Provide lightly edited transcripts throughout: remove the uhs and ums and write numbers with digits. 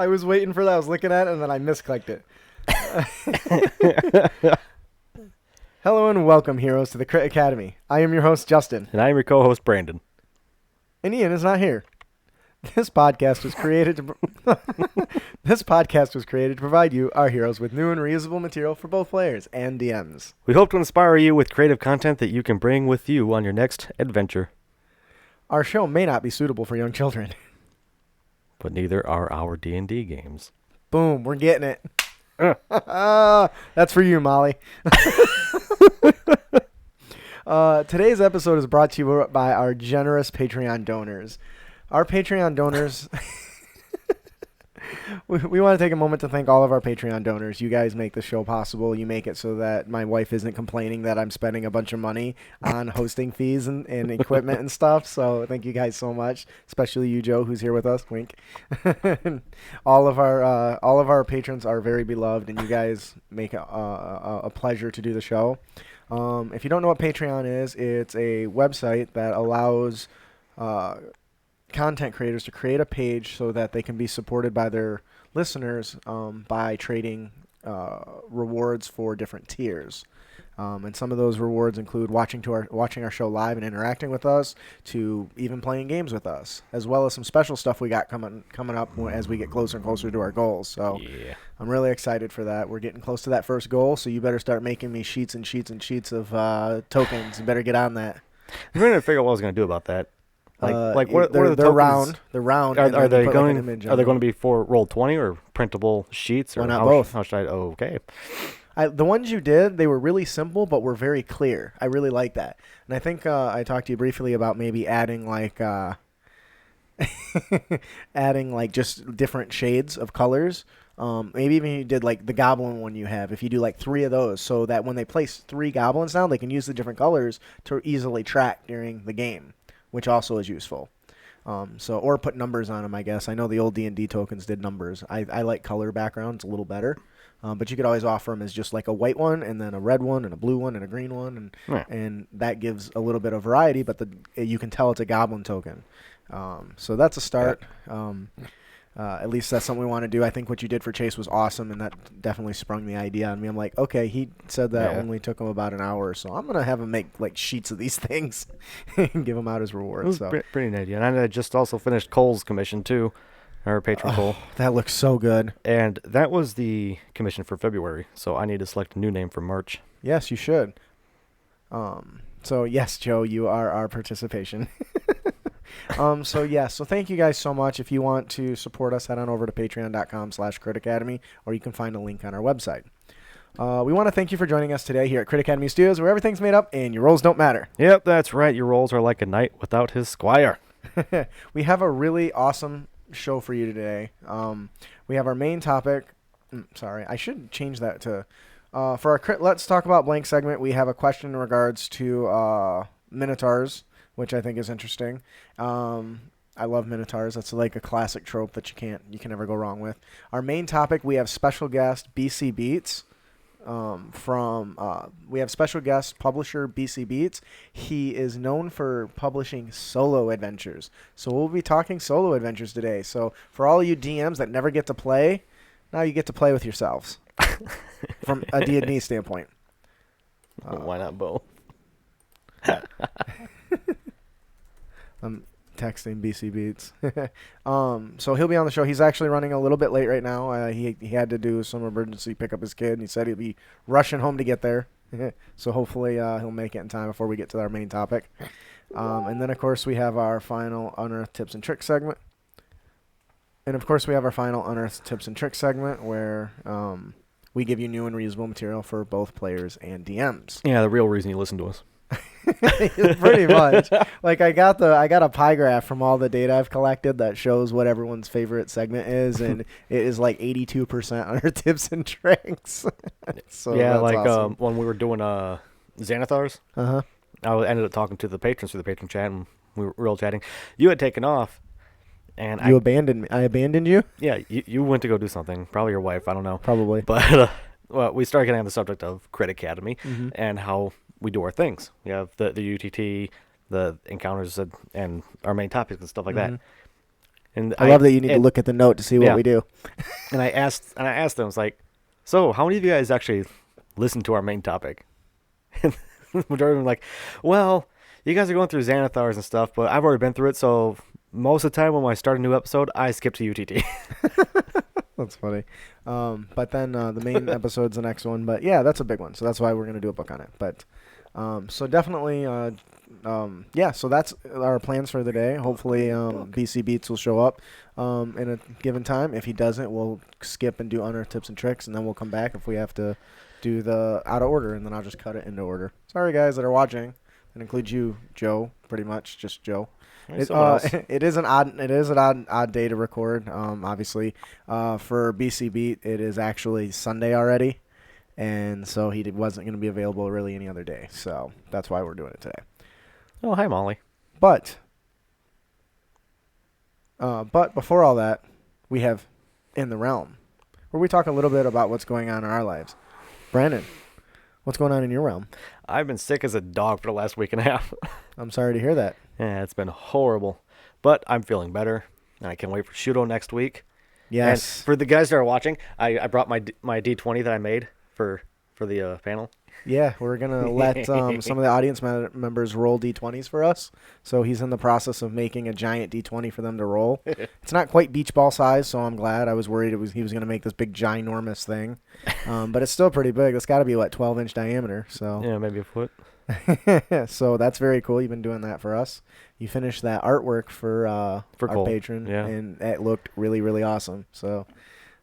I was waiting for that. I was looking at it, and then I misclicked it. Hello and welcome, heroes, to the Crit Academy. I am your host, Justin. And I am your co-host, Brandon. And Ian is not here. This podcast was created to provide you, our heroes, with new and reusable material for both players and DMs. We hope to inspire you with creative content that you can bring with you on your next adventure. Our show may not be suitable for young children. But neither are our D&D games. Boom, we're getting it. That's for you, Molly. Today's episode is brought to you by our generous Patreon donors. Our Patreon donors, we want to take a moment to thank all of our Patreon donors. You guys make the show possible. You make it so that my wife isn't complaining that I'm spending a bunch of money on hosting fees and equipment and stuff. So thank you guys so much, especially you, Joe, who's here with us. Wink. all of our patrons are very beloved, and you guys make a pleasure to do the show. If you don't know what Patreon is, it's a website that allows content creators to create a page so that they can be supported by their listeners by trading rewards for different tiers. And some of those rewards include watching our show live and interacting with us, to even playing games with us, as well as some special stuff we got coming up as we get closer and closer to our goals. So yeah. I'm really excited for that. We're getting close to that first goal, so you better start making me sheets and sheets and sheets of tokens. You better get on that. I'm trying to figure out what I was going to do about that. What are the they're tokens? round. They're round. Are they going? Like are they going to be for Roll20 or printable sheets? Or why not both? How should I? Oh, okay. The ones you did, they were really simple, but were very clear. I really like that. And I think I talked to you briefly about maybe adding just different shades of colors. Maybe even you did like the goblin one you have. If you do like 3 of those, so that when they place 3 goblins down, they can use the different colors to easily track during the game, which also is useful. Or put numbers on them, I guess. I know the old D&D tokens did numbers. I like color backgrounds a little better. But you could always offer them as just like a white one, and then a red one, and a blue one, and a green one, and that gives a little bit of variety. But you can tell it's a goblin token. So that's a start. Yeah. At least that's something we want to do. I think what you did for Chase was awesome, and that definitely sprung the idea on me. I'm like, okay, he said that only took him about an hour, so I'm gonna have him make like sheets of these things and give them out as rewards. It was pretty neat. And I just also finished Cole's commission too. Our patron Cole. That looks so good. And that was the commission for February, so I need to select a new name for March. Yes, you should. So yes, Joe, you are our participation. So thank you guys so much. If you want to support us, head on over to patreon.com/CritAcademy, or you can find a link on our website. We want to thank you for joining us today here at Crit Academy Studios, where everything's made up and your rolls don't matter. Yep, that's right. Your rolls are like a knight without his squire. We have a really awesome show for you today. We have our main topic. Sorry, I should change that to for our Let's Talk About Blank segment. We have a question in regards to minotaurs, which I think is interesting. I love minotaurs. That's like a classic trope that you can never go wrong with. Our main topic, we have special guest BC Beats. We have special guest publisher BC Beats. He is known for publishing solo adventures. So we'll be talking solo adventures today. So for all you DMs that never get to play, now you get to play with yourselves from a D&D standpoint. Why not both? I'm texting BC Beats. So he'll be on the show. He's actually running a little bit late right now. He had to do some emergency pick up his kid, and he said he'll be rushing home to get there. So hopefully he'll make it in time before we get to our main topic. And then, of course, we have our final Unearthed Tips and Tricks segment. Where we give you new and reusable material for both players and DMs. Yeah, the real reason you listen to us. Pretty much. Like I got a pie graph from all the data I've collected that shows what everyone's favorite segment is, and it is like 82% on our tips and tricks. So yeah, like awesome. when we were doing Xanathars, I ended up talking to the patrons through the patron chat, and we were all chatting. You had taken off, and you abandoned me. I abandoned you? Yeah, you went to go do something. Probably your wife. I don't know. Probably. But well, we started getting on the subject of Crit Academy and how we do our things. We have the UTT, the encounters, and our main topics and stuff like that. And I love that you need to look at the note to see what we do. And I asked them, I was like, so how many of you guys actually listen to our main topic? And the majority of them were like, well, you guys are going through Xanathars and stuff, but I've already been through it, so most of the time when I start a new episode, I skip to UTT. That's funny. But then the main episode's the next one. But yeah, that's a big one. So that's why we're going to do a book on it. But so definitely, yeah, so that's our plans for the day. Hopefully BC Beats will show up in a given time. If he doesn't, we'll skip and do unearthed tips and tricks, and then we'll come back if we have to do the out of order, and then I'll just cut it into order. Sorry, guys that are watching. That includes you, Joe, pretty much, just Joe. It is an odd day to record. Obviously, for BC Beat, it is actually Sunday already, and so he wasn't going to be available really any other day. So that's why we're doing it today. Oh, hi, Molly. But before all that, we have In the Realm, where we talk a little bit about what's going on in our lives. Brandon, what's going on in your realm? I've been sick as a dog for the last week and a half. I'm sorry to hear that. Yeah, it's been horrible. But I'm feeling better, and I can't wait for Shudo next week. Yes. And for the guys that are watching, I brought my D20 that I made for the panel. Yeah, we're going to let some of the audience members roll D20s for us. So he's in the process of making a giant D20 for them to roll. It's not quite beach ball size, so I'm glad. I was worried he was going to make this big ginormous thing. But it's still pretty big. It's got to be, 12-inch diameter. So yeah, maybe a foot. So that's very cool. You've been doing that for us. You finished that artwork for our patron, and it looked really, really awesome. So,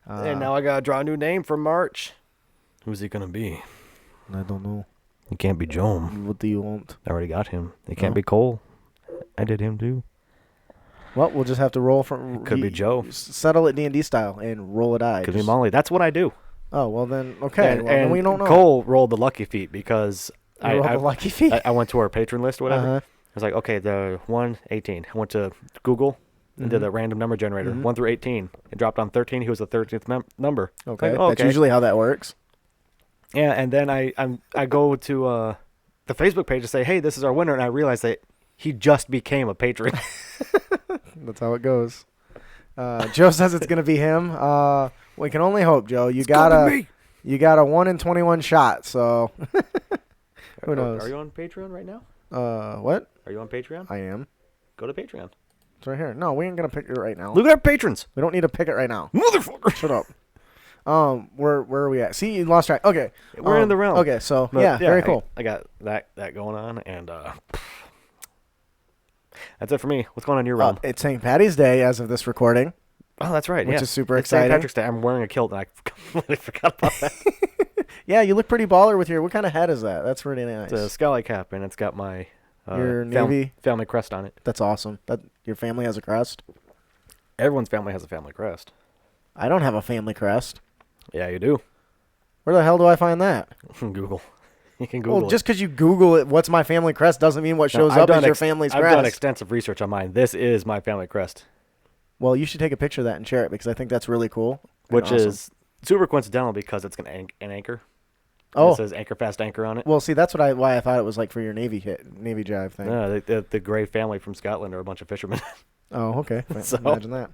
and now I got to draw a new name for March. Who's he going to be? I don't know. He can't be Jome. What do you want? I already got him. He can't be Cole. I did him too. Well, we'll just have to roll from. Could be Joe. Settle it D&D style and roll a die. Could be Molly. That's what I do. Oh well, then okay. And then we don't know. Cole rolled the lucky feat because I rolled the lucky feat. I went to our patron list, or whatever. I was like, okay, the 1-18. I went to Google and did a random number generator, 1 through 18. It dropped on 13. He was the 13th number. Okay, that's usually how that works. Yeah, and then I go to the Facebook page to say, hey, this is our winner, and I realized that he just became a patron. That's how it goes. Joe says it's going to be him. We can only hope, Joe. You got a 1 in 21 shot, so who knows? Are you on Patreon right now? What? Are you on Patreon? I am. Go to Patreon. It's right here. No, we ain't going to pick it right now. Look at our patrons. We don't need to pick it right now. Motherfucker. Shut up. Where are we at? See, you lost track. Okay. We're in the realm. Okay, so yeah, very cool. I got that going on, and that's it for me. What's going on in your realm? It's St. Patty's Day as of this recording. Oh, that's right. Which is super it's exciting. St. Patrick's Day. I'm wearing a kilt, and I completely forgot about that. Yeah, you look pretty baller with what kind of hat is that? That's really nice. It's a Scully cap, and it's got my your Navy family crest on it. That's awesome. Your family has a crest? Everyone's family has a family crest. I don't have a family crest. Yeah, you do. Where the hell do I find that? Google. You can Google it. Just because you Google it, what's my family crest, doesn't mean what shows up as your family's crest. I've done extensive research on mine. This is my family crest. Well, you should take a picture of that and share it because I think that's really cool. Which is super coincidental because it's an anchor. Oh. It says Anchor Fast Anchor on it. Well, see, that's why I thought it was like for your Navy jive thing. Yeah, the Gray family from Scotland are a bunch of fishermen. Oh, okay. So. Imagine that.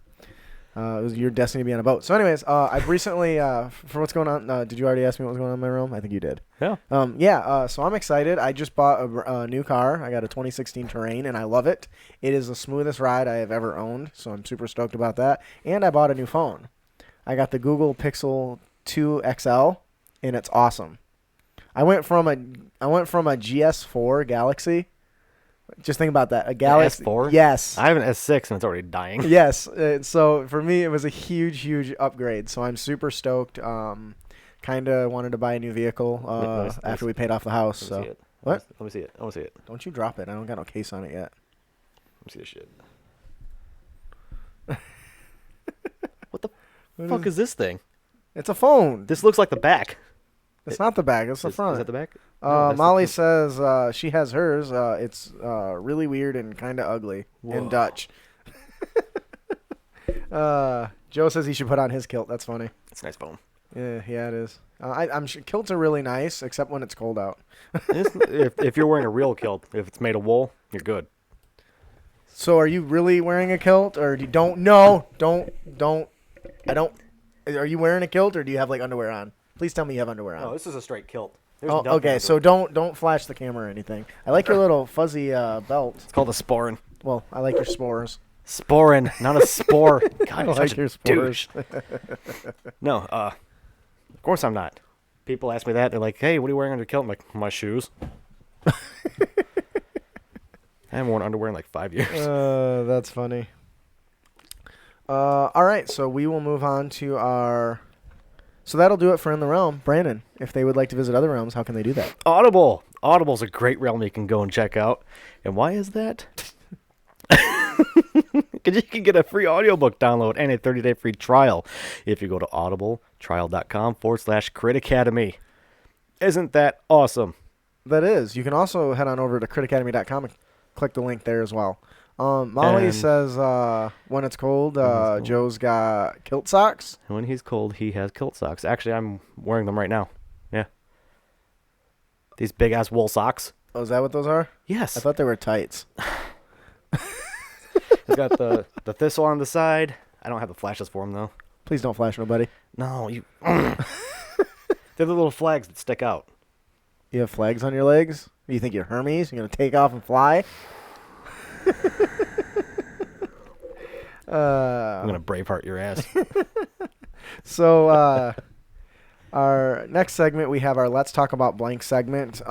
It was your destiny to be on a boat. So anyways, I've recently, for what's going on, did you already ask me what was going on in my room? I think you did. Yeah. So I'm excited. I just bought a new car. I got a 2016 Terrain, and I love it. It is the smoothest ride I have ever owned, so I'm super stoked about that. And I bought a new phone. I got the Google Pixel 2 XL, and it's awesome. I went from a GS4 Galaxy. Just think about that. A Galaxy S4? Yes. I have an S6 and it's already dying. Yes. So for me, it was a huge upgrade. So I'm super stoked. Kind of wanted to buy a new vehicle after we paid off the house. Let me see it. What? Let me see it. I want to see it. Don't you drop it. I don't got no case on it yet. Let me see this shit. What the fuck is this thing? It's a phone. This looks like the back. It's not the back. It's the front. Is that the back? No, Molly says she has hers. It's really weird and kind of ugly in Dutch. Joe says he should put on his kilt. That's funny. It's a nice phone. Yeah, it is. I'm sure kilts are really nice, except when it's cold out. If you're wearing a real kilt, if it's made of wool, you're good. So are you really wearing a kilt, or do you don't? No, don't. I don't. Are you wearing a kilt, or do you have like underwear on? Please tell me you have underwear on. No, this is a straight kilt. There's Oh, nothing okay. under So it. don't flash the camera or anything. I like your little fuzzy belt. It's called a sporin. Well, I like your spores. Sporin, not a spore. God, I you're like such your a spores. douche. No, of course I'm not. People ask me that. They're like, "Hey, what are you wearing under your kilt?" I'm like, "My shoes." I haven't worn underwear in like 5 years. That's funny. All right, so we will move on to our. So that'll do it for In the Realm. Brandon, if they would like to visit other realms, how can they do that? Audible. Audible's a great realm you can go and check out. And why is that? Because you can get a free audiobook download and a 30-day free trial if you go to audibletrial.com/Crit Academy. Isn't that awesome? That is. You can also head on over to critacademy.com and click the link there as well. Molly And- says when it's cold, When it's cold. Joe's got kilt socks. And when he's cold, he has kilt socks. Actually, I'm wearing them right now. Yeah. These big-ass wool socks. Oh, is that what those are? Yes. I thought they were tights. It's got the thistle on the side. I don't have the flashes for them, though. Please don't flash nobody. No, you... They're the little flags that stick out. You have flags on your legs? You think you're Hermes? You're going to take off and fly? I'm going to Braveheart your ass. So, our next segment, we have our Let's Talk About Blank segment.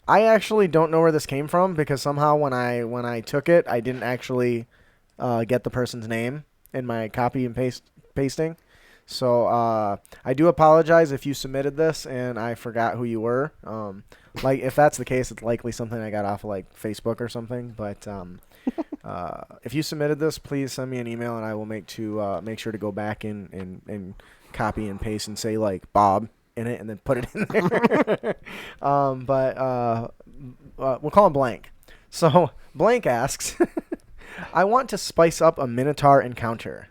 I actually don't know where this came from because somehow when I took it, I didn't actually get the person's name in my copy and pasting. So I do apologize if you submitted this and I forgot who you were. Like if that's the case, it's likely something I got off of like Facebook or something. But if you submitted this, please send me an email and I will make sure to go back and copy and paste and say like Bob in it and then put it in there. But we'll call him Blank. So Blank asks, I want to spice up a Minotaur encounter.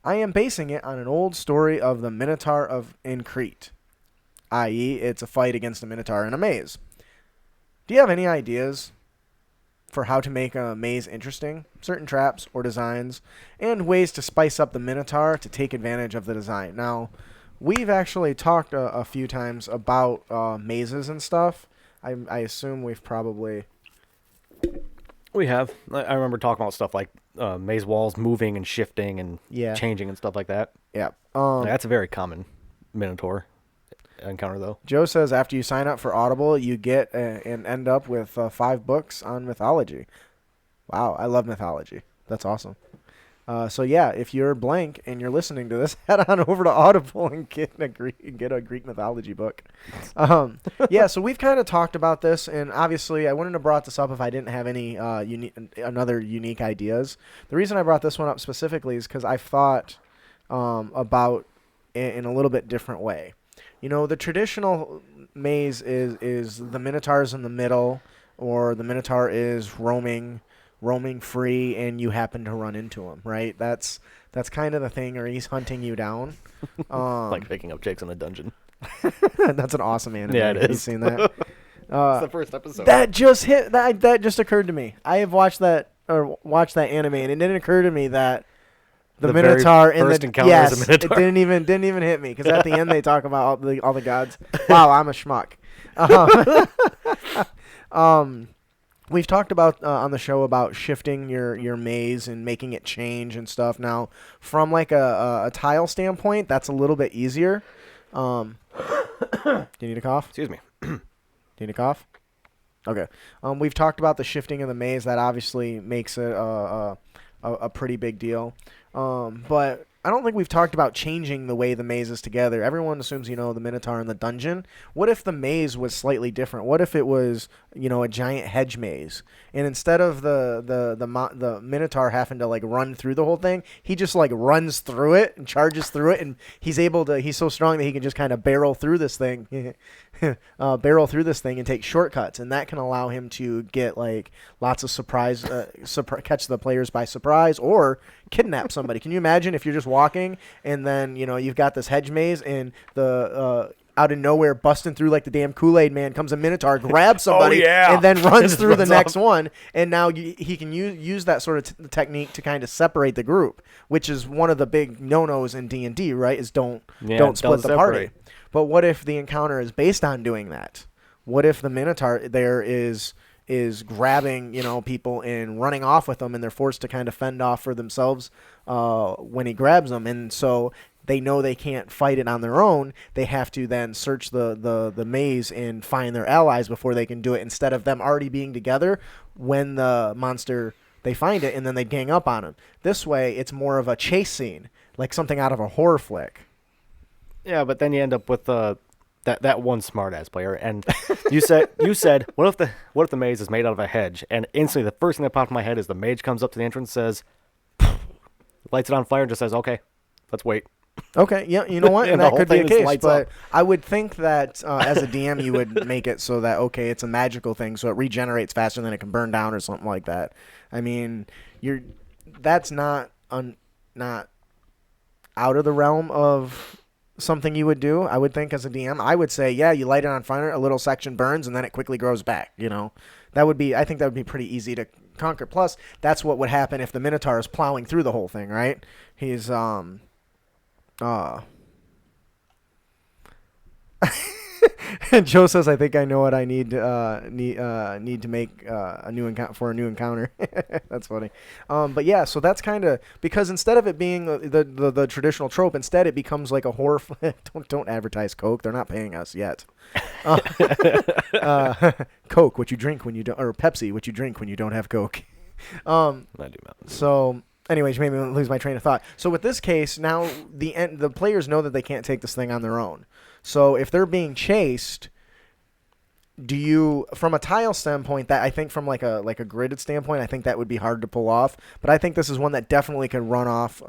I am basing it on an old story of the Minotaur in Crete, i.e. it's a fight against a Minotaur in a maze. Do you have any ideas for how to make a maze interesting, certain traps or designs, and ways to spice up the Minotaur to take advantage of the design? Now, we've actually talked a few times about mazes and stuff. I assume we've probably... We have. I remember talking about stuff like maze walls moving and shifting and Yeah. changing and stuff like that. Yeah. That's a very common Minotaur encounter, though. Joe says after you sign up for Audible, you get and end up with 5 books on mythology. Wow, I love mythology. That's awesome. So yeah, if you're Blank and you're listening to this, head on over to Audible and get a Greek mythology book. Yeah, so we've kind of talked about this, and obviously I wouldn't have brought this up if I didn't have any unique ideas. The reason I brought this one up specifically is because I've thought about it in a little bit different way. You know, the traditional maze is the Minotaur's in the middle, or the Minotaur is roaming free, and you happen to run into him, right? That's kind of the thing, or he's hunting you down. Like picking up chicks in a dungeon. That's an awesome anime. Yeah, it Have you is. seen that? It's the first episode. That just occurred to me. I have watched that anime, and it didn't occur to me that the very Minotaur in first the encounter yes, is a Minotaur. it didn't even hit me because at the end they talk about all the gods. Wow, I'm a schmuck. We've talked about on the show about shifting your maze and making it change and stuff. Now, from like a tile standpoint, that's a little bit easier. Do you need a cough? Excuse me. Do you need a cough? Okay. We've talked about the shifting of the maze. That obviously makes it a pretty big deal. But I don't think we've talked about changing the way the maze is together. Everyone assumes, the Minotaur in the dungeon. What if the maze was slightly different? What if it was, a giant hedge maze? And instead of the Minotaur having to like run through the whole thing, he just like runs through it and charges through it, and he's so strong that he can just kind of barrel through this thing and take shortcuts, and that can allow him to get like lots of surprise, catch the players by surprise, or kidnap somebody. Can you imagine if you're just walking and then you've got this hedge maze and the out of nowhere, busting through like the damn Kool-Aid man, comes a Minotaur, grabs somebody, yeah. and then runs through the runs next off. one. And now he can use that sort of technique to kind of separate the group, which is one of the big no-nos in D&D, right? Is don't split the party. But what if the encounter is based on doing that? What if the Minotaur there is grabbing, people and running off with them, and they're forced to kind of fend off for themselves when he grabs them, and so they know they can't fight it on their own. They have to then search the maze and find their allies before they can do it, instead of them already being together when the monster, they find it, and then they gang up on him. This way, it's more of a chase scene, like something out of a horror flick. Yeah, but then you end up with that one smartass player, and you said what if the maze is made out of a hedge, and instantly the first thing that popped in my head is the mage comes up to the entrance, says, lights it on fire, and just says, okay, let's wait. Okay, yeah, you know what? And that the could whole be a thing is case, lights but up. I would think that as a DM you would make it so that, okay, it's a magical thing, so it regenerates faster than it can burn down or something like that. I mean, that's not out of the realm of something you would do. I would think as a DM, I would say, yeah, you light it on fire, a little section burns, and then it quickly grows back. I think that would be pretty easy to conquer. Plus, that's what would happen if the Minotaur is plowing through the whole thing, right? He's Joe says, "I think I know what I need to make a new encounter." That's funny. But yeah, so that's kind of because instead of it being the traditional trope, instead it becomes like a horror. Don't advertise Coke. They're not paying us yet. Coke, what you drink when you don't, or Pepsi, what you drink when you don't have Coke. I do not. So. Anyways, you made me lose my train of thought. So with this case, now the players know that they can't take this thing on their own. So if they're being chased, from a tile standpoint, that I think from like a gridded standpoint, I think that would be hard to pull off. But I think this is one that definitely can run off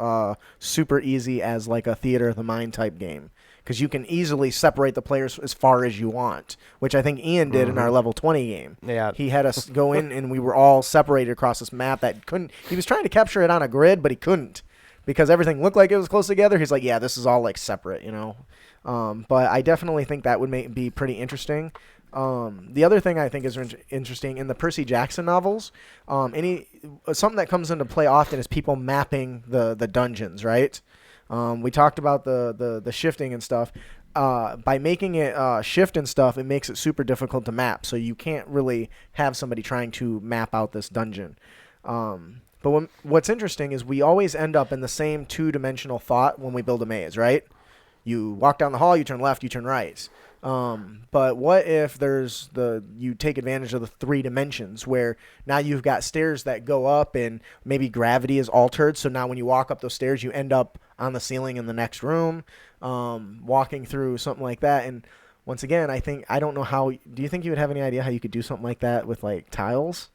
super easy as like a theater of the mind type game. Because you can easily separate the players as far as you want, which I think Ian did in our level 20 game. Yeah. He had us go in, and we were all separated across this map that couldn't. He was trying to capture it on a grid, but he couldn't because everything looked like it was close together. He's like, yeah, this is all like separate, But I definitely think that would be pretty interesting. The other thing I think is interesting in the Percy Jackson novels, something that comes into play often is people mapping the dungeons, right? We talked about the shifting and stuff. By making it shift and stuff, it makes it super difficult to map. So you can't really have somebody trying to map out this dungeon. But what's interesting is we always end up in the same two-dimensional thought when we build a maze, right? You walk down the hall, you turn left, you turn right. But what if you take advantage of the 3 dimensions where now you've got stairs that go up and maybe gravity is altered. So now when you walk up those stairs, you end up on the ceiling in the next room, walking through something like that. And once again, I don't know how, do you think you would have any idea how you could do something like that with like tiles?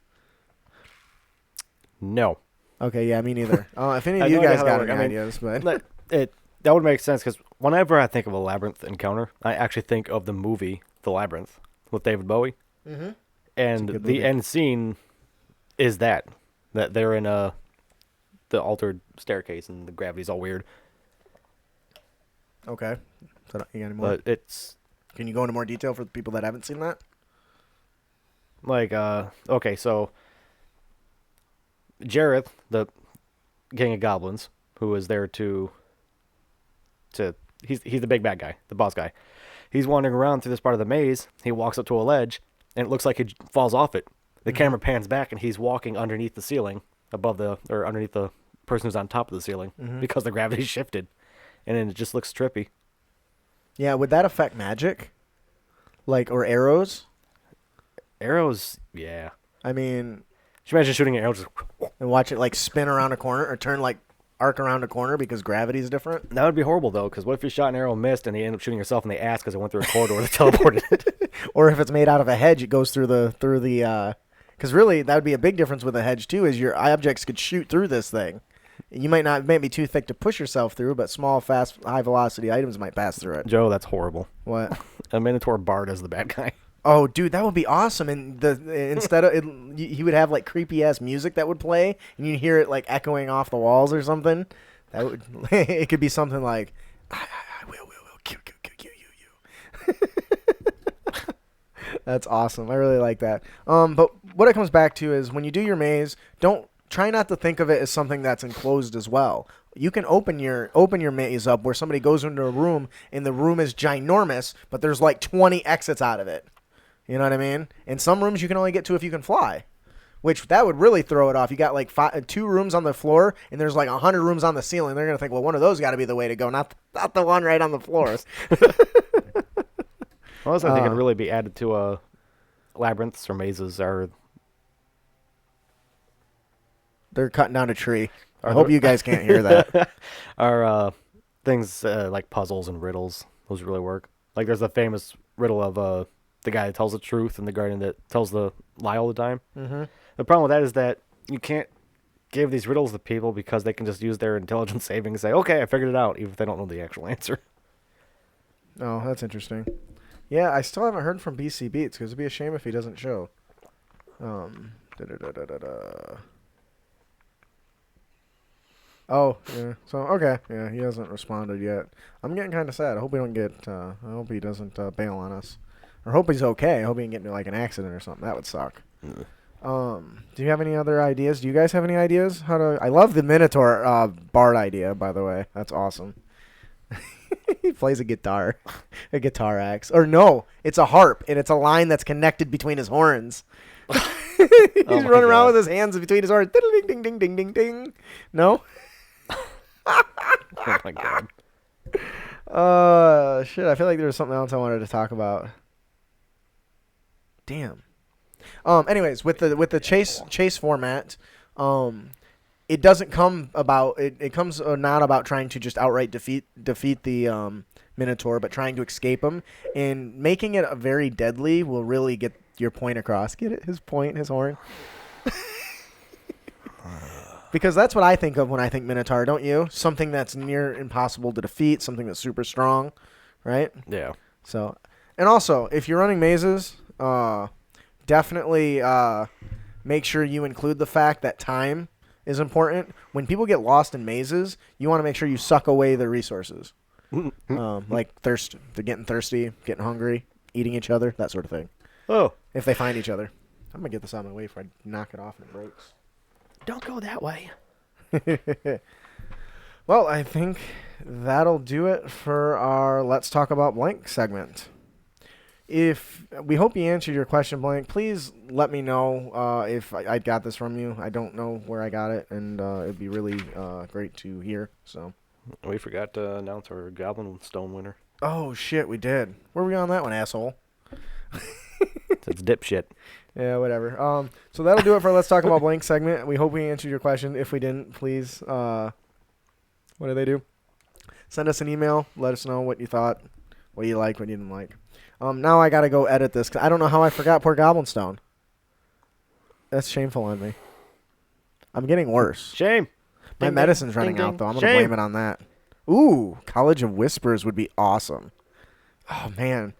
No. Okay. Yeah, me neither. If any of you guys got any ideas, but that would make sense because whenever I think of a labyrinth encounter, I actually think of the movie The Labyrinth with David Bowie. Mm-hmm. And the end scene is that they're in the altered staircase and the gravity's all weird. Okay. So you got any more? But Can you go into more detail for the people that haven't seen that? Like, okay, so Jareth, the King of Goblins, who is there he's the big bad guy, the boss guy. He's wandering around through this part of the maze. He walks up to a ledge, and it looks like he falls off it. The camera pans back, and he's walking underneath the ceiling, underneath the person who's on top of the ceiling, because the gravity shifted, and then it just looks trippy. Yeah, would that affect magic? Or arrows? Arrows, yeah. I mean, Could you imagine shooting an arrow just... and watch it spin around a corner or turn arc around a corner because gravity is different? That would be horrible, though, because what if you shot an arrow and missed, and you end up shooting yourself in the ass because it went through a corridor that teleported it? Or if it's made out of a hedge, it goes through the because really that would be a big difference with a hedge too, is your objects could shoot through this thing. You might be too thick to push yourself through, but small, fast, high velocity items might pass through it. Joe, that's horrible. What? A Minotaur Bard as the bad guy. Oh, dude, that would be awesome. And instead of he would have creepy ass music that would play, and you'd hear it echoing off the walls or something. That would it could be something like, I will kill you. That's awesome. I really like that. But what it comes back to is when you do your maze, don't try not to think of it as something that's enclosed as well. You can open your maze up where somebody goes into a room and the room is ginormous, but there's like 20 exits out of it. You know what I mean? In some rooms you can only get to if you can fly, which that would really throw it off. You got like 2 rooms on the floor and there's like 100 rooms on the ceiling. They're gonna think, well, one of those got to be the way to go, not the one right on the floor. Well, that's something that can really be added to labyrinths or mazes or. They're cutting down a tree. I hope you guys can't hear that. Or things like puzzles and riddles. Those really work. Like there's a famous riddle of the guy that tells the truth and the guardian that tells the lie all the time. Mm-hmm. The problem with that is that you can't give these riddles to people because they can just use their intelligence saving and say, okay, I figured it out, even if they don't know the actual answer. Oh, that's interesting. Yeah, I still haven't heard from BC Beats because it'd be a shame if he doesn't show. Oh, yeah. So, okay. Yeah, he hasn't responded yet. I'm getting kind of sad. I hope we don't get, I hope he doesn't bail on us. Or hope he's okay. I hope he didn't get into like an accident or something. That would suck. Do you have any other ideas? Do you guys have any ideas? I love the Minotaur Bard idea, by the way. That's awesome. He plays a guitar axe. Or no, it's a harp, and it's a line that's connected between his horns. He's running around with his hands between his horns. Ding, ding, ding, ding, ding, ding. No? Oh my god. Shit, I feel like there was something else I wanted to talk about. Damn. Anyways, with the chase format, it doesn't come about it comes not about trying to just outright defeat the Minotaur, but trying to escape him, and making it very deadly will really get your point across. Get it? His point, his horn. Because that's what I think of when I think Minotaur, don't you? Something that's near impossible to defeat, something that's super strong, right? Yeah. So, and also, if you're running mazes, definitely make sure you include the fact that time is important. When people get lost in mazes, you want to make sure you suck away the resources. Like thirst, they're getting thirsty, getting hungry, eating each other, that sort of thing. Oh. If they find each other. I'm going to get this out of my way before I knock it off and it breaks. Don't go that way. Well, I think that'll do it for our Let's Talk About Blank segment. If we hope you answered your question, Blank, please let me know if I got this from you. I don't know where I got it, and it'd be really great to hear. So We forgot to announce our Goblin Stone winner. Oh, shit, we did. Where were we on that one, asshole? It's dipshit. Yeah, whatever. So that'll do it for Let's Talk About Blank segment. We hope we answered your question. If we didn't, please, what do they do? Send us an email. Let us know what you thought, what you liked, what you didn't like. Now I got to go edit this, 'cause I don't know how I forgot poor Goblin Stone. That's shameful on me. I'm getting worse. Shame. My medicine's running out, though. I'm going to blame it on that. Ooh, College of Whispers would be awesome. Oh, man.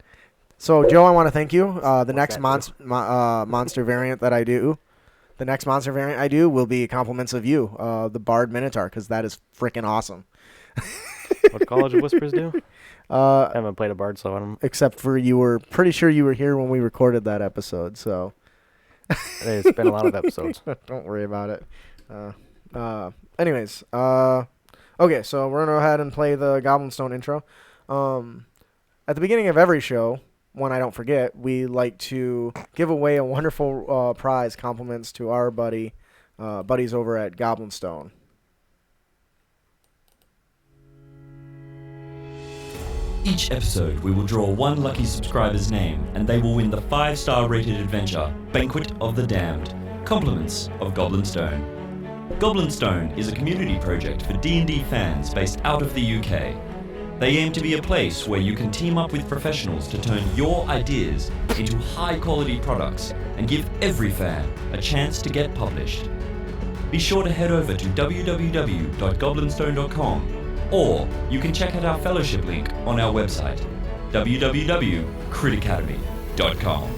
So, Joe, I want to thank you. The next monster variant that I do, will be compliments of you, the Bard Minotaur, because that is freaking awesome. What College of Whispers do? I haven't played a Bard, so I don't. Except for you were pretty sure you were here when we recorded that episode, so. It's been a lot of episodes. Don't worry about it. Anyways, okay, so we're going to go ahead and play the Goblin Stone intro. At the beginning of every show, when I don't forget, we like to give away a wonderful prize, compliments to our buddies over at Goblin Stone. Each episode, we will draw one lucky subscriber's name, and they will win the 5-star rated adventure, Banquet of the Damned, Compliments of Goblin Stone. Goblin Stone is a community project for D&D fans based out of the UK. They aim to be a place where you can team up with professionals to turn your ideas into high-quality products and give every fan a chance to get published. Be sure to head over to www.goblinstone.com, or you can check out our fellowship link on our website, www.critacademy.com.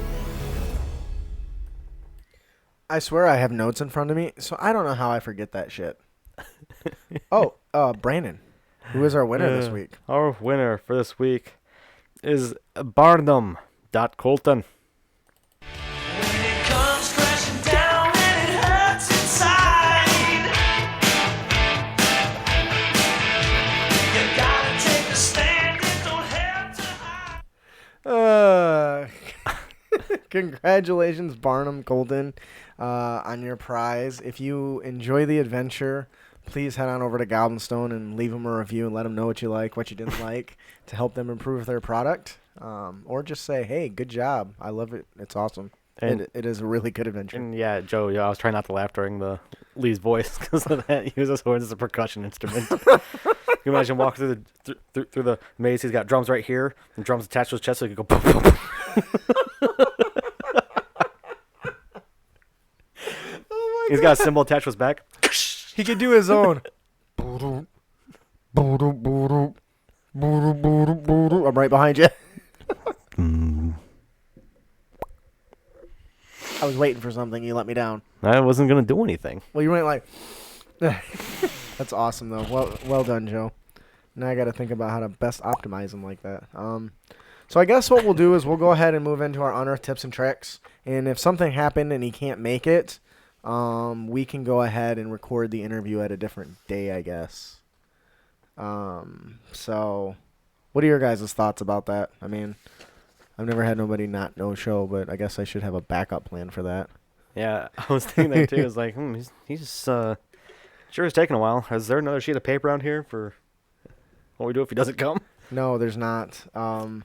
I swear I have notes in front of me, so I don't know how I forget that shit. Brandon, who is our winner this week? Our winner for this week is Barnum.Colton. Congratulations, Barnum Colton, on your prize. If you enjoy the adventure, please head on over to Goblinstone and leave them a review and let them know what you like, what you didn't like, to help them improve their product. Or just say, hey, good job. I love it. It's awesome. And It is a really good adventure. And yeah, Joe, I was trying not to laugh during Lee's voice because of that. He uses horns as a percussion instrument. You imagine walking through the maze. He's got drums right here and drums attached to his chest, so he can go. Boom, boom, boom. He's got a cymbal attached to his back. He could do his own. I'm right behind you. I was waiting for something. You let me down. I wasn't gonna do anything. Well, you went like. That's awesome, though. Well done, Joe. Now I got to think about how to best optimize them like that. So I guess what we'll do is we'll go ahead and move into our unearthed tips and tricks. And if something happened and he can't make it, we can go ahead and record the interview at a different day, I guess. So what are your guys' thoughts about that? I mean, I've never had nobody not no show, but I guess I should have a backup plan for that. Yeah, I was thinking that too. It's like, he's sure it's taking a while. Is there another sheet of paper around here for what we do if he doesn't come? No, there's not. But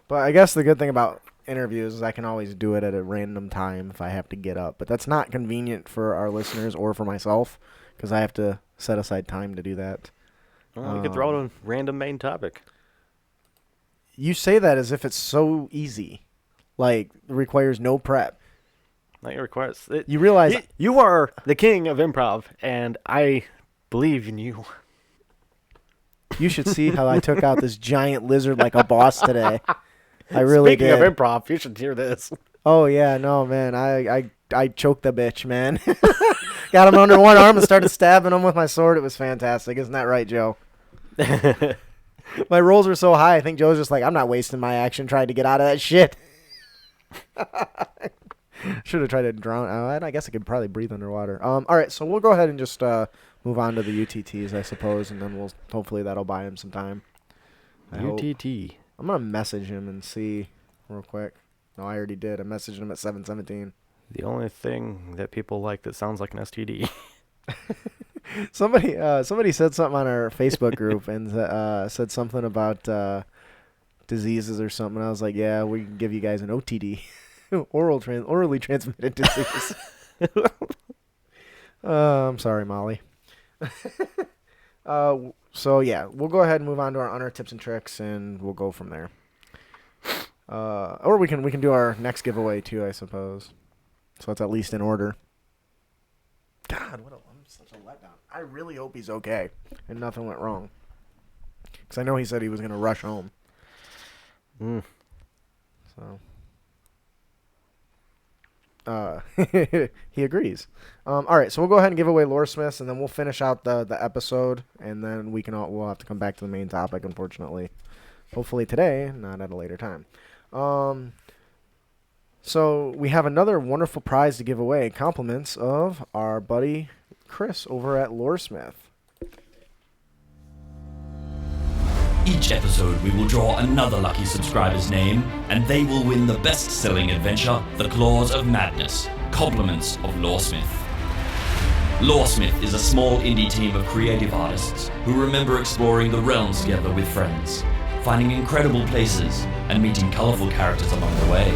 I guess the good thing about interviews is I can always do it at a random time if I have to get up. But that's not convenient for our listeners or for myself because I have to set aside time to do that. Well, you could throw out a random main topic. You say that as if it's so easy. Like, it requires no prep. Not your request. You realize you are the king of improv, and I believe in you. You should see how I took out this giant lizard like a boss today. I really did. Speaking of improv, you should hear this. Oh, yeah, no, man. I choked the bitch, man. Got him under one arm and started stabbing him with my sword. It was fantastic. Isn't that right, Joe? My rolls were so high, I think Joe's just like, I'm not wasting my action trying to get out of that shit. Should have tried to drown out. I guess I could probably breathe underwater. All right, so we'll go ahead and just move on to the UTTs, I suppose, and then hopefully that'll buy him some time. UTT. I'm going to message him and see real quick. No, I already did. I messaged him at 7:17. The only thing that people like that sounds like an STD. Somebody said something on our Facebook group and said something about diseases or something. I was like, yeah, we can give you guys an OTD. Orally transmitted disease. I'm sorry, Molly. So yeah, we'll go ahead and move on to our unearthed tips and tricks, and we'll go from there. Or we can do our next giveaway too, I suppose. So it's at least in order. God, I'm such a letdown. I really hope he's okay and nothing went wrong. Because I know he said he was gonna rush home. So. He agrees. All right, so we'll go ahead and give away Lore Smiths, and then we'll finish out the episode, and then we'll have to come back to the main topic, unfortunately. Hopefully today, not at a later time. So we have another wonderful prize to give away. Compliments of our buddy Chris over at Loresmith. Each episode, we will draw another lucky subscriber's name, and they will win the best-selling adventure, The Claws of Madness, Compliments of Loresmith. Loresmith is a small indie team of creative artists who remember exploring the realms together with friends, finding incredible places, and meeting colorful characters along the way.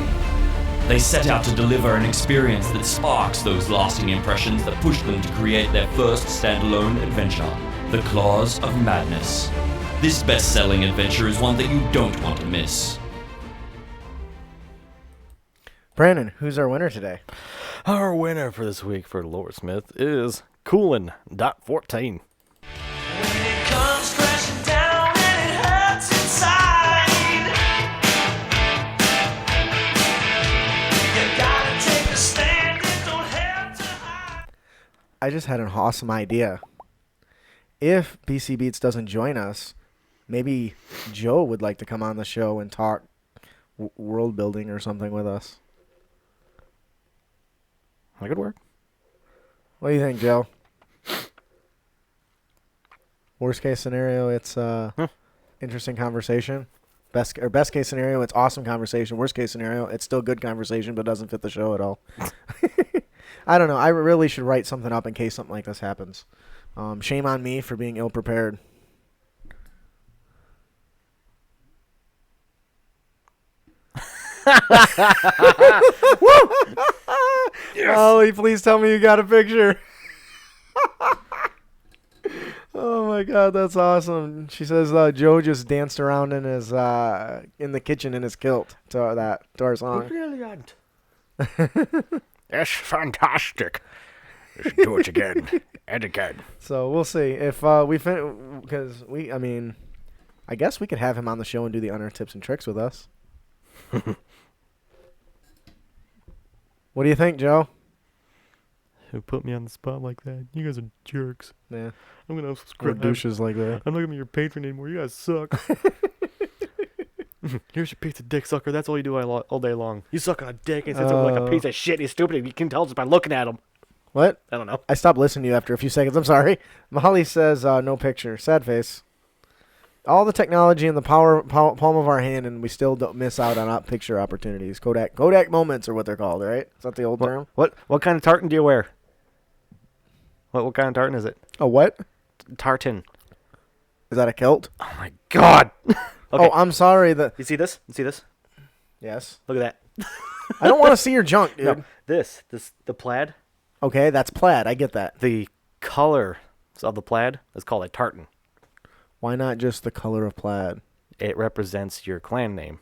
They set out to deliver an experience that sparks those lasting impressions that push them to create their first standalone adventure, The Claws of Madness. This best-selling adventure is one that you don't want to miss. Brandon, who's our winner today? Our winner for this week for Lore Smith is Coolin.14. I just had an awesome idea. If BC Beats doesn't join us, maybe Joe would like to come on the show and talk world building or something with us. That could work. What do you think, Joe? Worst case scenario, it's interesting conversation. Best case scenario, it's awesome conversation. Worst case scenario, it's still good conversation, but doesn't fit the show at all. I don't know. I really should write something up in case something like this happens. Shame on me for being ill prepared. Yes. Ollie, please tell me you got a picture. Oh my God, that's awesome. She says Joe just danced around in his in the kitchen in his kilt to our song. Brilliant. That's fantastic. Let's do it again and again. So we'll see if because I mean, I guess we could have him on the show and do the honor tips and tricks with us. What do you think, Joe? Who put me on the spot like that? You guys are jerks. Yeah. I'm going to Or subscribe. douches like that. I'm not going to be your patron anymore. You guys suck. Here's your piece of dick sucker. That's all you do all day long. You suck on a dick and sits over like a piece of shit. He's stupid. You can tell just by looking at him. What? I don't know. I stopped listening to you after a few seconds. I'm sorry. Molly says no picture. Sad face. All the technology in the palm of our hand, and we still don't miss out on picture opportunities. Kodak moments are what they're called, right? Is that the old term? What kind of tartan do you wear? What kind of tartan is it? A what? Tartan. Is that a kilt? Oh my God. Okay. Oh, I'm sorry. You see this? You see this? Yes. Look at that. I don't want to see your junk, dude. No, the plaid. Okay, that's plaid. I get that. The color of the plaid is called a tartan. Why not just the color of plaid? It represents your clan name.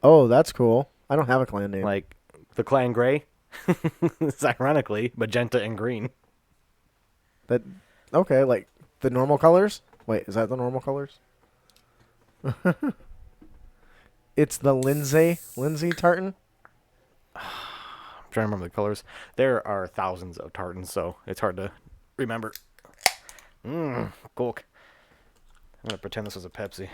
Oh, that's cool. I don't have a clan name. Like the clan gray. It's ironically magenta and green. Okay, like the normal colors? Wait, is that the normal colors? It's the Lindsay tartan? I'm trying to remember the colors. There are thousands of tartans, so it's hard to remember. Coke. I'm going to pretend this was a Pepsi.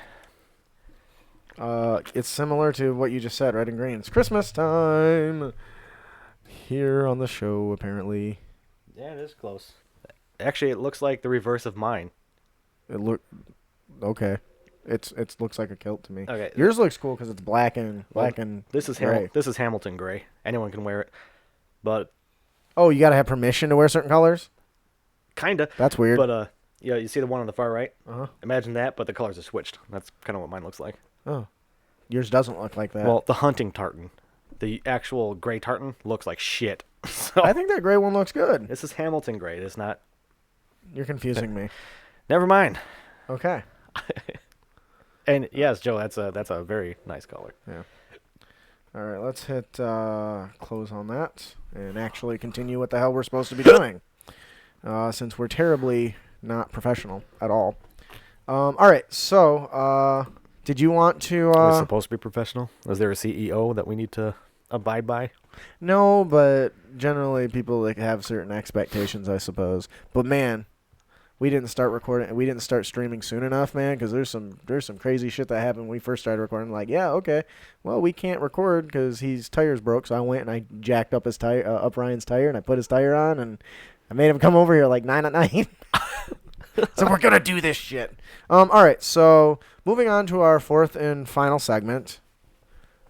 It's similar to what you just said, red and green. It's Christmas time here on the show, apparently. Yeah, it is close. Actually, it looks like the reverse of mine. Okay. It looks like a kilt to me. Okay. Yours looks cool because it's black and This is gray. This is Hamilton gray. Anyone can wear it, but Oh, you gotta have permission to wear certain colors? kinda. That's weird. But yeah, you see the one on the far right? Uh-huh. Imagine that, but the colors are switched. That's kind of what mine looks like. Oh. Yours doesn't look like that. Well, the hunting tartan, the actual gray tartan, looks like shit. So I think that gray one looks good. this is Hamilton gray. It's not. You're confusing me. Never mind. Okay. And yes, Joe, that's a very nice color. Yeah. All right, let's hit close on that and actually continue what the hell we're supposed to be doing, since we're terribly not professional at all. All right, so did you want to? We're supposed to be professional. Is there a CEO that we need to abide by? No, but generally people have certain expectations, I suppose. But man, we didn't start recording. We didn't start streaming soon enough, man. Because there's some crazy shit that happened when we first started recording. Like, yeah, okay, well, we can't record because his tires broke. So I went and I jacked up his tire, up Ryan's tire, and I put his tire on, and I made him come over here like 9 at night. So we're gonna do this shit. All right. So moving on to our fourth and final segment.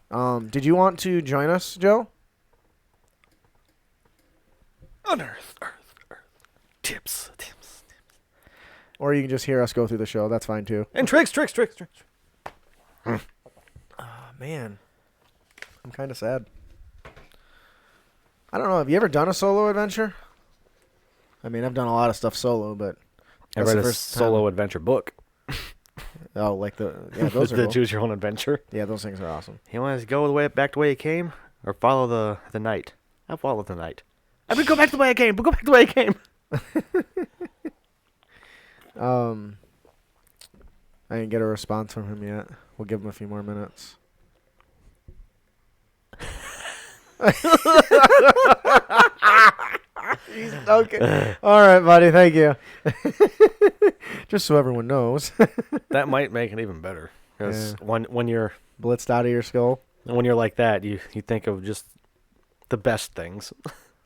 Did you want to join us, Joe? Unearth, earth. Tips. Or you can just hear us go through the show. That's fine, too. And tricks. Oh, man. I'm kind of sad. I don't know. Have you ever done a solo adventure? I mean, I've done a lot of stuff solo, but... I read a solo adventure book. Oh, like the... Yeah, those are The cool. Choose Your Own Adventure. Yeah, those things are awesome. You want to go back the way you came, or follow the knight? I'll follow the knight. I mean, go back the way I came, but go back the way I came. I didn't get a response from him yet. We'll give him a few more minutes. Okay. All right, buddy. Thank you. Just so everyone knows. That might make it even better. Because when you're Blitzed out of your skull. like that, you think of just the best things.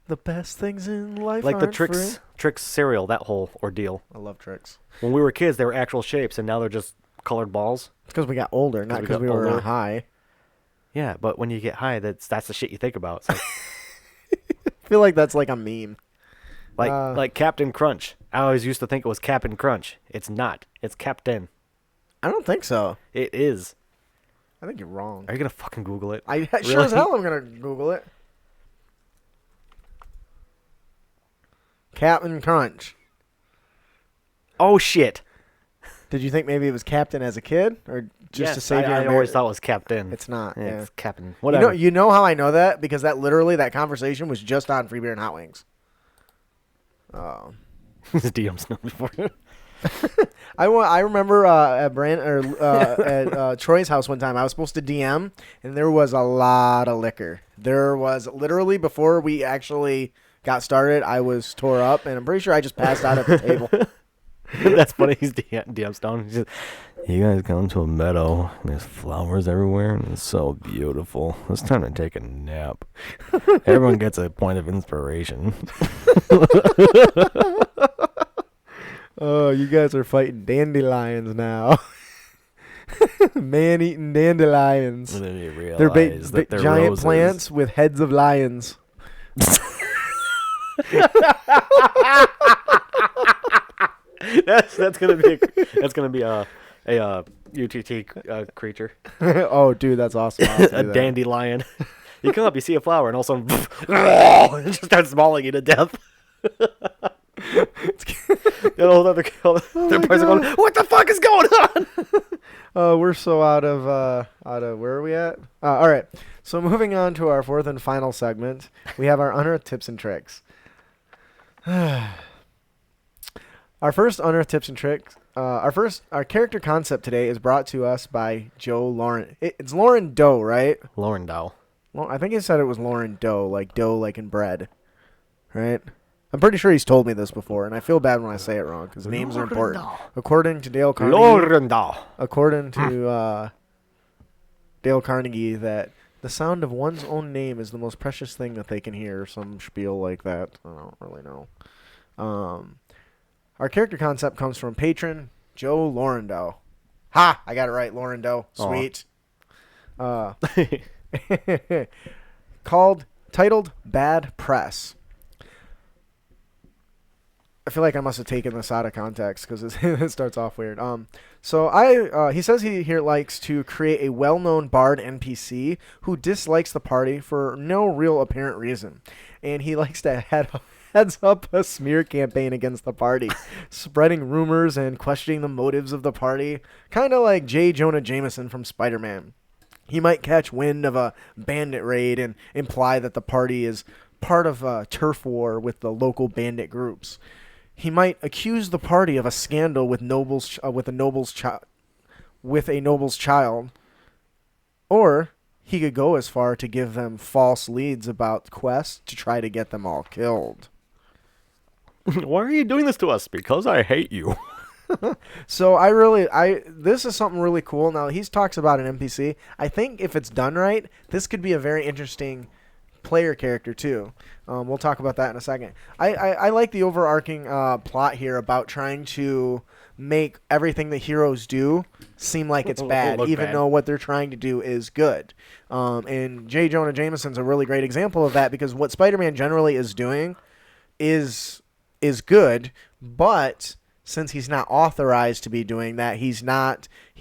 The best things in life Like the aren't free. Trix cereal, that whole ordeal. I love tricks. When we were kids, they were actual shapes, and now they're just colored balls. It's because we got older, not we because got we were older. high. Yeah, but when you get high, that's the shit you think about. It's like, I feel like that's like a meme. like Captain Crunch. I always used to think it was Captain Crunch. It's not. It's Captain. I don't think so. It is. I think you're wrong. Are you gonna fucking Google it? I sure Really? as hell I'm gonna Google it. Captain Crunch. Oh shit! Did you think maybe it was Captain as a kid, or just Yes, to save your I always thought it was Captain. It's not. Yeah, Yeah. it's Captain. Whatever. You know how I know that? Because that conversation was just on Free Beer and Hot Wings. Oh. This DM's known before. I remember at Troy's house one time. I was supposed to DM, and there was a lot of liquor. There was literally, before we actually got started, I was tore up, and I'm pretty sure I just passed out at the table. That's funny. He's DM Stone. He's just, you guys come to a meadow, and there's flowers everywhere, and it's so beautiful. It's time to take a nap. Everyone gets a point of inspiration. Oh, you guys are fighting dandelions now. Man-eating dandelions. And then you realize They're that they're giant roses. plants with heads of lions. That's gonna be a UTT creature. Oh, dude, that's awesome. I'll have to A do that. dandelion. You come up, you see a flower, and all of a sudden, it just starts mauling you to death. And all the other person going, what the fuck is going on? We're so out of where are we at? All right. So moving on to our fourth and final segment, we have our Unearthed Tips and Tricks. Our first Unearthed Tips and Tricks. Our character concept today is brought to us by Joe Lauren. It's Lauren Doe, right? Lauren Dow. I think he said it was Lauren Doe, like dough, like in bread, right? I'm pretty sure he's told me this before, and I feel bad when I say it wrong because names are important. According to Dale Carnegie, Lauren Dow. according to Dale Carnegie, that the sound of one's own name is the most precious thing that they can hear. Some spiel like that. I don't really know. Our character concept comes from patron Joe Laurendow. Ha! I got it right, Laurendow. Sweet. Titled Bad Press. I feel like I must have taken this out of context because it starts off weird. He says he here likes to create a well-known bard NPC who dislikes the party for no real apparent reason, and he likes to heads up a smear campaign against the party, spreading rumors and questioning the motives of the party, kind of like J. Jonah Jameson from Spider-Man. He might catch wind of a bandit raid and imply that the party is part of a turf war with the local bandit groups. He might accuse the party of a scandal with a noble's child, or he could go as far to give them false leads about quests to try to get them all killed. Why are you doing this to us? Because I hate you. So this is something really cool. Now he talks about an NPC. I think if it's done right, this could be a very interesting player character too. We'll talk about that in a second. I like the overarching plot here about trying to make everything the heroes do seem like it's bad, even though what they're trying to do is good. And J. Jonah Jameson's a really great example of that, because what Spider-Man generally is doing is good, but since he's not authorized to be doing that, he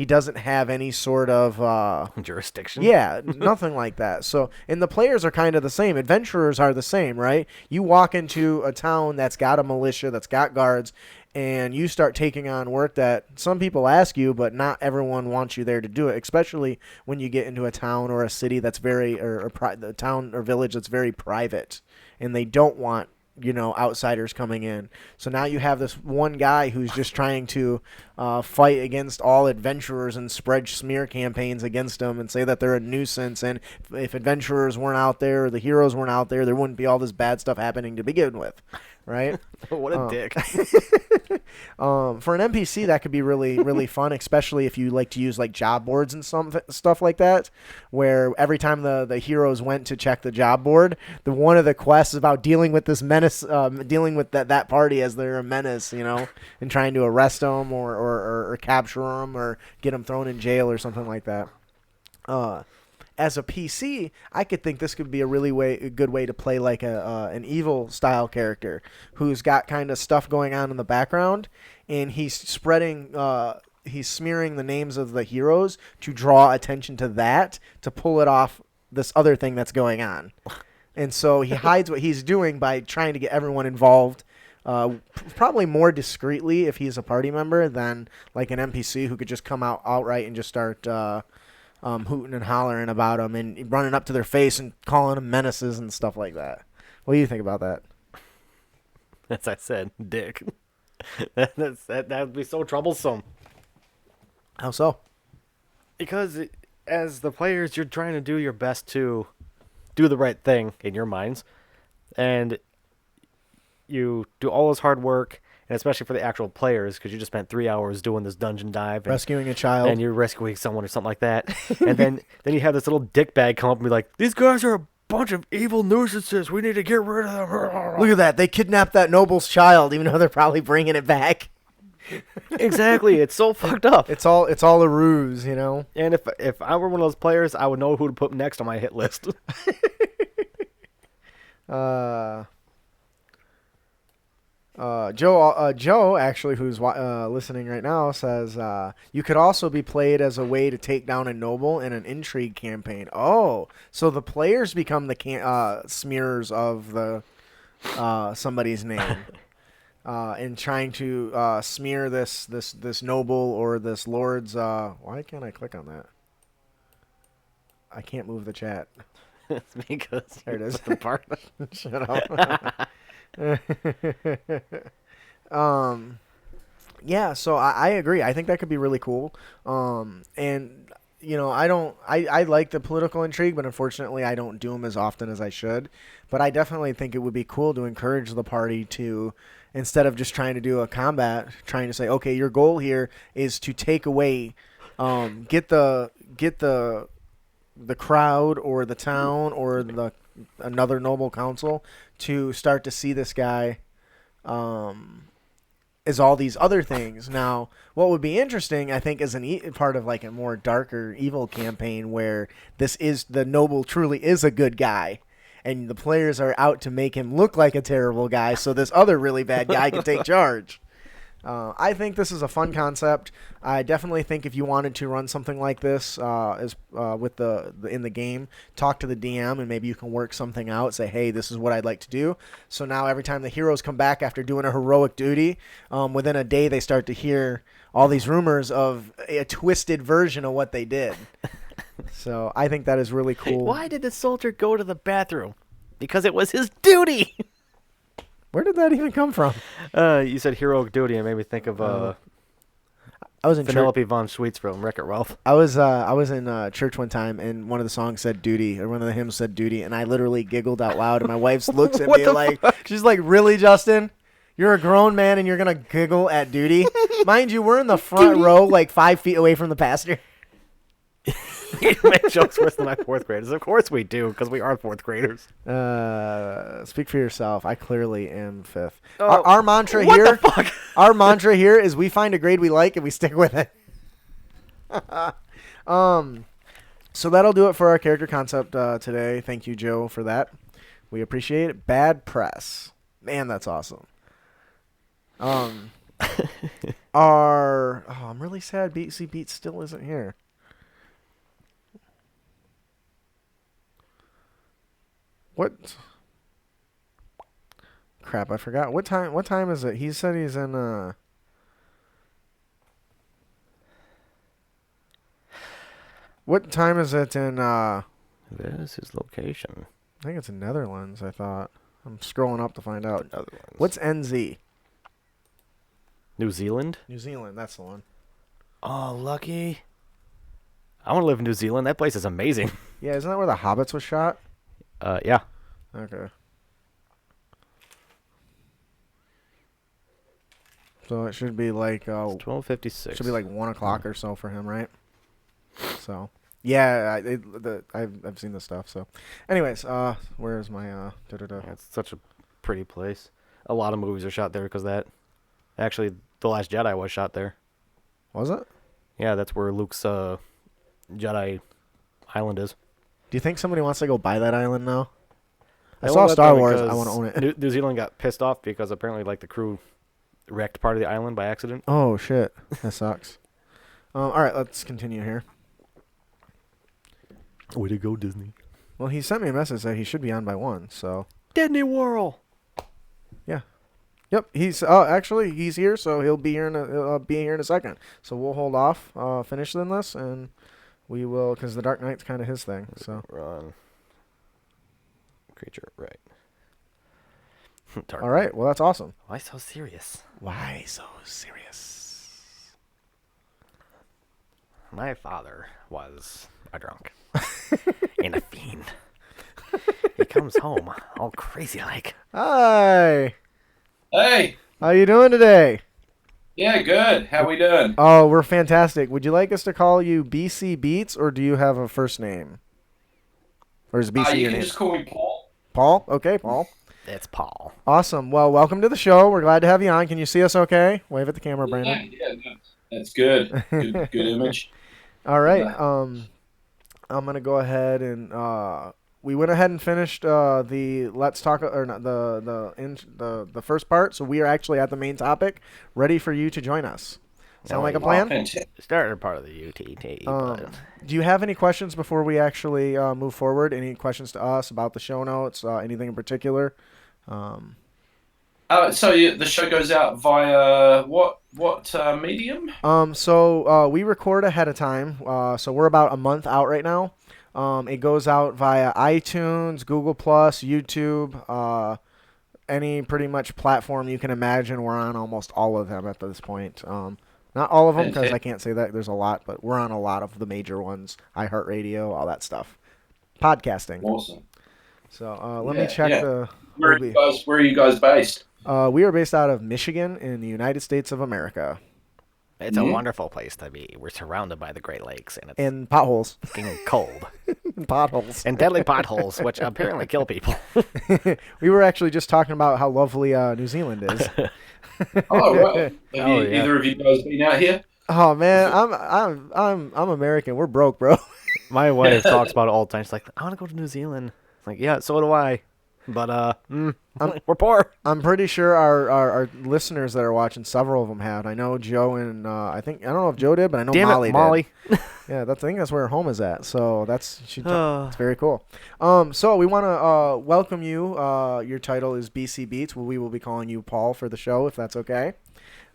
doesn't have any sort of jurisdiction. Yeah, nothing like that. So, and the players are kind of the same. Adventurers are the same, right? You walk into a town that's got a militia, that's got guards, and you start taking on work that some people ask you, but not everyone wants you there to do it, especially when you get into a town or a city that's the town or village that's very private, and they don't want outsiders coming in. So now you have this one guy who's just trying to fight against all adventurers and spread smear campaigns against them and say that they're a nuisance. And if adventurers weren't out there, or the heroes weren't out there, there wouldn't be all this bad stuff happening to begin with. right? What a dick. For an NPC, that could be really, really fun, especially if you like to use like job boards and stuff like that, where every time the heroes went to check the job board, one of the quests is about dealing with this menace, dealing with that party as they're a menace, and trying to arrest them or capture them or get them thrown in jail or something like that. As a PC, I could think this could be a good way to play like an evil style character who's got kind of stuff going on in the background, and he's smearing the names of the heroes to draw attention to that, to pull it off this other thing that's going on. And so he hides what he's doing by trying to get everyone involved, probably more discreetly if he's a party member than like an NPC who could just come out outright and just start hooting and hollering about them and running up to their face and calling them menaces and stuff like that. What do you think about that? As I said, dick. that would be so troublesome. How so? Because as the players, you're trying to do your best to do the right thing in your minds, and you do all this hard work. And especially for the actual players, because you just spent 3 hours doing this dungeon dive. Rescuing a child. And you're rescuing someone or something like that. And then you have this little dickbag come up and be like, these guys are a bunch of evil nuisances. We need to get rid of them. Look at that. They kidnapped that noble's child, even though they're probably bringing it back. Exactly. It's so fucked up. It's all a ruse, And if I were one of those players, I would know who to put next on my hit list. Joe, actually, who's listening right now, says you could also be played as a way to take down a noble in an intrigue campaign. Oh, so the players become the smearers of the somebody's name, in trying to smear this noble or this lord's. Why can't I click on that? I can't move the chat. It's because there it is. The part. Shut up. Yeah, so I agree. I think that could be really cool. And I like the political intrigue, but unfortunately I don't do them as often as I should. But I definitely think it would be cool to encourage the party to, instead of just trying to do a combat, trying to say, okay, your goal here is to take away, get the crowd or the town or another noble council to start to see this guy as all these other things. Now, what would be interesting, I think, is part of like a more darker evil campaign where the noble truly is a good guy, and the players are out to make him look like a terrible guy, so this other really bad guy can take charge. I think this is a fun concept. I definitely think if you wanted to run something like this with in the game, talk to the DM and maybe you can work something out. Say, hey, this is what I'd like to do. So now every time the heroes come back after doing a heroic duty, within a day they start to hear all these rumors of a twisted version of what they did. So I think that is really cool. Why did the soldier go to the bathroom? Because it was his duty. Where did that even come from? You said heroic duty and made me think of I was in Penelope von Schweetz from Wreck-It Ralph. I was in church one time, and one of the songs said "duty," or one of the hymns said "duty," and I literally giggled out loud. And my wife looks at me like, she's like, "Really, Justin? You're a grown man, and you're gonna giggle at duty?" Mind you, we're in the front row, like 5 feet away from the pastor. You make jokes worse than my fourth graders. Of course we do, because we are fourth graders. Speak for yourself. I clearly am fifth. Oh, our mantra what here. The fuck? Our mantra here is we find a grade we like and we stick with it. So that'll do it for our character concept today. Thank you, Joe, for that. We appreciate it. Bad press. Man, that's awesome. I'm really sad BC Beat still isn't here. What? Crap, I forgot. What time is it? He said he's in What time is it in There's his location. I think it's in Netherlands, I thought. I'm scrolling up to find out. Netherlands. What's NZ? New Zealand? New Zealand, that's the one. Oh, lucky. I want to live in New Zealand. That place is amazing. Yeah, isn't that where the Hobbits was shot? Yeah. Okay. So it should be like 12:56. should be like 1 o'clock or so for him, right? So yeah, I've seen this stuff. So, anyways, where's my Yeah, it's such a pretty place. A lot of movies are shot there because that. Actually, The Last Jedi was shot there. Was it? Yeah, that's where Luke's Jedi island is. Do you think somebody wants to go buy that island now? I They saw won't let Star them Wars. I because want to own it. New Zealand got pissed off because apparently, like, the crew wrecked part of the island by accident. Oh shit, that sucks. All right, let's continue here. Way to go, Disney. Well, he sent me a message that he should be on by 1. So Disney World. yeah, yep. He's actually he's here, so he'll be here in a second. So we'll hold off, finish this, and we will because the Dark Knight's kind of his thing. So Run. Creature, right. all right, well that's awesome. Why so serious? Why so serious? My father was a drunk and a fiend. He comes home all crazy like. Hi, Hey, how you doing today? yeah, good. How we doing? Oh, we're fantastic. Would you like us to call you BC Beats, or do you have a first name? Or is BC You your can name? just call me Paul. Paul? Okay, Paul. It's Paul. Awesome. Well, welcome to the show. We're glad to have you on. Can you see us okay? Wave at the camera, Brandon. Yeah, no, that's good. Good image. All right. I'm going to go ahead and we went ahead and finished the let's talk or not the first part, so we are actually at the main topic, ready for you to join us. Sound like a plan? Fantastic. Started part of the UTT. But Do you have any questions before we actually move forward? Any questions to us about the show notes? Anything in particular? The show goes out via what medium? So we record ahead of time. So we're about a month out right now. It goes out via iTunes, Google Plus, YouTube, any pretty much platform you can imagine. We're on almost all of them at this point. Not all of them because I can't say that. There's a lot, but we're on a lot of the major ones. iHeartRadio, all that stuff. Podcasting. Awesome. So let me check the. Where are you guys based? We are based out of Michigan in the United States of America. it's a wonderful place to be. We're surrounded by the Great Lakes, and it's And potholes. fucking cold. Potholes. And deadly potholes, which apparently kill people. We were actually just talking about how lovely New Zealand is. Oh, right. Have Oh, yeah. either of you guys been out here? Oh man, I'm American. We're broke, bro. My wife talks about it all the time. She's like, I want to go to New Zealand. It's like, yeah, so do I. But we're poor. I'm pretty sure our listeners that are watching, several of them have. I know Joe and I don't know if Joe did, but I know Damn Molly it, Molly. did. Yeah, I think that's where her home is at. So it's very cool. So we want to welcome you. Your title is BC Beats. We will be calling you Paul for the show, if that's okay.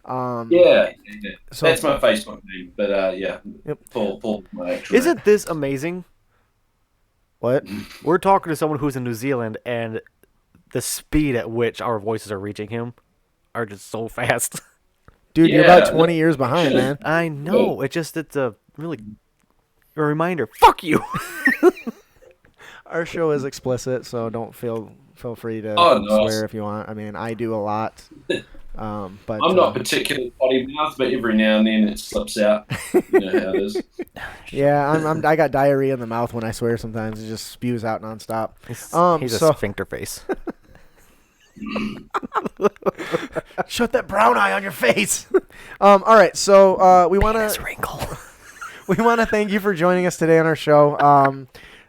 Yeah. So That's my Facebook name, but yeah. Yep. Paul, my actual Isn't this amazing? what? We're talking to someone who's in New Zealand, and the speed at which our voices are reaching him are just so fast. Dude, you're Yeah, about 20 years behind, man. I know. It's a really a reminder. Fuck you. Our show is explicit, so don't feel free to Oh, no. swear if you want. I mean, I do a lot. But I'm not particularly potty mouth, but every now and then it slips out. You know how it is. yeah, I got diarrhea in the mouth when I swear. Sometimes it just spews out nonstop. He's a so sphincter face. shut that brown eye on your face. All right, so we want Penis to wrinkle. we want to thank you for joining us today on our show.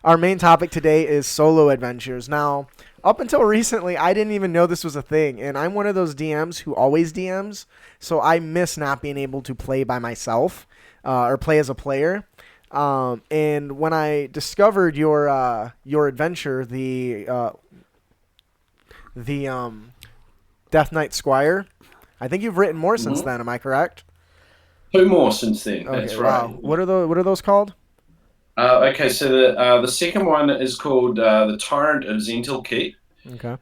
Our main topic today is solo adventures. Now, up until recently, I didn't even know this was a thing, and I'm one of those DMs who always DMs, so I miss not being able to play by myself or play as a player. And when I discovered your adventure, the Death Knight Squire, I think you've written more since then. Am I correct? 2 more since then. Okay, That's right. wow. What are those called? Okay, so the second one is called The Tyrant of Zentil Keep. Okay.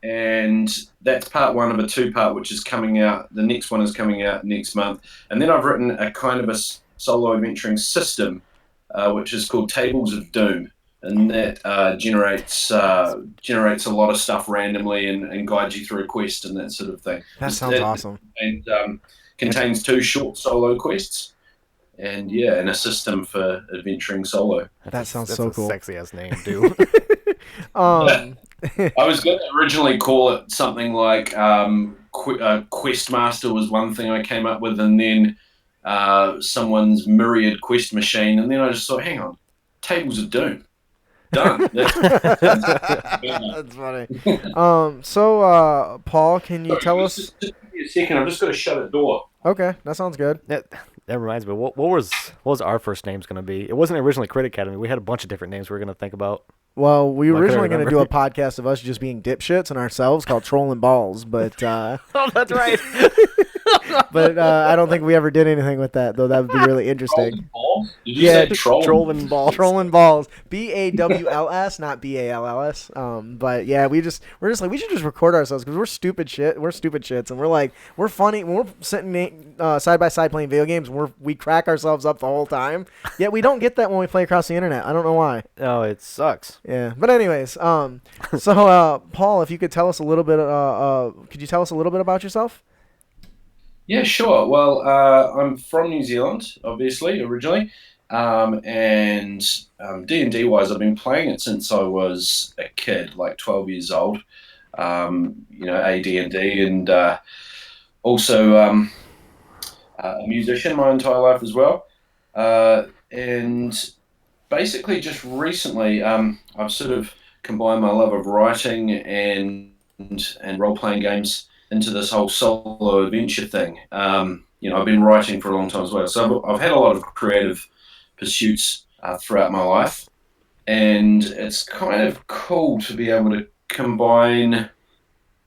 And that's part 1 of a 2-part, which is coming out. The next one is coming out next month. And then I've written a kind of a solo adventuring system, which is called Tables of Doom. and that generates a lot of stuff randomly and guides you through a quest and that sort of thing. That sounds awesome. And contains 2 short solo quests, and a system for adventuring solo. That sounds That's so a cool. sexy ass name, dude. Um, I was going to originally call it something like Questmaster was one thing I came up with, and then someone's Myriad Quest Machine, and then I just thought, hang on, Tables of Doom. Done. That's funny. So, Paul, can you tell us? Just give me a second. I'm just going to shut a door. Okay, that sounds good. That reminds me. What was our first names going to be? It wasn't originally Crit Academy. We had a bunch of different names we were going to think about. Well, we were Why couldn't I originally going to do a remember? podcast of us just being dipshits and ourselves called Trolling Balls, but Oh, that's right. I don't think we ever did anything with that, though. That would be really interesting. Balls? Did you Yeah, say troll? Trolling Balls. Trolling Balls, BAWLS, not BALLS. But yeah, we're just like we should just record ourselves because we're stupid shit. We're stupid shits, and we're funny. When we're sitting side by side playing video games, we crack ourselves up the whole time. Yet we don't get that when we play across the internet. I don't know why. Oh, it sucks. Yeah, but anyways, so Paul, if you could tell us a little bit, could you tell us a little bit about yourself? Yeah, sure. Well, I'm from New Zealand, obviously, originally. And D&D wise, I've been playing it since I was a kid, like 12 years old. AD&D, and also a musician my entire life as well. And basically, just recently, I've sort of combined my love of writing and role-playing games into this whole solo adventure thing. I've been writing for a long time as well, so I've had a lot of creative pursuits throughout my life, and it's kind of cool to be able to combine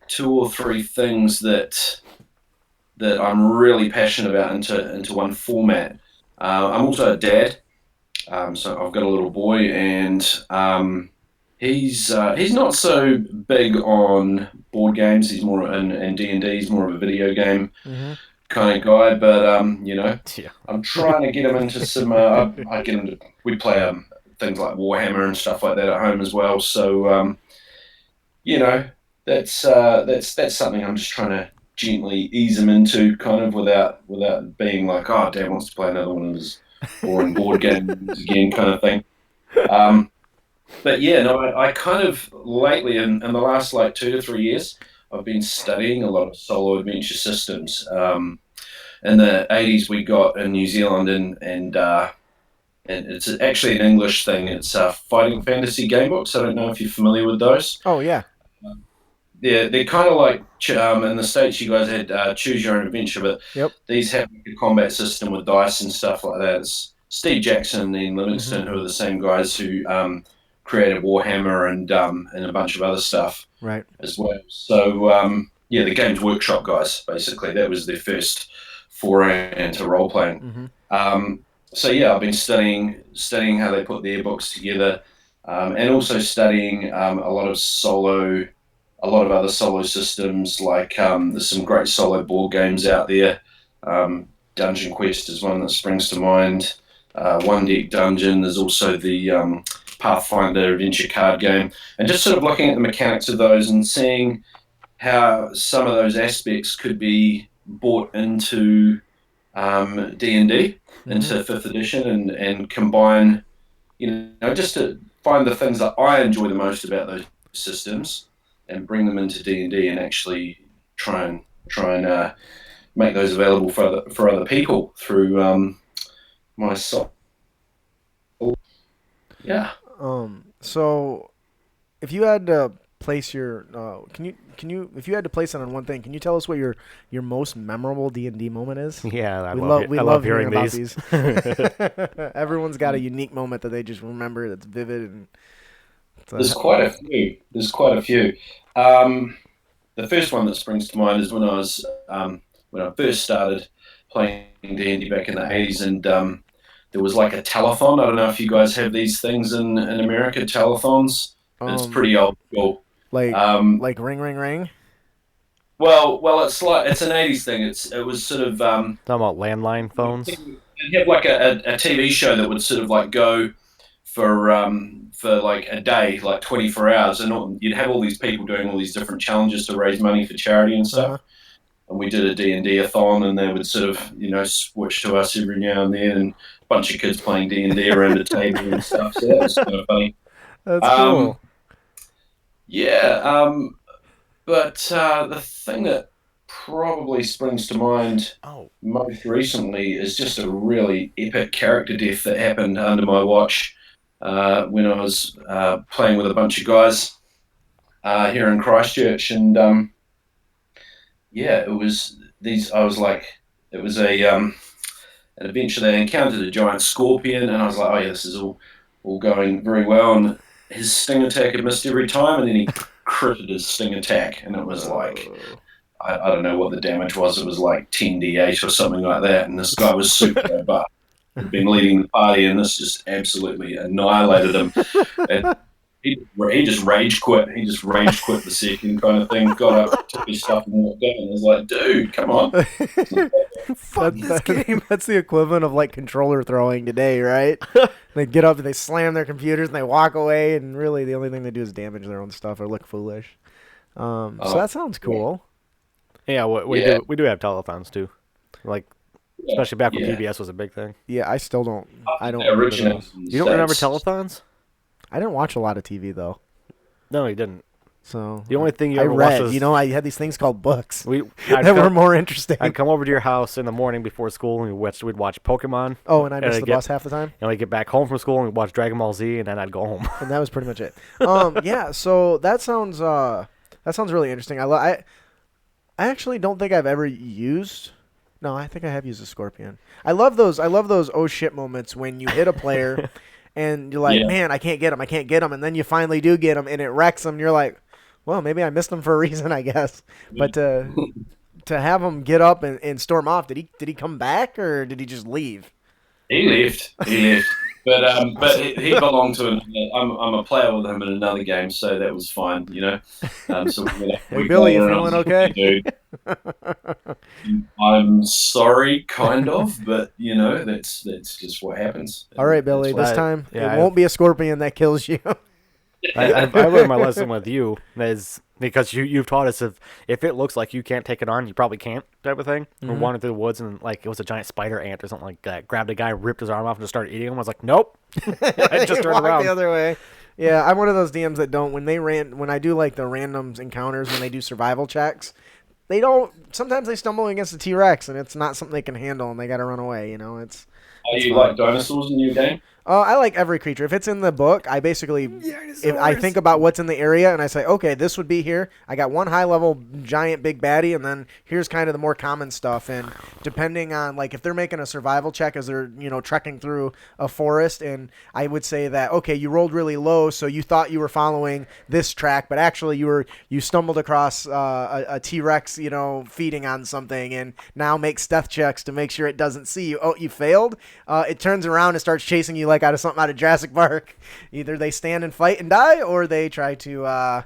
2 or 3 things that I'm really passionate about into one format. I'm also a dad, so I've got a little boy, and he's not so big on board games. He's more and D&D. He's more of a video game kind of guy. But Yeah. I'm trying to get him into some. I get him to. We play things like Warhammer and stuff like that at home as well. So that's something I'm just trying to gently ease him into, kind of without being like, oh, Dad wants to play another one of his boring board games again, kind of thing. But yeah, no, I kind of lately in the last like 2 to 3 years, I've been studying a lot of solo adventure systems. In the 80s, we got in New Zealand, and it's actually an English thing. It's Fighting Fantasy Gamebooks. I don't know if you're familiar with those. Oh yeah. They're kind of like in the States, you guys had Choose Your Own Adventure, but Yep. these have a combat system with dice and stuff like that. It's Steve Jackson and Ian Livingston, who are the same guys who created Warhammer and a bunch of other stuff Right. as well. So the Games Workshop guys, basically, that was their first foray into role playing. I've been studying how they put their books together, and also studying a lot of other solo systems. Like there's some great solo board games out there. Dungeon Quest is one that springs to mind. One Deck Dungeon. There's also the Pathfinder adventure card game, and just sort of looking at the mechanics of those and seeing how some of those aspects could be brought into D&D, into 5th edition, and combine, just to find the things that I enjoy the most about those systems and bring them into D&D and actually try and make those available for other people through my soul. Yeah. So if you had to place your if you had to place it on one thing, can you tell us what your most memorable D&D moment is? Yeah, I We love hearing about these. Everyone's got a unique moment that they just remember that's vivid, and There's quite a few. The first one that springs to mind is when I first started playing D&D back in the 80s, and there was like a telethon. I don't know if you guys have these things in America, telethons. It's pretty old school. Like ring ring ring. Well, it's an 80s thing. It was sort of Talking about landline phones. you have like a TV show that would sort of like go for like a day, like 24 hours, and you'd have all these people doing all these different challenges to raise money for charity and stuff. And we did a D&D-a-thon, and they would sort of, switch to us every now and then, and a bunch of kids playing D&D around a table and stuff. So that was kind of funny. That's cool. Yeah, but the thing that probably springs to mind most recently is just a really epic character death that happened under my watch when I was playing with a bunch of guys here in Christchurch, and it was it was an adventure. They encountered a giant scorpion, and I was like, oh yeah, this is all going very well, and his sting attack had missed every time, and then he critted his sting attack, and it was like, I don't know what the damage was, it was like 10d8 or something like that, and this guy was super but had been leading the party, and this just absolutely annihilated him. And he just rage quit. He just rage quit the second kind of thing. Got up, took his stuff, and walked out. And I was like, "Dude, come on!" Fuck this game. That's the equivalent of like controller throwing today, right? They get up and they slam their computers and they walk away, and really the only thing they do is damage their own stuff or look foolish. So that sounds cool. Yeah, we do have telethons too, like especially back when PBS was a big thing. Yeah, I still don't. I don't. You don't remember telethons? I didn't watch a lot of TV though. No, you didn't. So the only thing I ever read, watched was, I had these things called books that were more interesting. I'd come over to your house in the morning before school, and we'd watch Pokemon. Oh, and I missed the bus half the time. And we'd get back home from school and we'd watch Dragon Ball Z, and then I'd go home. And that was pretty much it. Yeah. So that sounds really interesting. I actually don't think I've ever used. No, I think I have used a Scorpion. I love those oh shit moments when you hit a player. And you're like, man, I can't get him. And then you finally do get him, and it wrecks him. And you're like, well, maybe I missed him for a reason, I guess. But to have him get up and storm off, did he come back, or did he just leave? He left. But he belonged to I'm a player with him in another game, so that was fine, So hey, Billy, you feeling okay? I'm sorry, kind of, but that's just what happens. All right, Billy, this time it won't be a scorpion that kills you. I learned my lesson with you, is because you've taught us if it looks like you can't take it on, you probably can't, type of thing. Mm-hmm. We wandered through the woods, and like it was a giant spider ant or something like that. Grabbed a guy, ripped his arm off, and just started eating him. I was like, nope. I just turned around the other way. Yeah, I'm one of those DMs that don't. When I do like the random encounters, when they do survival checks, they don't. Sometimes they stumble against a T-Rex, and it's not something they can handle, and they got to run away. It's. Are you like dinosaurs in your game? I like every creature. If it's in the book, I basically, if I think about what's in the area and I say, okay, this would be here. I got one high level giant big baddie, and then here's kind of the more common stuff. And depending on like if they're making a survival check as they're trekking through a forest, and I would say that okay, you rolled really low, so you thought you were following this track, but actually you stumbled across a T-Rex, feeding on something, and now make stealth checks to make sure it doesn't see you. Oh, you failed. It turns around and starts chasing you like out of something out of Jurassic Park. Either they stand and fight and die, or they try to I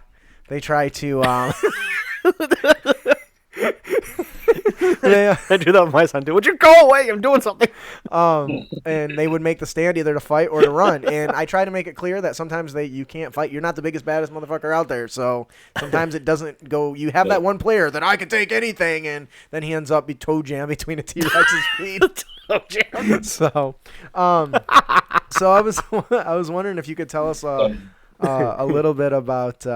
do that with my son too. Would you go away? I'm doing something. And they would make the stand either to fight or to run. And I try to make it clear that sometimes you can't fight. You're not the biggest, baddest motherfucker out there. So sometimes it doesn't go. You have that one player that I can take anything, and then he ends up toe jam between a T-Rex's feet. Toe jam. So I was wondering if you could tell us a little bit about.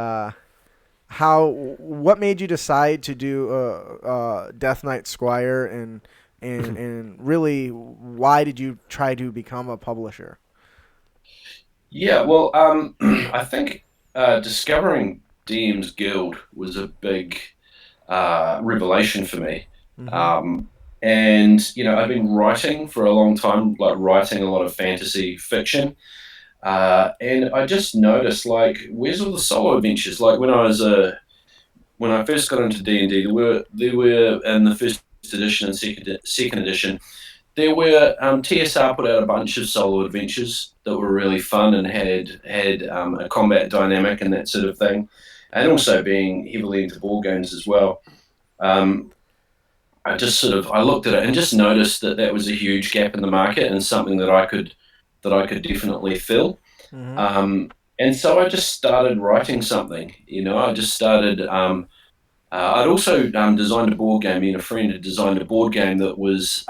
What made you decide to do Death Knight Squire, and really why did you try to become a publisher? Yeah, well, I think discovering DMsguild was a big revelation for me. Mm-hmm. And I've been writing for a long time, like writing a lot of fantasy fiction. And I just noticed, like, where's all the solo adventures? Like when I first got into D&D, there were in the first edition and second edition, there were TSR put out a bunch of solo adventures that were really fun and had a combat dynamic and that sort of thing, and also being heavily into board games as well. I looked at it and just noticed that was a huge gap in the market and something that I could definitely fill. And so I just started writing something. I just started. I'd also designed a board game. Me and a friend had designed a board game that was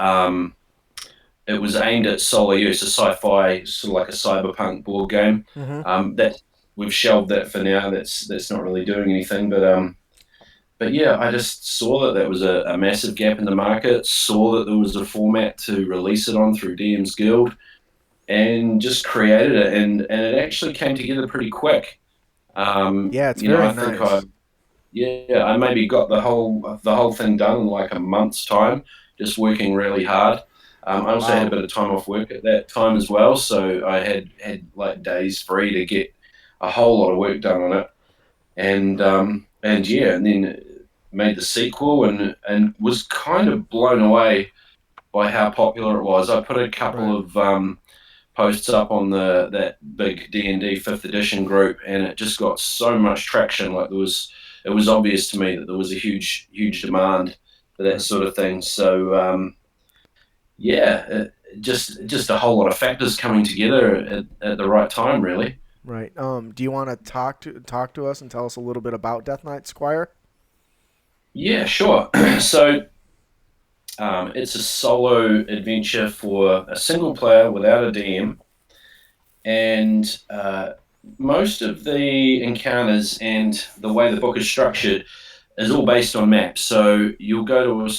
it was aimed at solo use, a sci-fi sort of like a cyberpunk board game. That we've shelved that for now. That's not really doing anything. But yeah, I just saw that was a massive gap in the market. Saw that there was a format to release it on through DMsguild, and just created it. And it actually came together pretty quick. Yeah, it's very I think nice. I maybe got the whole thing done in like a month's time, just working really hard. I also had a bit of time off work at that time as well, so I had like days free to get a whole lot of work done on it, and yeah, and then made the sequel and was kind of blown away by how popular it was. I put a couple of posts up on that big D&D Fifth Edition group, and it just got so much traction. Like it was obvious to me that there was a huge demand for that sort of thing. So yeah, just a whole lot of factors coming together at the right time, really. Right. Do you want to talk to us and tell us a little bit about Death Knight Squire? Yeah, sure. So it's a solo adventure for a single player without a DM, and most of the encounters and the way the book is structured is all based on maps. So you'll go to a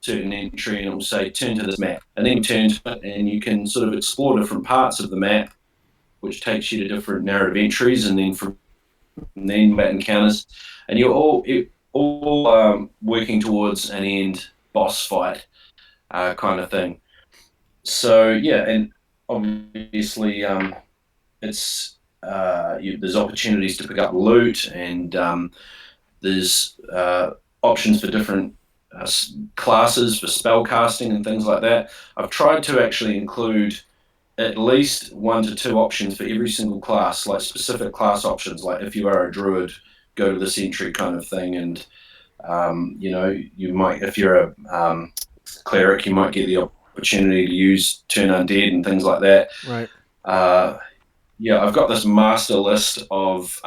certain entry and it will say turn to this map, and then you turn to it and you can sort of explore different parts of the map, which takes you to different narrative entries, and then from then that encounters, and you're all working towards an end boss fight kind of thing. So yeah, and obviously it's there's opportunities to pick up loot, and there's options for different classes for spell casting and things like that. I've tried to actually include at least 1 to 2 options for every single class, like specific class options, like if you are a druid, go to this entry kind of thing, and you might, if you're a cleric, you might get the opportunity to use turn undead and things like that. Right. Yeah, I've got this master list of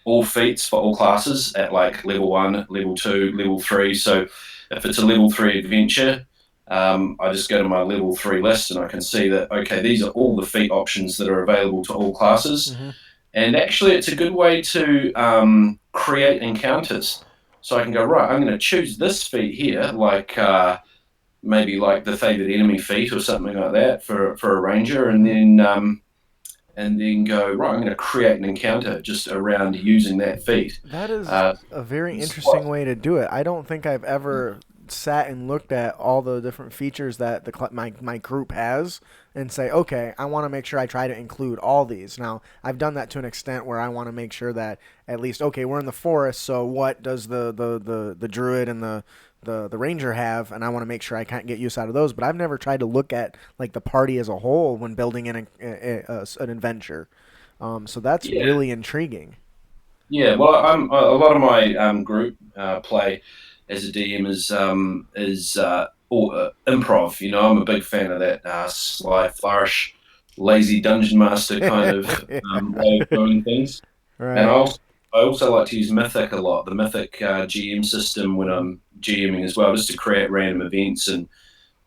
all feats for all classes at like level 1, level 2, level 3. So if it's a level 3 adventure, I just go to my level 3 list and I can see that, okay, these are all the feat options that are available to all classes. And actually it's a good way to create encounters. So I can go, right, I'm going to choose this feat here, like maybe like the favored enemy feat or something like that for a ranger, and then go, right, I'm going to create an encounter just around using that feat. That is a very interesting way to do it. I don't think I've ever sat and looked at all the different features that my group has and say, okay, I want to make sure I try to include all these. Now, I've done that to an extent where I want to make sure that at least, okay, we're in the forest, so what does the druid and the ranger have, and I want to make sure I can't get use out of those. But I've never tried to look at like the party as a whole when building an adventure. So that's really intriguing. Yeah, well, a lot of my group play as a DM is all improv. I'm a big fan of that sly flourish, lazy dungeon master kind of way of doing things. Right. And I also like to use Mythic a lot, the Mythic GM system when I'm GMing as well, just to create random events and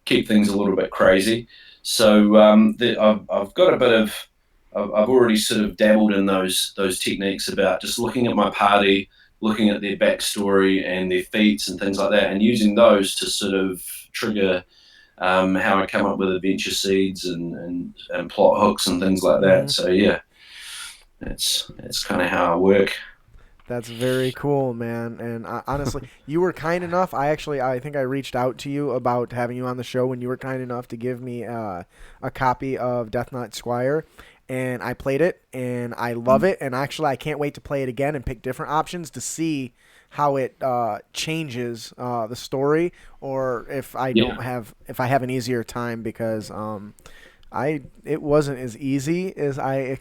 keep things a little bit crazy. So I've got a bit of, I've already sort of dabbled in those techniques about just looking at my party, looking at their backstory and their feats and things like that, and using those to sort of trigger how I come up with adventure seeds and plot hooks and things like that. So yeah, that's kind of how I work. That's very cool, man. And honestly, you were kind enough. I think I reached out to you about having you on the show when you were kind enough to give me a copy of Death Knight Squire. And I played it, and I love it. And actually, I can't wait to play it again and pick different options to see how it changes the story, or if I have an easier time, because it wasn't as easy as I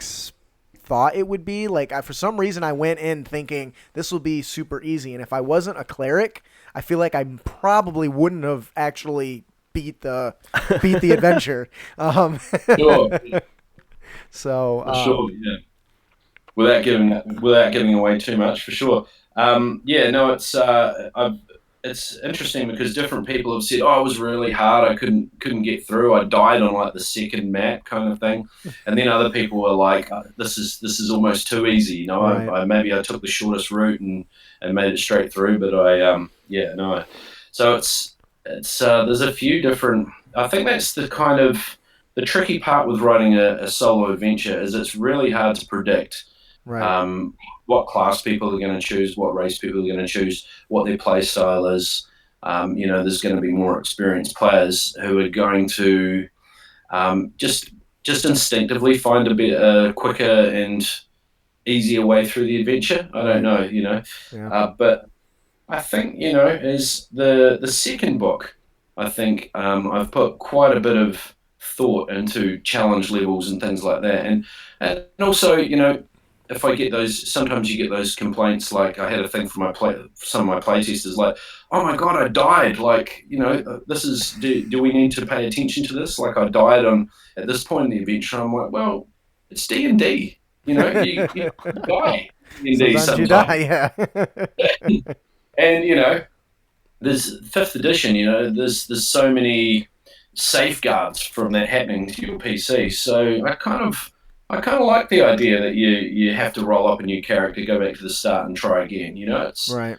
thought it would be. Like, for some reason I went in thinking this will be super easy, and if I wasn't a cleric, I feel like I probably wouldn't have actually beat the adventure. Sure. So For sure, yeah. Without giving away too much, for sure. Yeah, no, it's interesting because different people have said, "Oh, it was really hard. I couldn't get through. I died on like the second map, kind of thing." And then other people were like, "This is almost too easy." You know, right, maybe I took the shortest route and made it straight through, but yeah, no. So it's there's a few different. I think that's the tricky part with writing a solo adventure is it's really hard to predict right, um, what class people are going to choose, what race people are going to choose, what their play style is. There's going to be more experienced players who are going to just instinctively find a bit quicker and easier way through the adventure. I don't know, yeah, but I think is the second book. I think I've put quite a bit of thought into challenge levels and things like that, and also if I get those, sometimes you get those complaints. Like I had a thing from some of my playtesters, like, "Oh my god, I died!" Like this is do we need to pay attention to this? Like I died on at this point in the adventure. I'm like, well, it's D&D. You die in D&D sometimes you die. sometimes, Yeah. and there's fifth edition. There's so many safeguards from that happening to your PC. So I kind of like the idea that you have to roll up a new character, go back to the start, and try again. Right,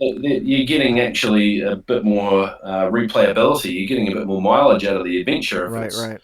You're getting actually a bit more replayability. You're getting a bit more mileage out of the adventure if right, it's right.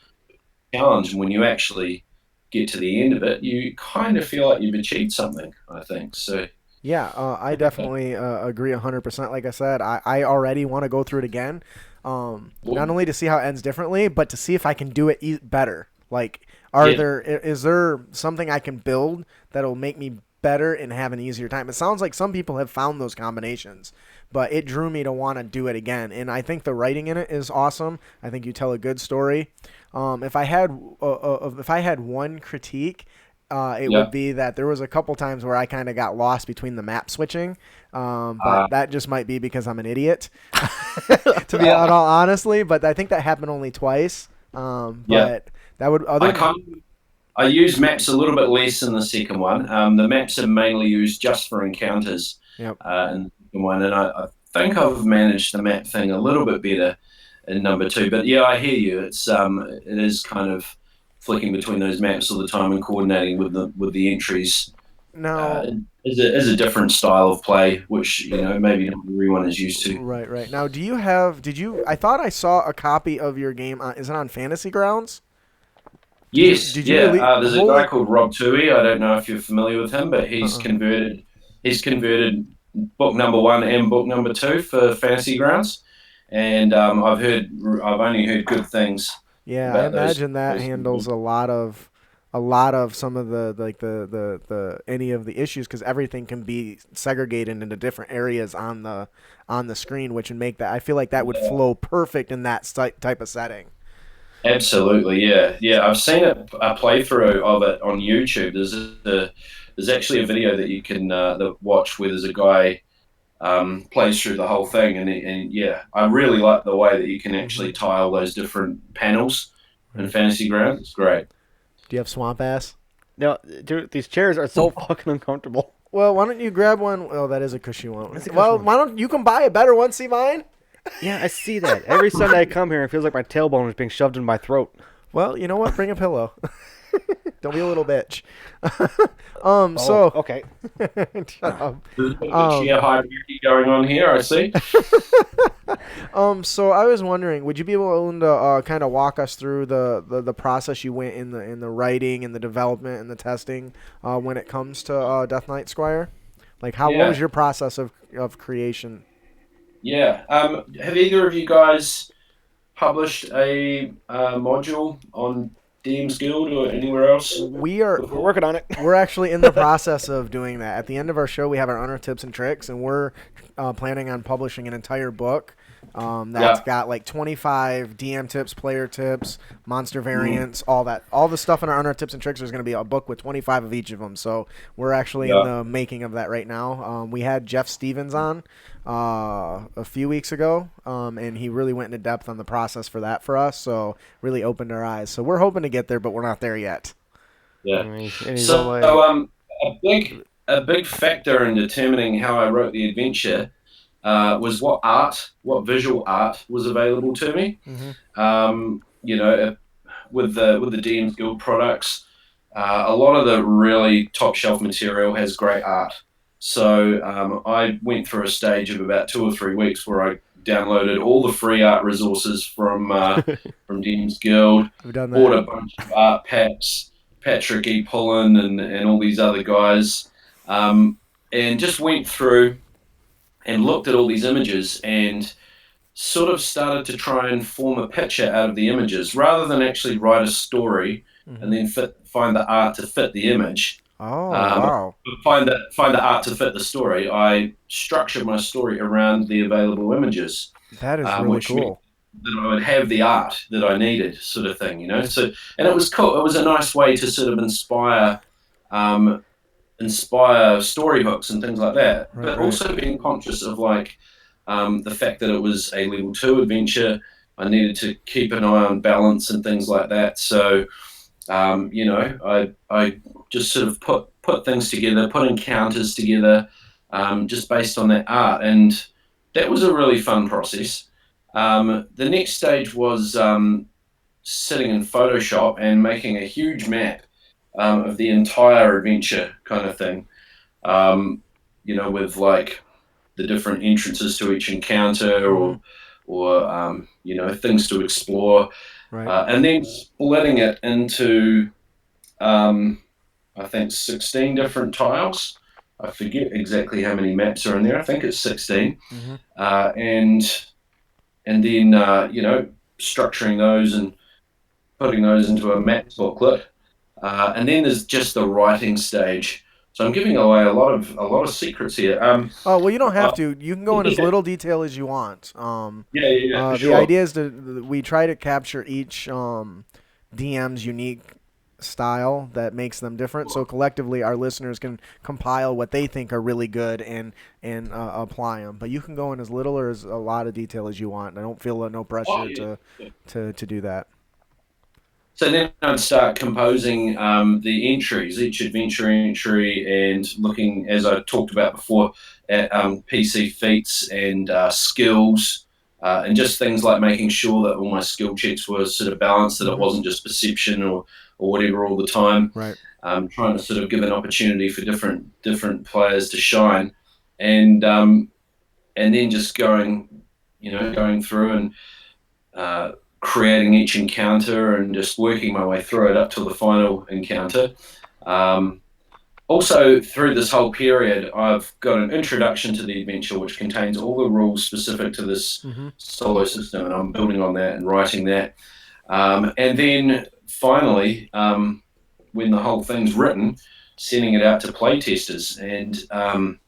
a challenge. And when you actually get to the end of it, you kind of feel like you've achieved something. I think so. Yeah, I definitely agree 100%. Like I said, I already want to go through it again, not only to see how it ends differently, but to see if I can do it better. Like, Yeah, is there something I can build that'll make me better and have an easier time? It sounds like some people have found those combinations, but it drew me to want to do it again. And I think the writing in it is awesome. I think you tell a good story. If I had one critique, it yeah. would be that there was a couple times where I kind of got lost between the map switching, but Uh, that just might be because I'm an idiot, to be all honestly. But I think that happened only twice. yeah. But that would I other. kind I use maps a little bit less in the second one. The maps are mainly used just for encounters Yep. in the second one, and I think I've managed the map thing a little bit better in number two. But yeah, I hear you. It is kind of flicking between those maps all the time and coordinating with the entries. Now, Is a different style of play, which maybe not everyone is used to. right, right. Now, do you have? Did you? I thought I saw a copy of your game. Is it on Fantasy Grounds? Did you? Yes, Did you yeah. release? There's a guy Holy. called Rob Tui. I don't know if you're familiar with him, but he's Uh-uh. converted. He's converted book number one and book number two for Fantasy Grounds, and I've only heard good things Yeah, I about those. imagine that those handles a lot of some of the like the any of the issues because everything can be segregated into different areas on the screen, which would make that I feel like that would flow perfect in that type of setting. Absolutely, yeah, yeah. I've seen a playthrough of it on YouTube. There's actually a video that you can watch where there's a guy plays through the whole thing, and yeah, I really like the way that you can Hmm. actually tile those different panels in Right. Fantasy Grounds. It's great. Do you have swamp ass? No, dude, these chairs are so fucking uncomfortable. Well, why don't you grab one? Oh, that is a cushy one. That's a cushy Well, one. why don't you can buy a better one? See mine? Yeah, I see that. Every Sunday I come here, it feels like my tailbone is being shoved in my throat. Well, you know what? Bring a pillow. Don't be a little bitch. Oh, So okay. shut up. There's a bit of a Um, chair hierarchy going on here, I see. so I was wondering, would you be willing to kind of walk us through the process you went in the writing and the development and the testing when it comes to Death Knight Squire? Like what was Yeah, your process of creation? yeah. Have either of you guys published a module on DMsguild or anywhere else We are We're before? working on it. we're actually in the process of doing that. At the end of our show, we have our honor tips and tricks, and we're planning on publishing an entire book that's Yeah. got like 25 DM tips, player tips, monster Mm, variants, all that. All the stuff in our honor tips and tricks. There's going to be a book with 25 of each of them. So we're actually in yeah. the making of that right now. We had Jeff Stevens on a few weeks ago, and he really went into depth on the process for that for us. So really opened our eyes. So we're hoping to get there, but we're not there yet. Yeah. And he's all So like, a big factor in determining how I wrote the adventure was what visual art was available to me. Mm-hmm. With the DM's Guild products, a lot of the really top shelf material has great art. So I went through a stage of about 2 or 3 weeks where I downloaded all the free art resources from DM's Guild, We've done bought that. a bunch of art packs, Patrick E. Pullen and all these other guys, and just went through and looked at all these images and sort of started to try and form a picture out of the images rather than actually write a story and then find the art to fit the image. Oh, Um, wow. find the art to fit the story. I structured my story around the available images, That is really which meant cool. that I would have the art that I needed, sort of thing, So, and it was cool. It was a nice way to sort of um, inspire story hooks and things like that, Right, but right. also being conscious of the fact that it was a level 2 adventure. I needed to keep an eye on balance and things like that. So, I just sort of put things together, put encounters together, just based on that art, and that was a really fun process. The next stage was sitting in Photoshop and making a huge map of the entire adventure, kind of thing. With like the different entrances to each encounter, or things to explore, Right. and then splitting it into I think 16 different tiles. I forget exactly how many maps are in there. I think it's 16, Mm-hmm. And then structuring those and putting those into a map booklet, and then there's just the writing stage. So I'm giving away a lot of secrets here. Oh, well, you don't have uh, to. You can go in as yeah, little detail as you want. yeah, for The sure. idea is we try to capture each DM's unique style that makes them different. So collectively, our listeners can compile what they think are really good and apply them. But you can go in as little or as a lot of detail as you want. I don't feel no Oh, pressure yeah. to do that. So then I'd start composing the entries, each adventure entry, and looking, as I talked about before, at PC feats and skills, and just things like making sure that all my skill checks were sort of balanced, that it Mm-hmm. wasn't just perception or whatever all the time. Right. Trying to sort of give an opportunity for different players to shine, and then just going through and creating each encounter and just working my way through it up to the final encounter. Um, Also, through this whole period, I've got an introduction to the adventure, which contains all the rules specific to this Mm-hmm. solo system, and I'm building on that and writing that. And then finally, when the whole thing's written, sending it out to playtesters and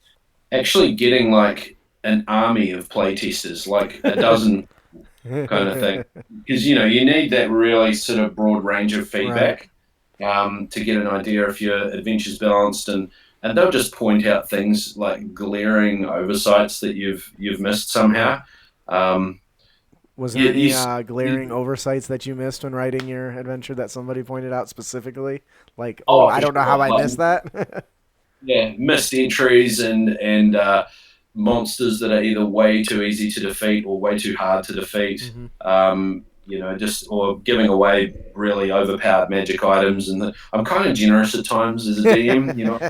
actually getting like an army of playtesters, like a dozen kind of thing, because you need that really sort of broad range of Right. feedback to get an idea if your adventure's balanced, and they'll just point out things like glaring oversights that you've missed somehow. Was there you, any you, glaring oversights that you missed when writing your adventure that somebody pointed out specifically? Like, oh, oh, I for don't know sure. how I Like, missed that. yeah, missed entries and monsters that are either way too easy to defeat or way too hard to defeat. Mm-hmm. Just or giving away really overpowered magic items. And I'm kind of generous at times as a DM.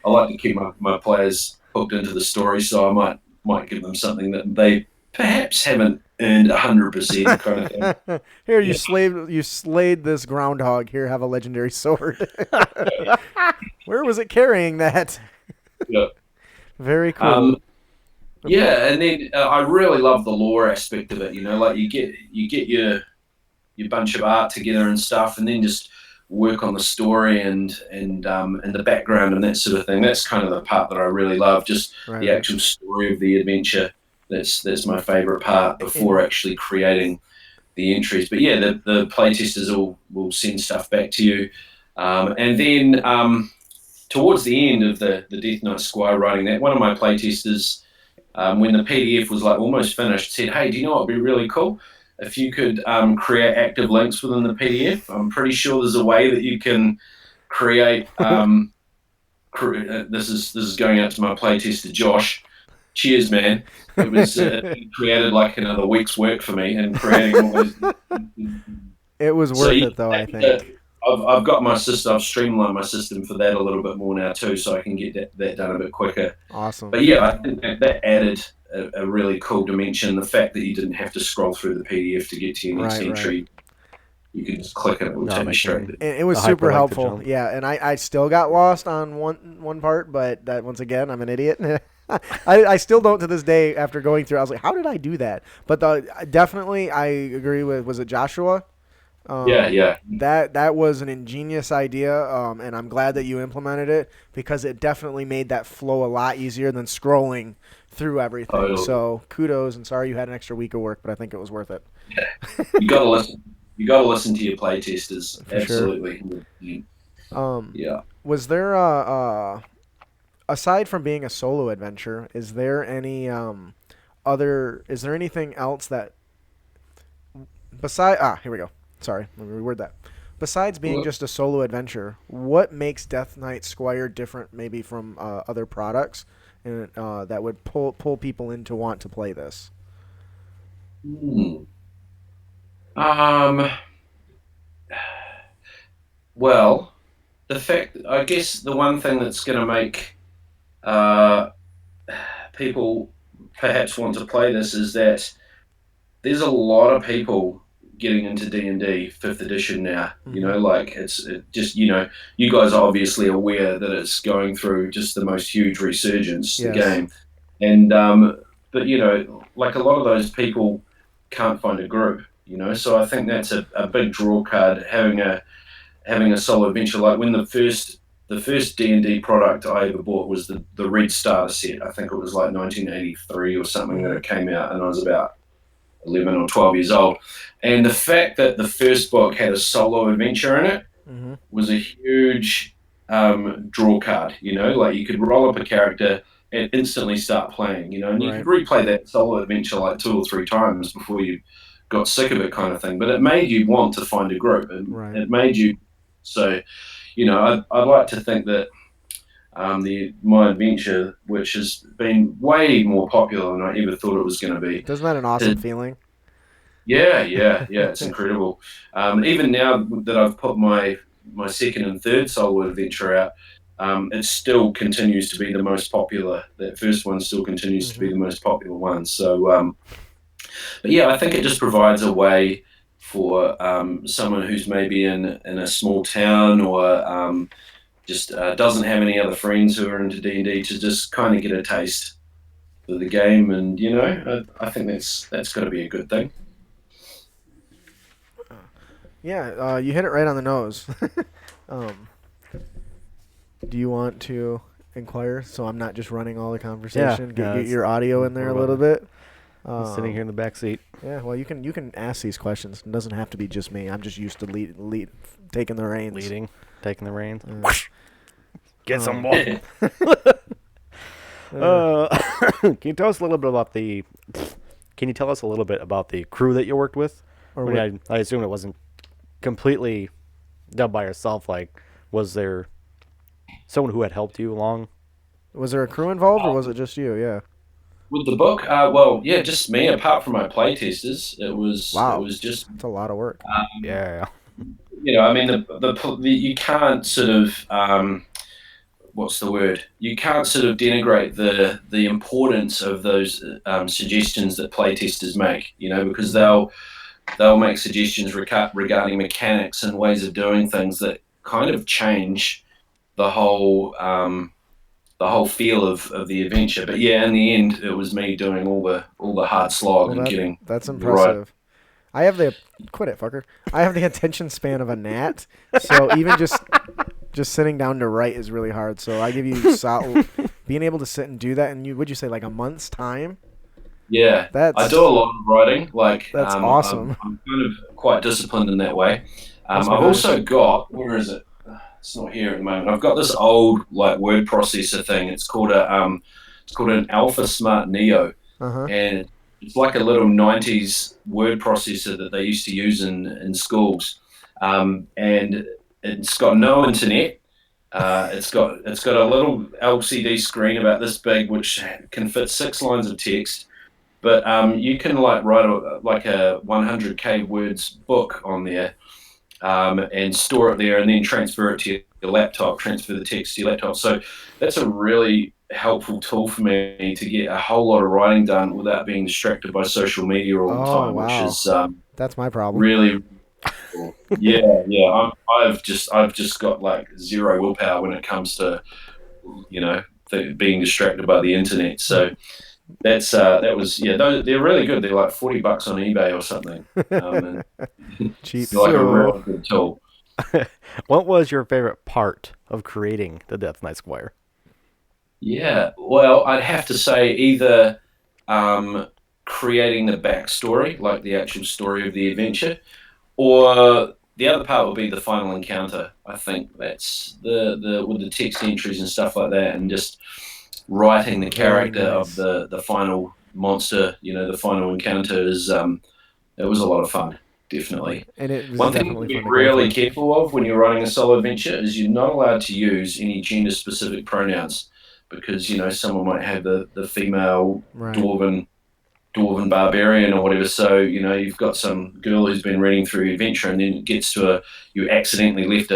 I like to keep my players hooked into the story, so I might give them something that they perhaps haven't earned 100% kind of thing. Here, Yeah, you slayed this groundhog. Here, have a legendary sword. Where was it carrying that? yeah. Very cool. Um, yeah, and then I really love the lore aspect of it. Like you get your bunch of art together and stuff, and then just work on the story and the background and that sort of thing. That's kind of the part that I really love. Just Right, the right. actual story of the adventure. That's my favorite part before actually creating the entries. But yeah, the playtesters will send stuff back to you, and then towards the end of the Death Knight Squire writing that, one of my playtesters, when the PDF was like almost finished, said, "Hey, do you know what would be really cool? if you could create active links within the PDF. I'm pretty sure there's a way that you can create. This is going out to my playtester Josh. Cheers, man. It was it created like another week's work for me in creating all those. It was worth it though, I think. I've got my system. I've streamlined my system for that a little bit more now too, so I can get that done a bit quicker. Awesome. But yeah, I think that added a really cool dimension. The fact that you didn't have to scroll through the PDF to get to your next entry. You can just click it and it will take you straight. And it was super helpful. Yeah, and I still got lost on one part, but that once again, I'm an idiot. I still don't to this day after going through. I was like, how did I do that? But definitely, I agree with, was it Joshua? Yeah. That was an ingenious idea, and I'm glad that you implemented it because it definitely made that flow a lot easier than scrolling through everything. Oh. So kudos, and sorry you had an extra week of work, but I think it was worth it. Yeah. You gotta listen. You gotta listen to your playtesters. For Absolutely. Sure. Yeah. Was there aside from being a solo adventure, is there any is there anything else that here we go. Sorry, let me reword that. Besides being just a solo adventure, what makes Death Knight Squire different maybe from other products and that would pull people in to want to play this? Well, I guess the one thing that's going to make people perhaps want to play this is that there's a lot of people getting into D&D Fifth Edition now. Mm-hmm. You know, like it's just, you know, you guys are obviously aware that it's going through just the most huge resurgence, the game. And, but, you know, like a lot of those people can't find a group, you know, so I think that's a big draw card, having a solo adventure. Like when the first D&D product I ever bought was the Red Starter set. I think it was like 1983 or something that it came out, and I was about 11 or 12 years old. And the fact that the first book had a solo adventure in it was a huge draw card, you know, like you could roll up a character and instantly start playing, you know, and you could replay that solo adventure like 2 or 3 times before you got sick of it kind of thing. But it made you want to find a group, and it made you, so, you know, I'd like to think that my adventure, which has been way more popular than I ever thought it was going to be. Isn't that an awesome feeling? Yeah, it's incredible. Even now that I've put my second and third solo adventure out, it still continues to be the most popular. That first one still continues to be the most popular one. So, but yeah, I think it just provides a way for someone who's maybe in a small town or just doesn't have any other friends who are into D&D to just kind of get a taste of the game, and you know, I think that's got to be a good thing. Yeah, you hit it right on the nose. Do you want to inquire so I'm not just running all the conversation? Get your audio in there a little bit. I'm sitting here in the back seat. Yeah, well, you can ask these questions. It doesn't have to be just me. I'm just used to lead taking the reins. Taking the reins. Get some more. Can you tell us a little bit about the? Can you tell us a little bit about the crew that you worked with? I assume it wasn't completely done by yourself. Like, was there someone who had helped you along? Was there a crew involved, or was it just you? Yeah. With the book, well, yeah, just me. Apart from my playtesters, it was just. It's a lot of work. Yeah. You know, I mean, the you can't sort of what's the word? You can't sort of denigrate the importance of those suggestions that playtesters make. You know, because they'll make suggestions regarding mechanics and ways of doing things that kind of change the whole feel of the adventure. But yeah, in the end, it was me doing all the hard slog and getting. That's impressive. I have the quit it, fucker. I have the attention span of a gnat, so even just sitting down to write is really hard. So I give you being able to sit and do that. And would you say like a month's time? Yeah, I do a lot of writing. Like that's awesome. I'm kind of quite disciplined in that way. I've also got, where is it? It's not here at the moment. I've got this old like word processor thing. It's called an Alpha Smart Neo, and it's like a little 90s word processor that they used to use in schools. And it's got no internet. It's got a little LCD screen about this big, which can fit 6 lines of text. But you can like write like a 100k words book on there, and store it there, and then transfer it to your laptop. Transfer the text to your laptop. So that's a really helpful tool for me to get a whole lot of writing done without being distracted by social media all the Oh time, which wow, is that's my problem. really cool. Yeah, yeah. I've just got like zero willpower when it comes to being distracted by the internet. So that was they're really good. They're like $40 on eBay or something. And Cheap. they're like a So- really good tool. What was your favorite part of creating the Death Knight Squire? Yeah, well, I'd have to say either creating the backstory, like the actual story of the adventure, or the other part would be the final encounter. I think that's the with the text entries and stuff like that, and just writing the character of nice. the final monster. The final encounter is it was a lot of fun, definitely. And it was One thing to definitely be fun to go really through. careful of when you're running a solo adventure is you're not allowed to use any gender-specific pronouns because someone might have the female Right. dwarven barbarian or whatever. So you've got some girl who's been reading through your adventure, and then it gets to you accidentally left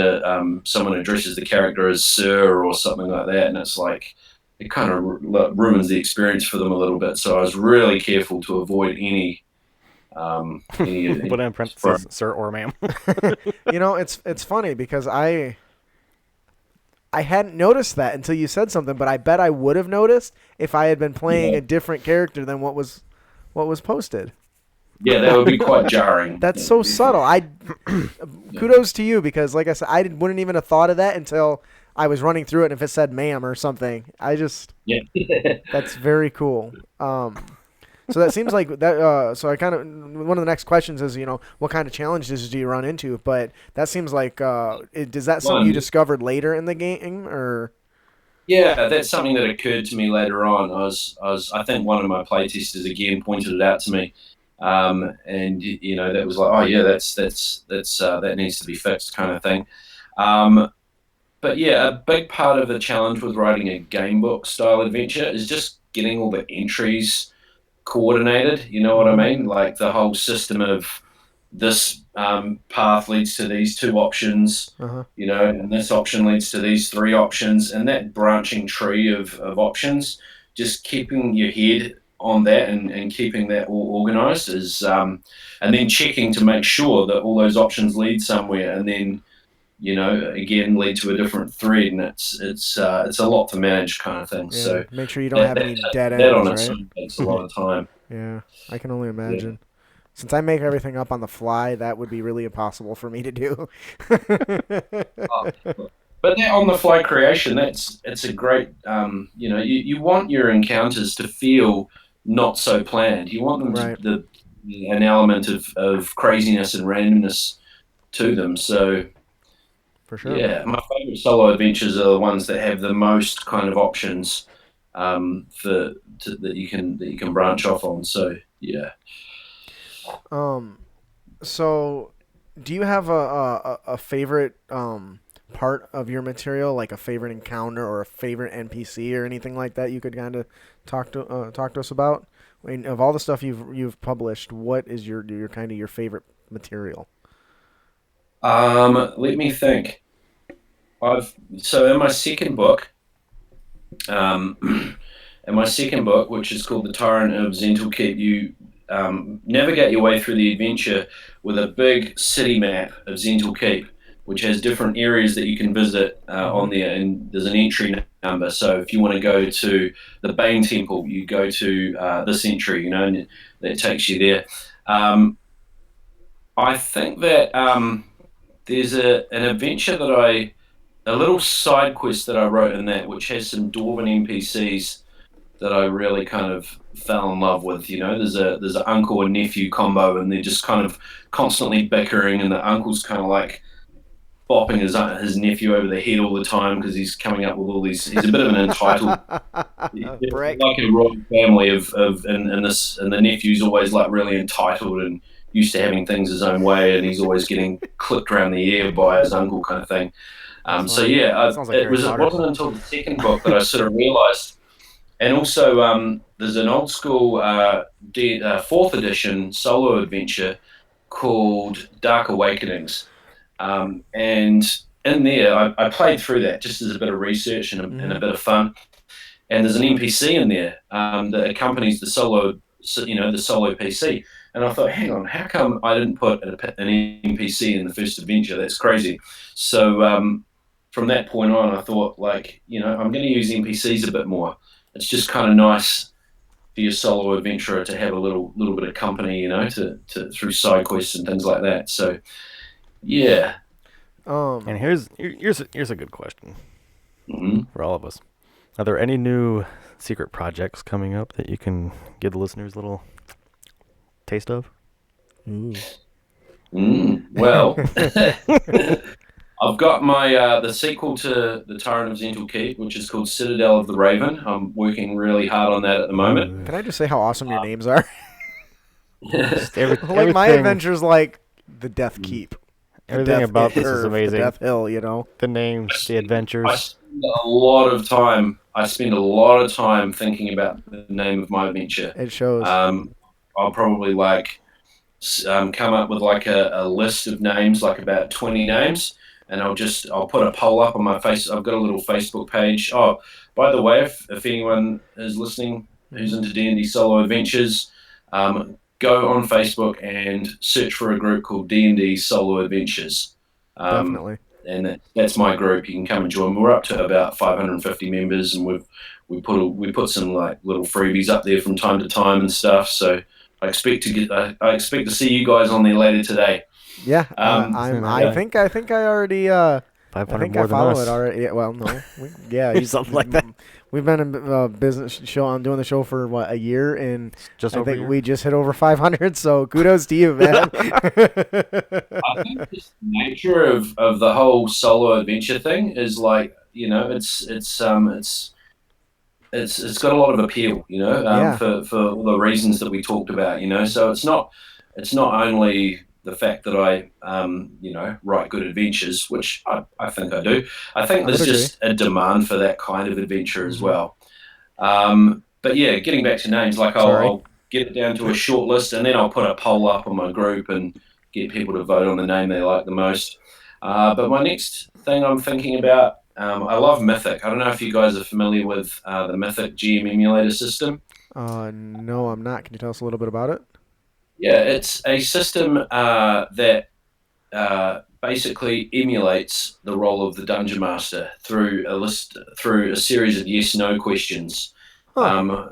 someone addresses the character as sir or something like that, and it's like it kind of ruins the experience for them a little bit. So I was really careful to avoid any. Put in parentheses, sir or ma'am. It's funny because I hadn't noticed that until you said something, but I bet I would have noticed if I had been playing a different character than what was posted. Yeah, that would be quite jarring. That's so subtle. Kudos to you because, like I said, wouldn't even have thought of that until I was running through it. And if it said "ma'am" or something, Yeah. that's very cool. So that seems like that. So I kind of one of the next questions is, what kind of challenges do you run into? But that seems like is that something you discovered later in the game, or? Yeah, that's something that occurred to me later on. I think one of my playtesters again pointed it out to me, and that was like, oh yeah, that's that needs to be fixed, kind of thing. But yeah, a big part of the challenge with writing a game book style adventure is just getting all the entries coordinated. You know what I mean? Like the whole system of this path leads to these 2 options, and this option leads to these 3 options, and that branching tree of options, just keeping your head on that and keeping that all organized is, and then checking to make sure that all those options lead somewhere, and then, again, lead to a different thread, and it's a lot to manage, kind of thing. Yeah, So make sure you don't have any dead that on ends, its right? own takes a lot of time. Yeah, I can only imagine. Since I make everything up on the fly, that would be really impossible for me to do. But that on the fly creation, it's a great, you want your encounters to feel not so planned. You want them Right. to an element of craziness and randomness to them. So For sure. yeah, my favorite solo adventures are the ones that have the most kind of options that you can branch off on. So yeah. So, do you have a favorite part of your material, like a favorite encounter or a favorite NPC or anything like that? You could kind of talk to us about. I mean, of all the stuff you've published, what is your kind of your favorite material? Let me think. So in my second book, which is called The Tyrant of Zental Keep, you navigate your way through the adventure with a big city map of Zental Keep, which has different areas that you can visit on there, and there's an entry number. So if you want to go to the Bane Temple, you go to this entry, and that takes you there. I think that there's an adventure a little side quest that I wrote in that, which has some Dwarven NPCs that I really kind of fell in love with. There's an uncle and nephew combo, and they're just kind of constantly bickering, and the uncle's kind of like bopping his nephew over the head all the time because he's coming up with all these. He's a bit of an entitled, Brick. like a royal family and the nephew's always like really entitled and used to having things his own way, and he's always getting clipped around the ear by his uncle kind of thing. So yeah, Sounds like it Harry Potter. wasn't until the second book that I sort of realised. And also, there's an old school fourth edition solo adventure called Dark Awakenings, and in there I played through that just as a bit of research and a bit of fun. And there's an NPC in there that accompanies the solo, the solo PC. And I thought, hang on, how come I didn't put an NPC in the first adventure? That's crazy. So from that point on, I thought, like, I'm going to use NPCs a bit more. It's just kind of nice for your solo adventurer to have a little bit of company, to through side quests and things like that. So, yeah. And here's a good question Mm-hmm. for all of us. Are there any new secret projects coming up that you can give the listeners a little taste of? Well, I've got my the sequel to The Tyrant of Zental Keep, which is called Citadel of the Raven. I'm working really hard on that at the moment. Can I just say how awesome your names are? Like Like my adventure's like the Death Keep. Everything about this is amazing. The Death Hill, The names, the I adventures. spend a lot of time. I spend a lot of time thinking about the name of my adventure. It shows. I'll probably come up with like a list of names, like about 20 names, and I'll put a poll up on my face. I've got a little Facebook page. Oh, by the way, if anyone is listening who's into D&D solo adventures, go on Facebook and search for a group called D&D Solo Adventures. Definitely. And that's my group. You can come and join. We're up to about 550 members, and we put some like little freebies up there from time to time and stuff. So I expect to see you guys on there later today. Yeah, I think I already. 500 I think more I than follow us. it already. Yeah, well, no, Something like that. We've been in business show. I'm doing the show for a year, and Just I over a think year? we just hit over 500. So kudos to you, man. I think just the nature of the whole solo adventure thing is like, it's got a lot of appeal, Yeah. for all the reasons that we talked about, So it's not only the fact that I write good adventures, which I think I do. I think there's just a demand for that kind of adventure as well. But yeah, getting back to names, like I'll get it down to a short list, and then I'll put a poll up on my group and get people to vote on the name they like the most. But my next thing I'm thinking about, I love Mythic. I don't know if you guys are familiar with the Mythic GM emulator system. No, I'm not. Can you tell us a little bit about it? Yeah, it's a system that basically emulates the role of the dungeon master through a series of yes/no questions. Huh.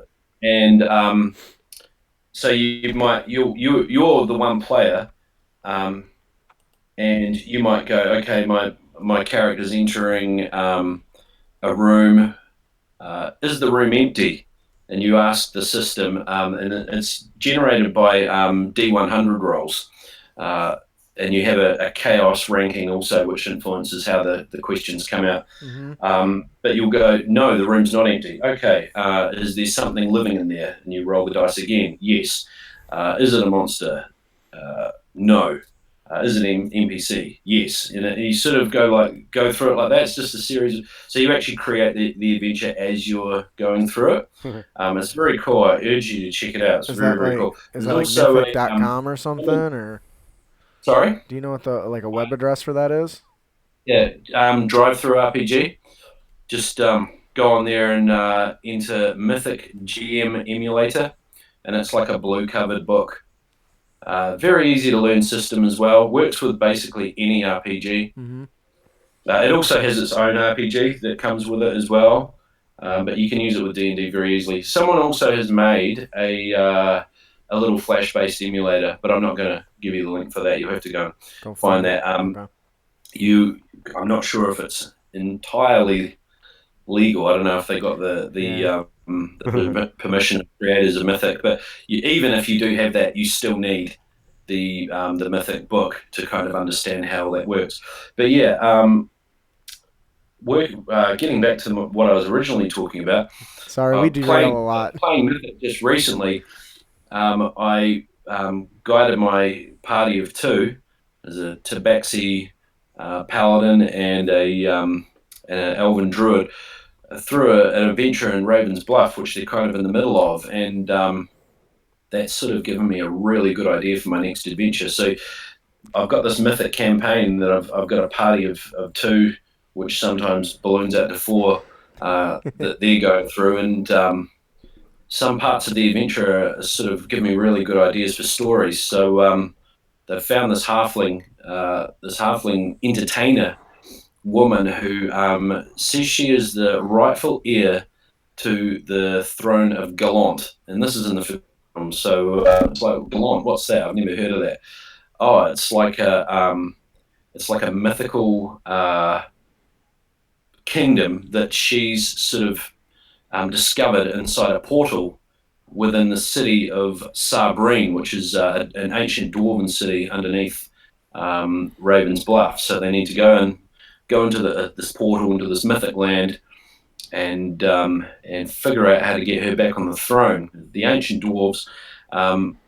So you're the one player, and you might go, okay, my character's entering a room. Is the room empty? And you ask the system, and it's generated by D100 rolls. And you have a chaos ranking also, which influences how the questions come out. But you'll go, no, the room's not empty. Okay, is there something living in there? And you roll the dice again. Yes. Is it a monster? No. Is it an NPC? Yes. And you sort of go through it like that. It's just a series of, so you actually create the adventure as you're going through it. It's very cool. I urge you to check it out. It's very cool. Is that like mythic.com or something? Or sorry? Do you know what a web address for that is? Yeah, Drive Through RPG. Just go on there and enter Mythic GM Emulator, and it's like a blue covered book. Very easy to learn system as well. Works with basically any RPG. It also has its own RPG that comes with it as well, but you can use it with D&D very easily. Someone also has made a little Flash-based emulator, but I'm not going to give you the link for that. You'll have to go and find that. I'm not sure if it's entirely legal. I don't know if they got the permission of creators of Mythic, but even if you do have that, you still need the mythic book to kind of understand how that works. But yeah, getting back to what I was originally talking about, Sorry, we derail a lot. playing Mythic just recently. I guided my party of two, as a Tabaxi paladin and an elven druid, through an adventure in Raven's Bluff, which they're kind of in the middle of, and that's sort of given me a really good idea for my next adventure. So I've got this mythic campaign that I've got a party of two, which sometimes balloons out to four, that they're going through, and some parts of the adventure sort of give me really good ideas for stories. So they've found this halfling entertainer woman who says she is the rightful heir to the throne of Gallant, and this is in the film. So it's like, Gallant, what's that? I've never heard of that. Oh, it's like a mythical kingdom that she's sort of discovered inside a portal within the city of Sabrine, which is an ancient dwarven city underneath Raven's Bluff. So they need to go into this portal, into this mythic land, and figure out how to get her back on the throne. The ancient dwarves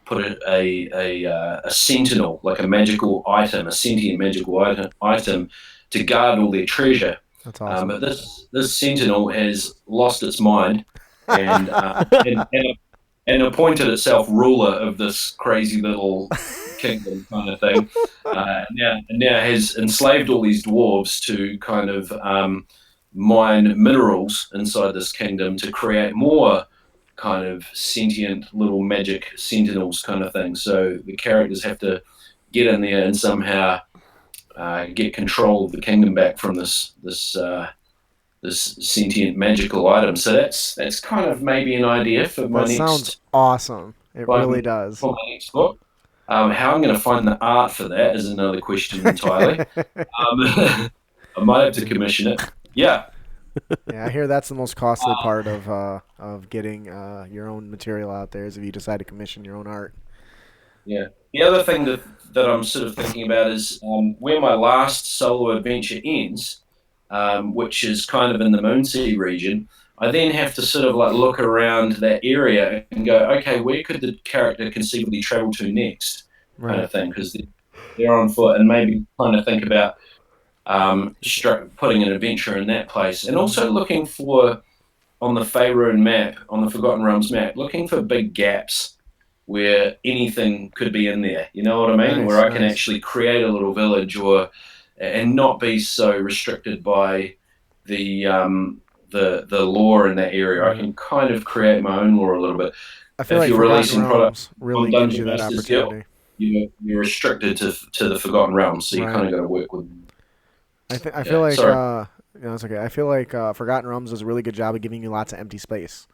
put a sentinel, like a magical item, a sentient magical item, to guard all their treasure. That's awesome. But this sentinel has lost its mind and appointed itself ruler of this crazy little kingdom kind of thing. Now has enslaved all these dwarves to kind of mine minerals inside this kingdom to create more kind of sentient little magic sentinels kind of thing. So the characters have to get in there and somehow get control of the kingdom back from this sentient magical item. So that's kind of maybe an idea for my next. Sounds awesome. It really does. For my next book. How I'm going to find the art for that is another question entirely. I might have to commission it. Yeah. Yeah, I hear that's the most costly part of getting your own material out there is if you decide to commission your own art. Yeah. The other thing that I'm sort of thinking about is where my last solo adventure ends, which is kind of in the Moonsea region. I then have to sort of like look around that area and go, okay, where could the character conceivably travel to next, kind of thing, because they're on foot, and maybe kind of think about putting an adventure in that place, and also looking for on the Faerun map, on the Forgotten Realms map, looking for big gaps where anything could be in there. You know what I mean? Where I can actually create a little village, and not be so restricted by the lore in that area. I can kind of create my own lore a little bit. I feel like Forgotten Realms really gives you that opportunity. You're restricted to the Forgotten Realms, so you kind of got to work with them. I feel like it's okay. I feel like Forgotten Realms does a really good job of giving you lots of empty space.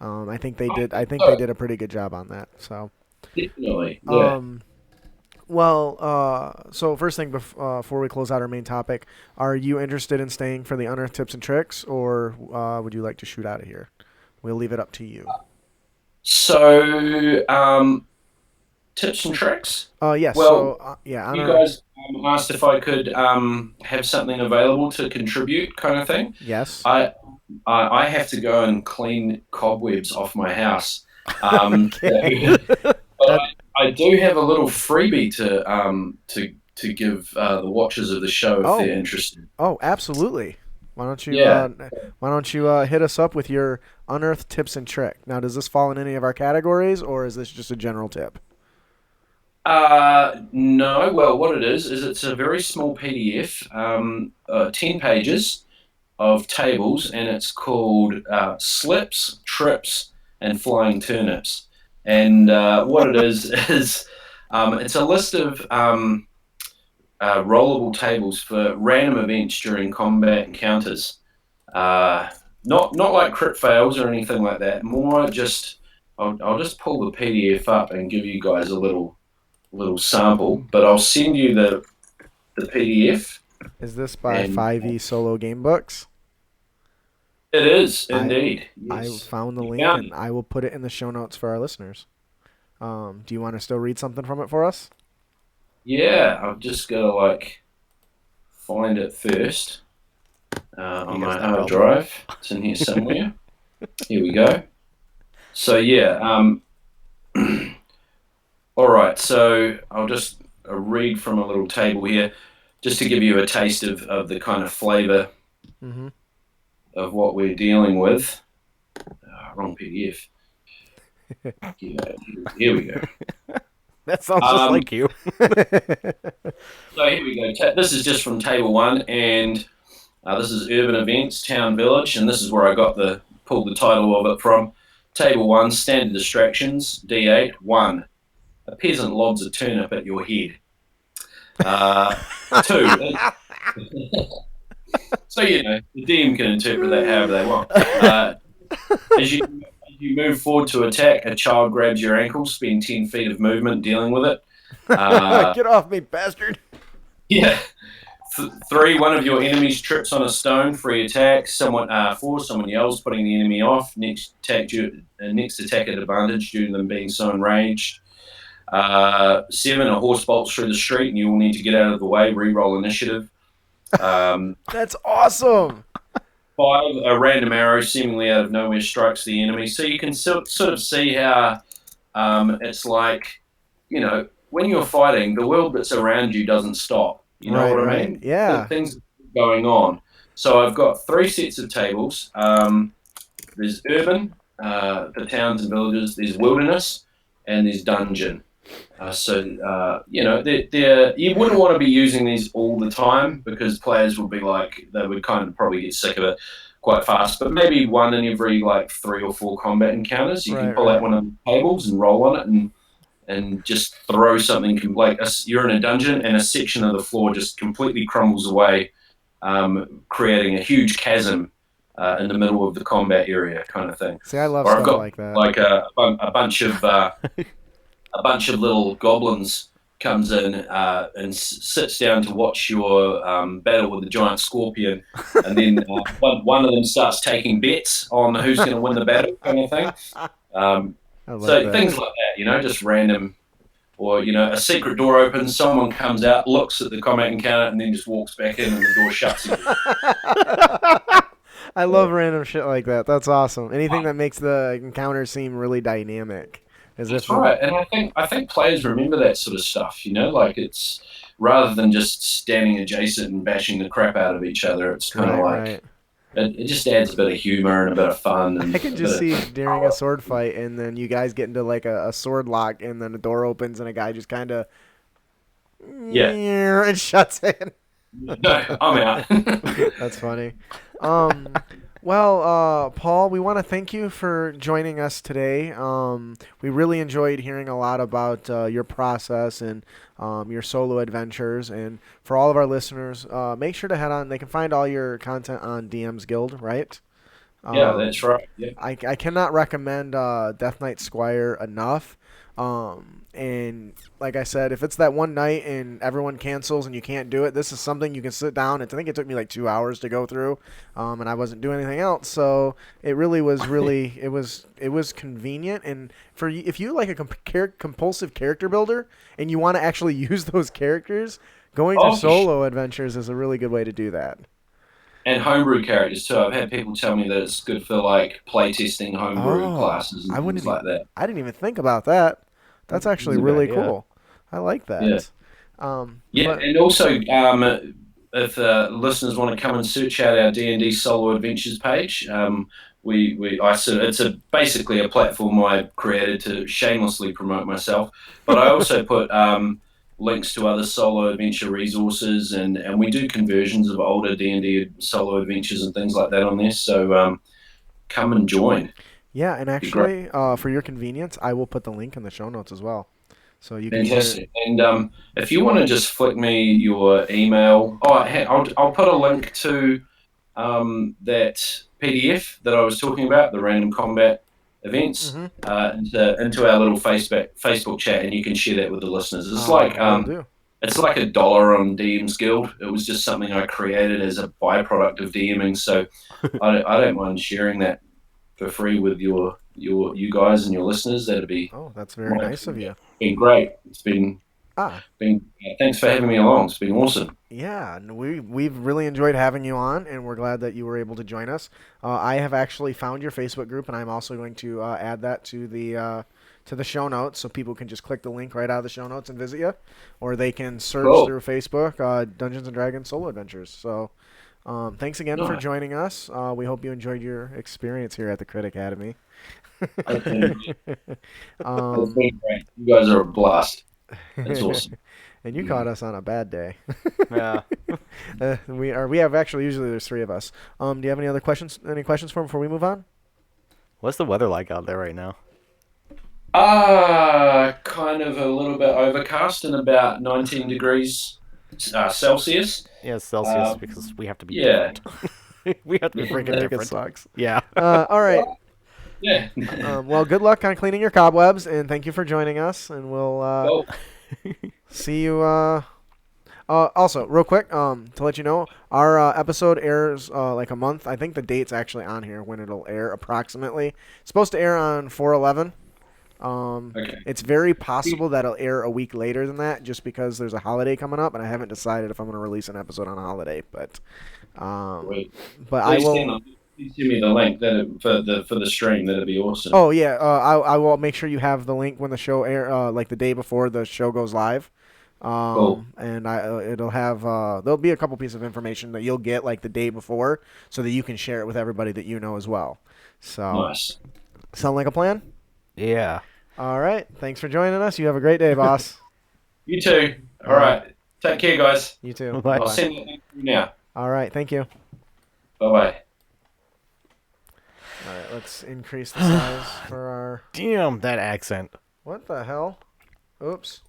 I think they did a pretty good job on that. So definitely. Yeah. So first thing before we close out our main topic, are you interested in staying for the unearthed tips and tricks, or would you like to shoot out of here? We'll leave it up to you. So, tips and tricks? Yes. Well, you guys asked if I could have something available to contribute, kind of thing. Yes. I have to go and clean cobwebs off my house. But I do have a little freebie to give the watchers of the show if they're interested. Oh, absolutely. Why don't you hit us up with your unearthed tips and trick? Now, does this fall in any of our categories, or is this just a general tip? No. Well, what it is it's a very small PDF, 10 pages of tables, and it's called Slips, Trips, and Flying Turnips. And what it is it's a list of rollable tables for random events during combat encounters. Not like crit fails or anything like that. More just I'll just pull the PDF up and give you guys a little sample. But I'll send you the PDF. Is this by 5e Solo Gamebooks? It is indeed. I found the link, and I will put it in the show notes for our listeners. Do you want to still read something from it for us? Yeah, I've just got to like find it first on gotta my stop hard helping. drive. It's in here somewhere. Here we go. So yeah, all right. So I'll just read from a little table here, just to give you a taste of the kind of flavour Mm-hmm. of what we're dealing with. Wrong PDF. Yeah, here we go. That sounds just Um, like you. so here we go. This is just from Table One, and this is Urban Events, Town Village, and this is where I pulled the title of it from. Table 1, Standard Distractions, D8, 1. A peasant lobs a turnip at your head. 2. So, the DM can interpret that however they want. As you move forward to attack, a child grabs your ankle, spend 10 feet of movement dealing with it. Get off me, bastard! Yeah. 3, one of your enemies trips on a stone, free attack. 4, someone yells, putting the enemy off. Next attack at advantage due to them being so enraged. 7, a horse bolts through the street and you will need to get out of the way. Reroll initiative. That's awesome. 5, a random arrow seemingly out of nowhere strikes the enemy. So you can sort of see how it's like, when you're fighting, the world that's around you doesn't stop. You know what I mean? Yeah. Things are going on. So I've got 3 sets of tables. There's urban, the towns and villages. There's wilderness, and there's dungeon. You wouldn't want to be using these all the time because players would be like, they would kind of probably get sick of it quite fast. But maybe one in every like 3 or 4 combat encounters, you can pull out one of the tables and roll on it and just throw something like you're in a dungeon and a section of the floor just completely crumbles away, creating a huge chasm in the middle of the combat area, kind of thing. See, I love Or I've stuff got like that. like a bunch of little goblins comes in and sits down to watch your battle with the giant scorpion, and then one of them starts taking bets on who's going to win the battle, kind of thing. So things like that, just random, or a secret door opens, someone comes out, looks at the combat encounter, and then just walks back in, and the door shuts again. I love random shit like that. That's awesome. Anything that makes the encounter seem really dynamic. That's right, and I think players remember that sort of stuff. Like it's rather than just standing adjacent and bashing the crap out of each other. It's kind of like. It just adds a bit of humor and a bit of fun. And I can just see during a sword fight, and then you guys get into like a sword lock, and then the door opens, and a guy just kind of and shuts in. No, I'm out. That's funny. Well, Paul, we want to thank you for joining us today. We really enjoyed hearing a lot about your process and your solo adventures. And for all of our listeners, make sure to head on. They can find all your content on DMsguild, right? Yeah, that's right. Yeah. I cannot recommend Death Knight Squire enough. And like I said, if it's that one night and everyone cancels and you can't do it, this is something you can sit down. I think it took me like 2 hours to go through, and I wasn't doing anything else. So it really was it was convenient. And if you like a compulsive character builder and you want to actually use those characters, going through solo adventures is a really good way to do that. And homebrew characters too. I've had people tell me that it's good for like playtesting homebrew classes and things like that. I didn't even think about that. That's actually really cool. I like that. Yeah. And also, if listeners want to come and search out our D&D Solo Adventures page, it's basically a platform I created to shamelessly promote myself. But I also put links to other solo adventure resources, and we do conversions of older D&D solo adventures and things like that on there. So come and join. Yeah, and actually, for your convenience, I will put the link in the show notes as well. So you can. Fantastic. And if you want to just flick me your email, I'll put a link to that PDF that I was talking about, the random combat events, into our little Facebook chat, and you can share that with the listeners. It's it's like $1 on DMsguild. It was just something I created as a byproduct of DMing, so I don't mind sharing that for free with you guys and your listeners. That'd be that's very nice of you. Been great. It's been Thanks for having me along. It's been awesome. Yeah, and we've really enjoyed having you on, and we're glad that you were able to join us. I have actually found your Facebook group, and I'm also going to add that to the show notes, so people can just click the link right out of the show notes and visit you, or they can search Cool. through Facebook Dungeons and Dragons Solo Adventures. So, thanks again for Nice. joining us. We hope you enjoyed your experience here at the Crit Academy. It's Um, been great. You guys are a blast. It's awesome. And you caught us on a bad day. Yeah. We have actually usually there's three of us. Do you have any other questions? Any questions for him before we move on? What's the weather like out there right now? Kind of a little bit overcast and about 19 degrees Celsius. Yeah, it's Celsius Um, because we have to be Yeah. different. We have to be Yeah, freaking I think it different. sucks. Yeah. All right. Yeah. Well, good luck on cleaning your cobwebs, and thank you for joining us. And we'll Well, see you. Also, real quick, to let you know, our episode airs like a month. I think the date's actually on here when it'll air approximately. It's supposed to air on 4/11. okay. It's very possible that it'll air a week later than that, just because there's a holiday coming up, and I haven't decided if I'm going to release an episode on a holiday. But Wait. I will. Please send me the link for the stream. That'd be awesome. Oh yeah, I will make sure you have the link when the show air, like the day before the show goes live. Cool. And it'll have there'll be a couple pieces of information that you'll get like the day before, so that you can share it with everybody that you know as well. So Nice. sound like a plan? Yeah. All right. Thanks for joining us. You have a great day, boss. You too. All right. Take care, guys. You too. Bye. I'll send it through now. All right. Thank you. Bye bye. All right. Let's increase the size for our. Damn, that accent. What the hell? Oops.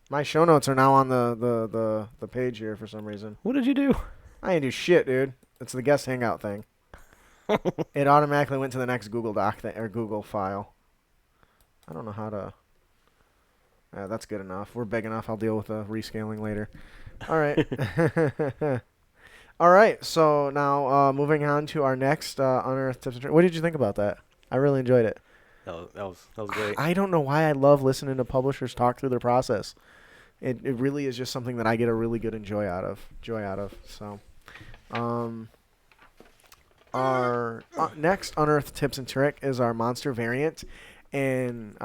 My show notes are now on the page here for some reason. What did you do? I didn't do shit, dude. It's the guest hangout thing. It automatically went to the next Google Doc or Google file. I don't know how to. That's good enough. We're big enough. I'll deal with the rescaling later. All right. All right. So now moving on to our next Unearthed Tips and Tricks. What did you think about that? I really enjoyed it. That was great. I don't know why I love listening to publishers talk through their process. It really is just something that I get a really good joy out of. So, our next Unearthed Tips and Trick is our monster variant, and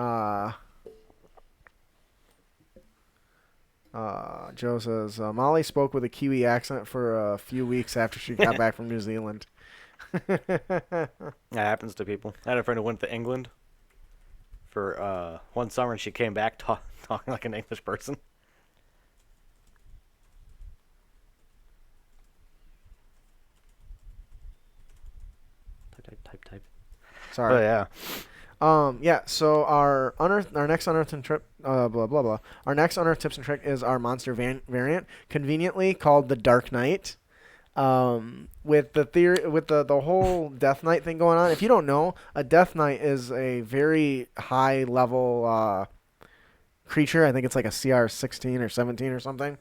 Joe says Molly spoke with a Kiwi accent for a few weeks after she got back from New Zealand. That happens to people. I had a friend who went to England for one summer, and she came back talking like an English person. Type. Sorry. Oh yeah. Yeah. So our next unearthed and trip, blah blah blah. Our next unearthed tips and trick is our monster variant, conveniently called the Dark Knight. With the whole Death Knight thing going on. If you don't know, a Death Knight is a very high level creature. I think it's like a CR 16 or 17 or something.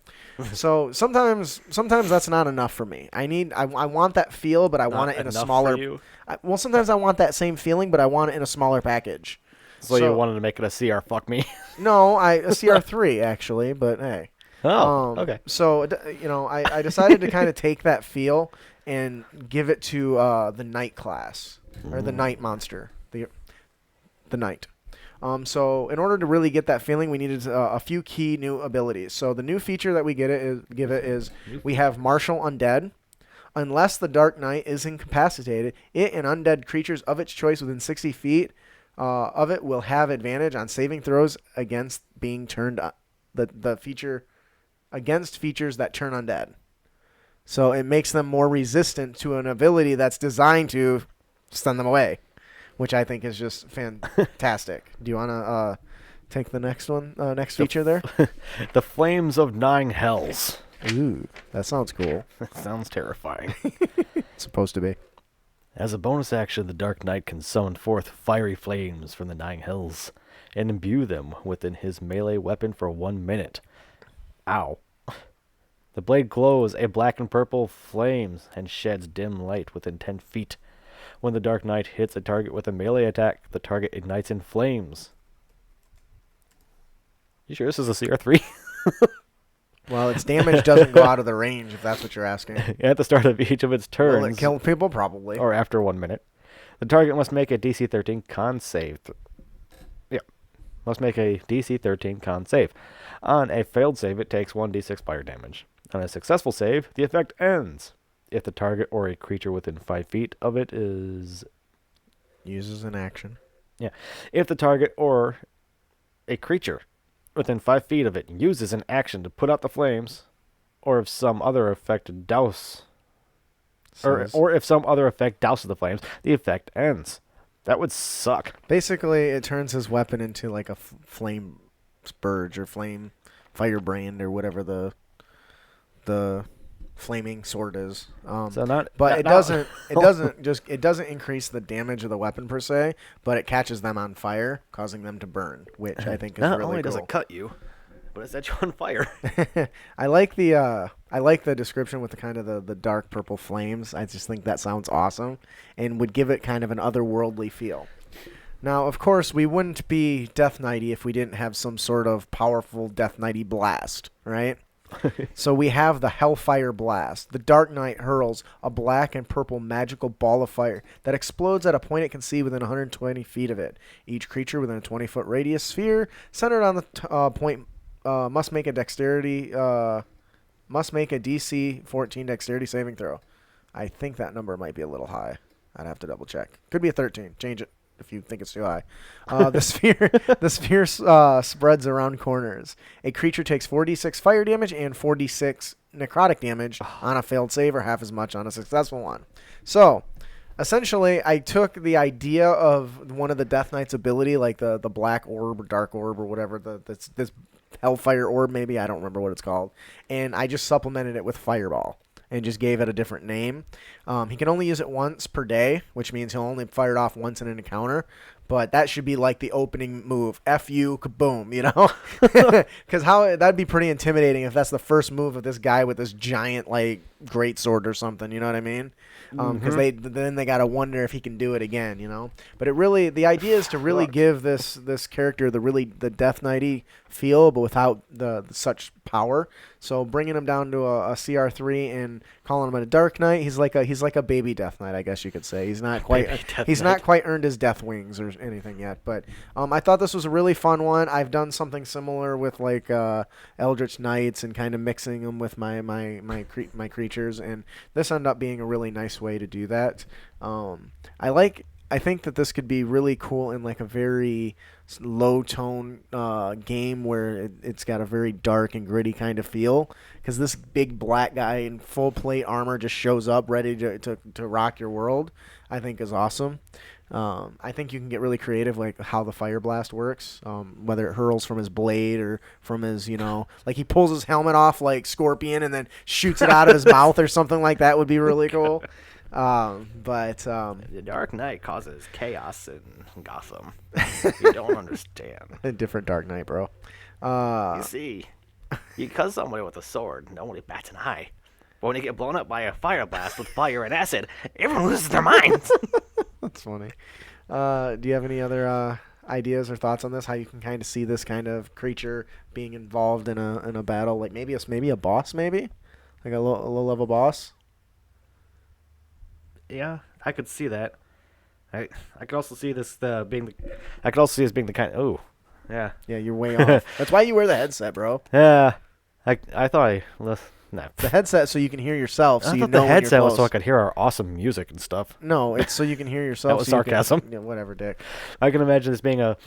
So sometimes that's not enough for me. I want that feel, but I want it in a smaller. Well, sometimes I want that same feeling, but I want it in a smaller package. So you wanted to make it a CR fuck me? No, a CR 3 actually, but hey. Oh, okay. So I decided to kind of take that feel and give it to the Knight class or the Knight monster, the Knight. So in order to really get that feeling, we needed a few key new abilities. So the new feature that we give it is we have Martial Undead. Unless the Dark Knight is incapacitated, it and undead creatures of its choice within 60 feet of it will have advantage on saving throws against being turned. The feature against features that turn undead. So it makes them more resistant to an ability that's designed to stun them away, which I think is just fantastic. Do you want to take the next one, next feature there? The Flames of Nine Hells. Ooh, that sounds cool. That sounds terrifying. It's supposed to be. As a bonus action, the Dark Knight can summon forth fiery flames from the Nine Hells and imbue them within his melee weapon for 1 minute. Ow. The blade glows a black and purple flames and sheds dim light within 10 feet. When the Dark Knight hits a target with a melee attack, the target ignites in flames. You sure this is a CR3? Well, its damage doesn't go out of the range, if that's what you're asking. At the start of each of its turns, Will it kill people? Probably. or after 1 minute, the target must make a DC 13 con save. Must make a DC 13 con save. On a failed save, it takes 1d6 fire damage. On a successful save, the effect ends if the target or a creature within 5 feet of it is... Uses an action. Yeah. If the target or a creature within 5 feet of it uses an action to put out the flames, or if some other effect douses the flames, the effect ends. That would suck. Basically, it turns his weapon into like a flame spurge or flame firebrand or whatever the flaming sword is. It doesn't increase the damage of the weapon per se, but it catches them on fire, causing them to burn, which I think is Not really only cool. does it cut you, but it sets you on fire. I like the description with the kind of the dark purple flames. I just think that sounds awesome and would give it kind of an otherworldly feel. Now, of course, we wouldn't be Death Knighty if we didn't have some sort of powerful Death Knighty blast, right? So we have the Hellfire Blast. The Dark Knight hurls a black and purple magical ball of fire that explodes at a point it can see within 120 feet of it. Each creature within a 20-foot radius sphere centered on the point must make a DC 14 dexterity saving throw. I think that number might be a little high. I'd have to double check. Could be a 13. Change it if you think it's too high. The sphere spreads around corners. A creature takes 4d6 fire damage and 4d6 necrotic damage on a failed save, or half as much on a successful one. So, essentially, I took the idea of one of the Death Knight's ability, like the black orb or dark orb or whatever, this Hellfire orb maybe, I don't remember what it's called, and I just supplemented it with Fireball and just gave it a different name. He can only use it once per day, which means he'll only fire it off once in an encounter. But that should be like the opening move. F you, kaboom, you know? Because that'd be pretty intimidating if that's the first move of this guy with this giant, like, greatsword or something, you know what I mean? Because then they got to wonder if he can do it again, you know? But the idea is to really give this character the Death Knighty feel, but without the such power. So bringing him down to a CR3 and calling him a Dark Knight, he's like a baby Death Knight, I guess you could say. He's not quite not quite earned his death wings or anything yet. But I thought this was a really fun one. I've done something similar with like Eldritch Knights and kind of mixing them with my creatures, and this ended up being a really nice way to do that. I think that this could be really cool in like a very low tone game where it's got a very dark and gritty kind of feel, because this big black guy in full plate armor just shows up ready to rock your world. I think is awesome. I think you can get really creative, like how the fire blast works, whether it hurls from his blade or from his, like he pulls his helmet off like Scorpion and then shoots it out of his mouth or something like that would be really cool. The Dark Knight causes chaos in Gotham. You don't understand. A different Dark Knight, bro. You see, you cut somebody with a sword, nobody bats an eye. But when you get blown up by a fire blast with fire and acid, everyone loses their minds. That's funny. Do you have any other ideas or thoughts on this? How you can kind of see this kind of creature being involved in a battle, like maybe a boss, maybe like a low level boss. Yeah, I could see that. I could also see this being the kind. Oh, yeah. Yeah, you're way off. That's why you wear the headset, bro. Yeah, I thought no. The headset so you can hear yourself. So I you thought know the headset was so I could hear our awesome music and stuff. No, it's so you can hear yourself. That was sarcasm. Whatever, Dick. I can imagine this being a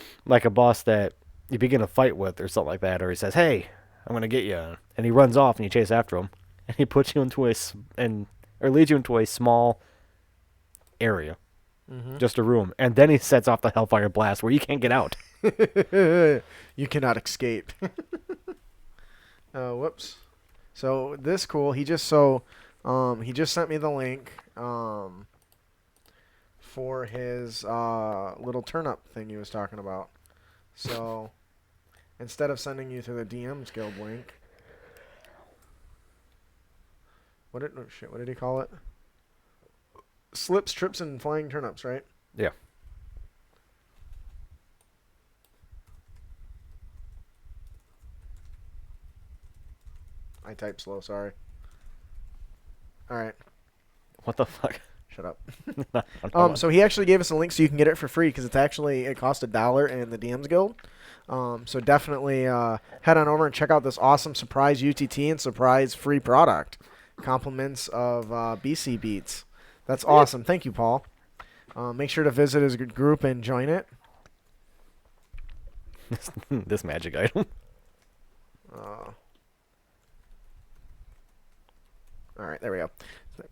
boss that you begin a fight with or something like that, or he says, "Hey, I'm gonna get you," and he runs off and you chase after him, and he puts you into or leads you into a small area, just a room, and then he sets off the Hellfire Blast where you can't get out. You cannot escape. Whoops. So this cool. He just sent me the link for his little turnip thing he was talking about. So instead of sending you to the DMsguild link, what did he call it? Slips, trips, and flying turnips, right? Yeah. I typed slow. Sorry. All right. What the fuck? Shut up. Hold on. So he actually gave us a link so you can get it for free because it costs $1 in the DMs Guild. So definitely head on over and check out this awesome surprise UTT and surprise free product. Compliments of BC Beats. That's awesome. Thank you, Paul. Make sure to visit his group and join it. This magic item. All right, there we go.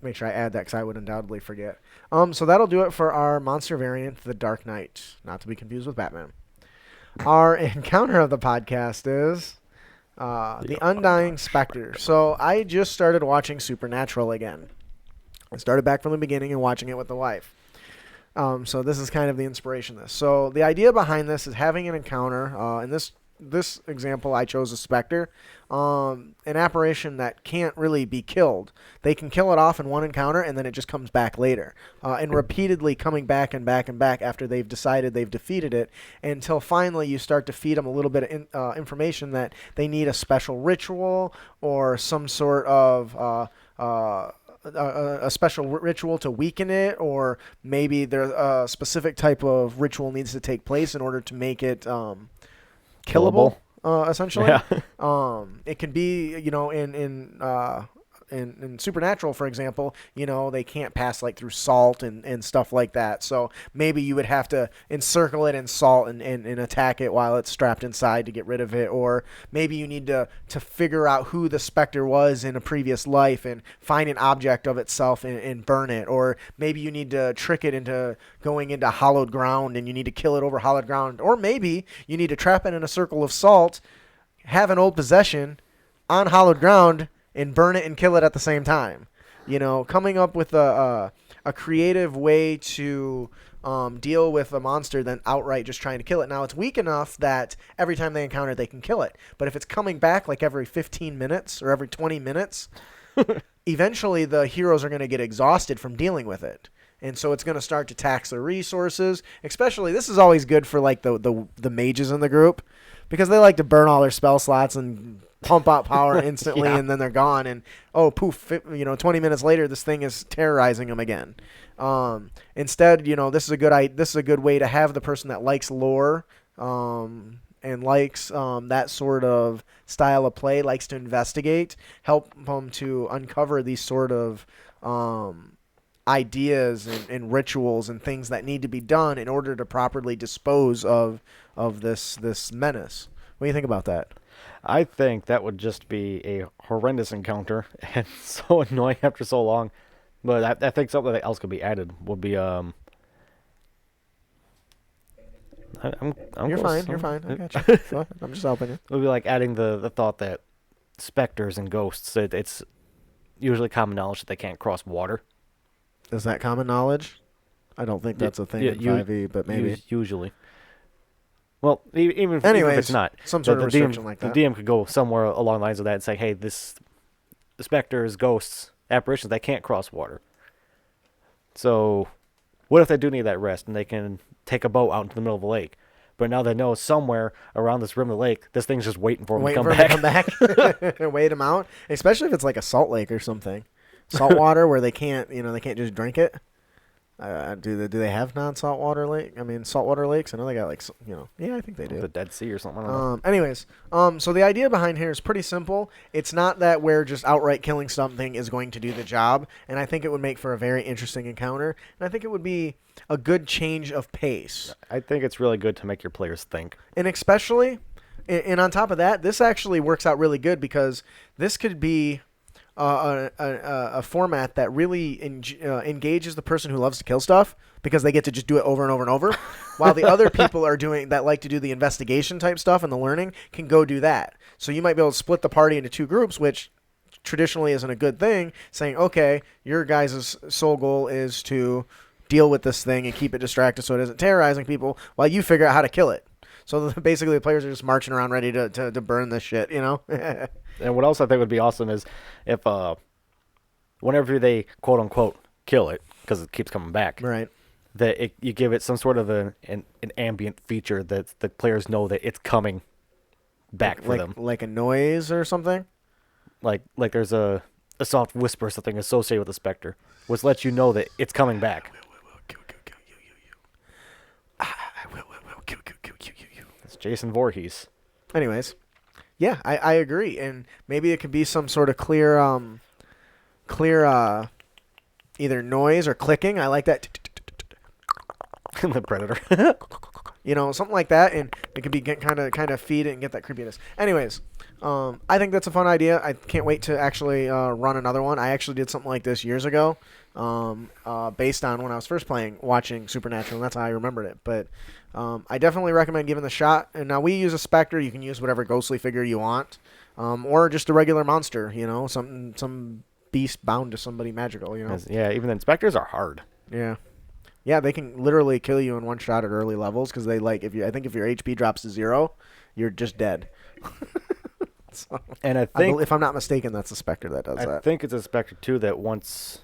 Make sure I add that because I would undoubtedly forget. So that'll do it for our monster variant, the Dark Knight. Not to be confused with Batman. Our encounter of the podcast is the Undying Spectre. So I just started watching Supernatural again. I started back from the beginning and watching it with the wife. So this is kind of the inspiration of this. So the idea behind this is having an encounter. In this example, I chose a specter, an apparition that can't really be killed. They can kill it off in one encounter, and then it just comes back later, and repeatedly coming back and back and back after they've decided they've defeated it, until finally you start to feed them a little bit of information that they need a special ritual or some sort of a special ritual to weaken it, or maybe there's a specific type of ritual needs to take place in order to make it killable, essentially. Yeah. It can be, in Supernatural, for example, they can't pass like through salt and stuff like that. So maybe you would have to encircle it in salt and attack it while it's strapped inside to get rid of it. Or maybe you need to figure out who the specter was in a previous life and find an object of itself and burn it. Or maybe you need to trick it into going into hallowed ground and you need to kill it over hallowed ground. Or maybe you need to trap it in a circle of salt, have an old possession on hallowed ground, and burn it and kill it at the same time. Coming up with a creative way to deal with a monster than outright just trying to kill it. Now, it's weak enough that every time they encounter it, they can kill it. But if it's coming back like every 15 minutes or every 20 minutes, eventually the heroes are going to get exhausted from dealing with it. And so it's going to start to tax their resources. Especially, this is always good for like the mages in the group, because they like to burn all their spell slots and pump out power instantly, and then they're gone. And poof, 20 minutes later, this thing is terrorizing them again. Instead, this is a good way to have the person that likes lore and likes that sort of style of play, likes to investigate, help them to uncover these sort of ideas and rituals and things that need to be done in order to properly dispose of this menace. What do you think about that? I think that would just be a horrendous encounter and so annoying after so long. But I think something else could be added would be You're fine. I got you. I'm just helping you. It would be like adding the thought that specters and ghosts, it's usually common knowledge that they can't cross water. Is that common knowledge? I don't think that's a thing in 5e, but maybe. Usually. Well, even if it's not. Some sort of restriction DM, like that. The DM could go somewhere along the lines of that and say, hey, the specters, ghosts, apparitions, they can't cross water. So what if they do need that rest and they can take a boat out into the middle of the lake? But now they know somewhere around this rim of the lake, this thing's just waiting for them to come back. Wait them out. Especially if it's like a salt lake or something. Salt water where they can't just drink it. Do they have non-saltwater lake? I mean, saltwater lakes. I know they got yeah, I think they do. The Dead Sea or something. I don't know. Anyways, so the idea behind here is pretty simple. It's not that we're just outright killing something is going to do the job, and I think it would make for a very interesting encounter, and I think it would be a good change of pace. I think it's really good to make your players think. And especially, and on top of that, this actually works out really good because this could be a format that really engages the person who loves to kill stuff, because they get to just do it over and over and over, while the other people are doing that like to do the investigation type stuff and the learning can go do that. So you might be able to split the party into two groups, which traditionally isn't a good thing, saying, okay, your guys' sole goal is to deal with this thing and keep it distracted so it isn't terrorizing people while you figure out how to kill it. So basically the players are just marching around ready to burn this shit, And what else I think would be awesome is if whenever they quote unquote kill it, because it keeps coming back, right, that you give it some sort of an ambient feature that the players know that it's coming back for them, like a noise or something. like there's a soft whisper or something associated with the specter, which lets you know that it's coming back. I will kill you. It's Jason Voorhees. Anyways, yeah, I agree, and maybe it could be some sort of clear either noise or clicking. I like that. The Predator. Something like that, and it could be kind of feed it and get that creepiness. Anyways, I think that's a fun idea. I can't wait to actually run another one. I actually did something like this years ago, based on when I was first watching Supernatural, and that's how I remembered it. But I definitely recommend giving it a shot. And now we use a specter. You can use whatever ghostly figure you want, or just a regular monster. Some beast bound to somebody magical. Yeah, even the inspectors are hard. Yeah. Yeah, they can literally kill you in one shot at early levels because they I think if your HP drops to 0, you're just dead. So, and I think, if I'm not mistaken, that's a Spectre that does that. I think it's a Spectre too that once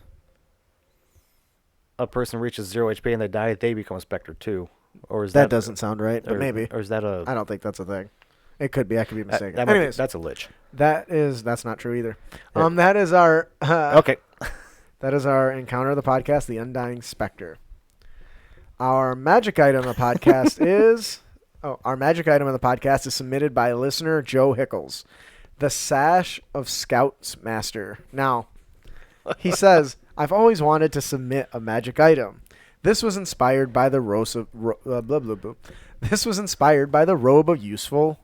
a person reaches 0 HP and they die, they become a Spectre too. Or is that doesn't sound right, but maybe. Or is that a? I don't think that's a thing. It could be. I could be mistaken. Anyways, that's a lich. That's not true either. Yeah. That is our okay. That is our encounter of the podcast, the Undying Spectre. Our magic item of the podcast is submitted by listener Joe Hickles, the Sash of Scouts Master. Now, he says, I've always wanted to submit a magic item. This was inspired by the This was inspired by the robe of useful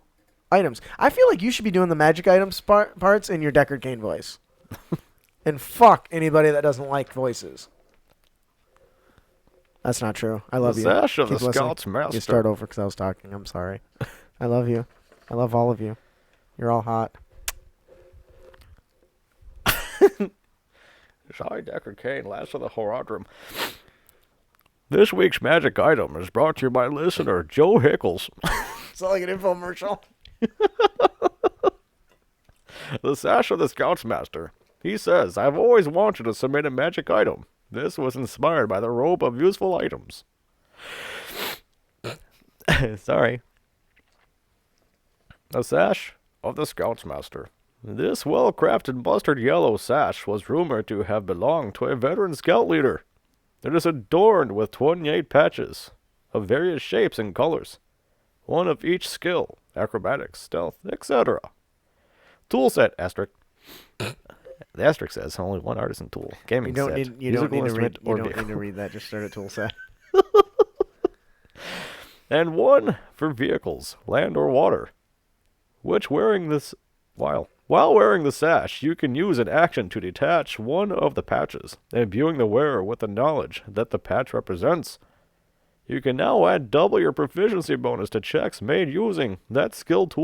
items. I feel like you should be doing the magic items parts in your Deckard Cain voice. And fuck anybody that doesn't like voices. That's not true. I love you. The Sash of Keep the listening. Scouts Master. You start over because I was talking. I'm sorry. I love you. I love all of you. You're all hot. Sorry, Deckard Cain, last of the Horadrim. This week's magic item is brought to you by listener Joe Hickles. It's not like an infomercial. The Sash of the Scouts Master. He says, I've always wanted to submit a magic item. This was inspired by the robe of useful items. Sorry. The Sash of the Scouts Master. This well-crafted mustard yellow sash was rumored to have belonged to a veteran scout leader. It is adorned with 28 patches of various shapes and colors, one of each skill, acrobatics, stealth, etc. Tool set, asterisk. The asterisk says only one artisan tool. Gaming set. You don't need to read that. Just start a tool set. And one for vehicles, land or water. While wearing the sash, you can use an action to detach one of the patches, imbuing the wearer with the knowledge that the patch represents. You can now add double your proficiency bonus to checks made using that skill